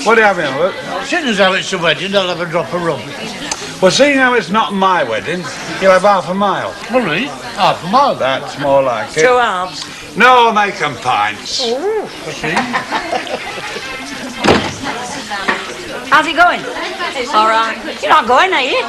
What are you having, look? Seeing as how it's a wedding, I'll have a drop of rum. Well, seeing how it's not my wedding, you'll have half a mile. All right, half a mile. That's more like it. 2 halves. No, make them pints. How's it going? All right. You're not going, are you?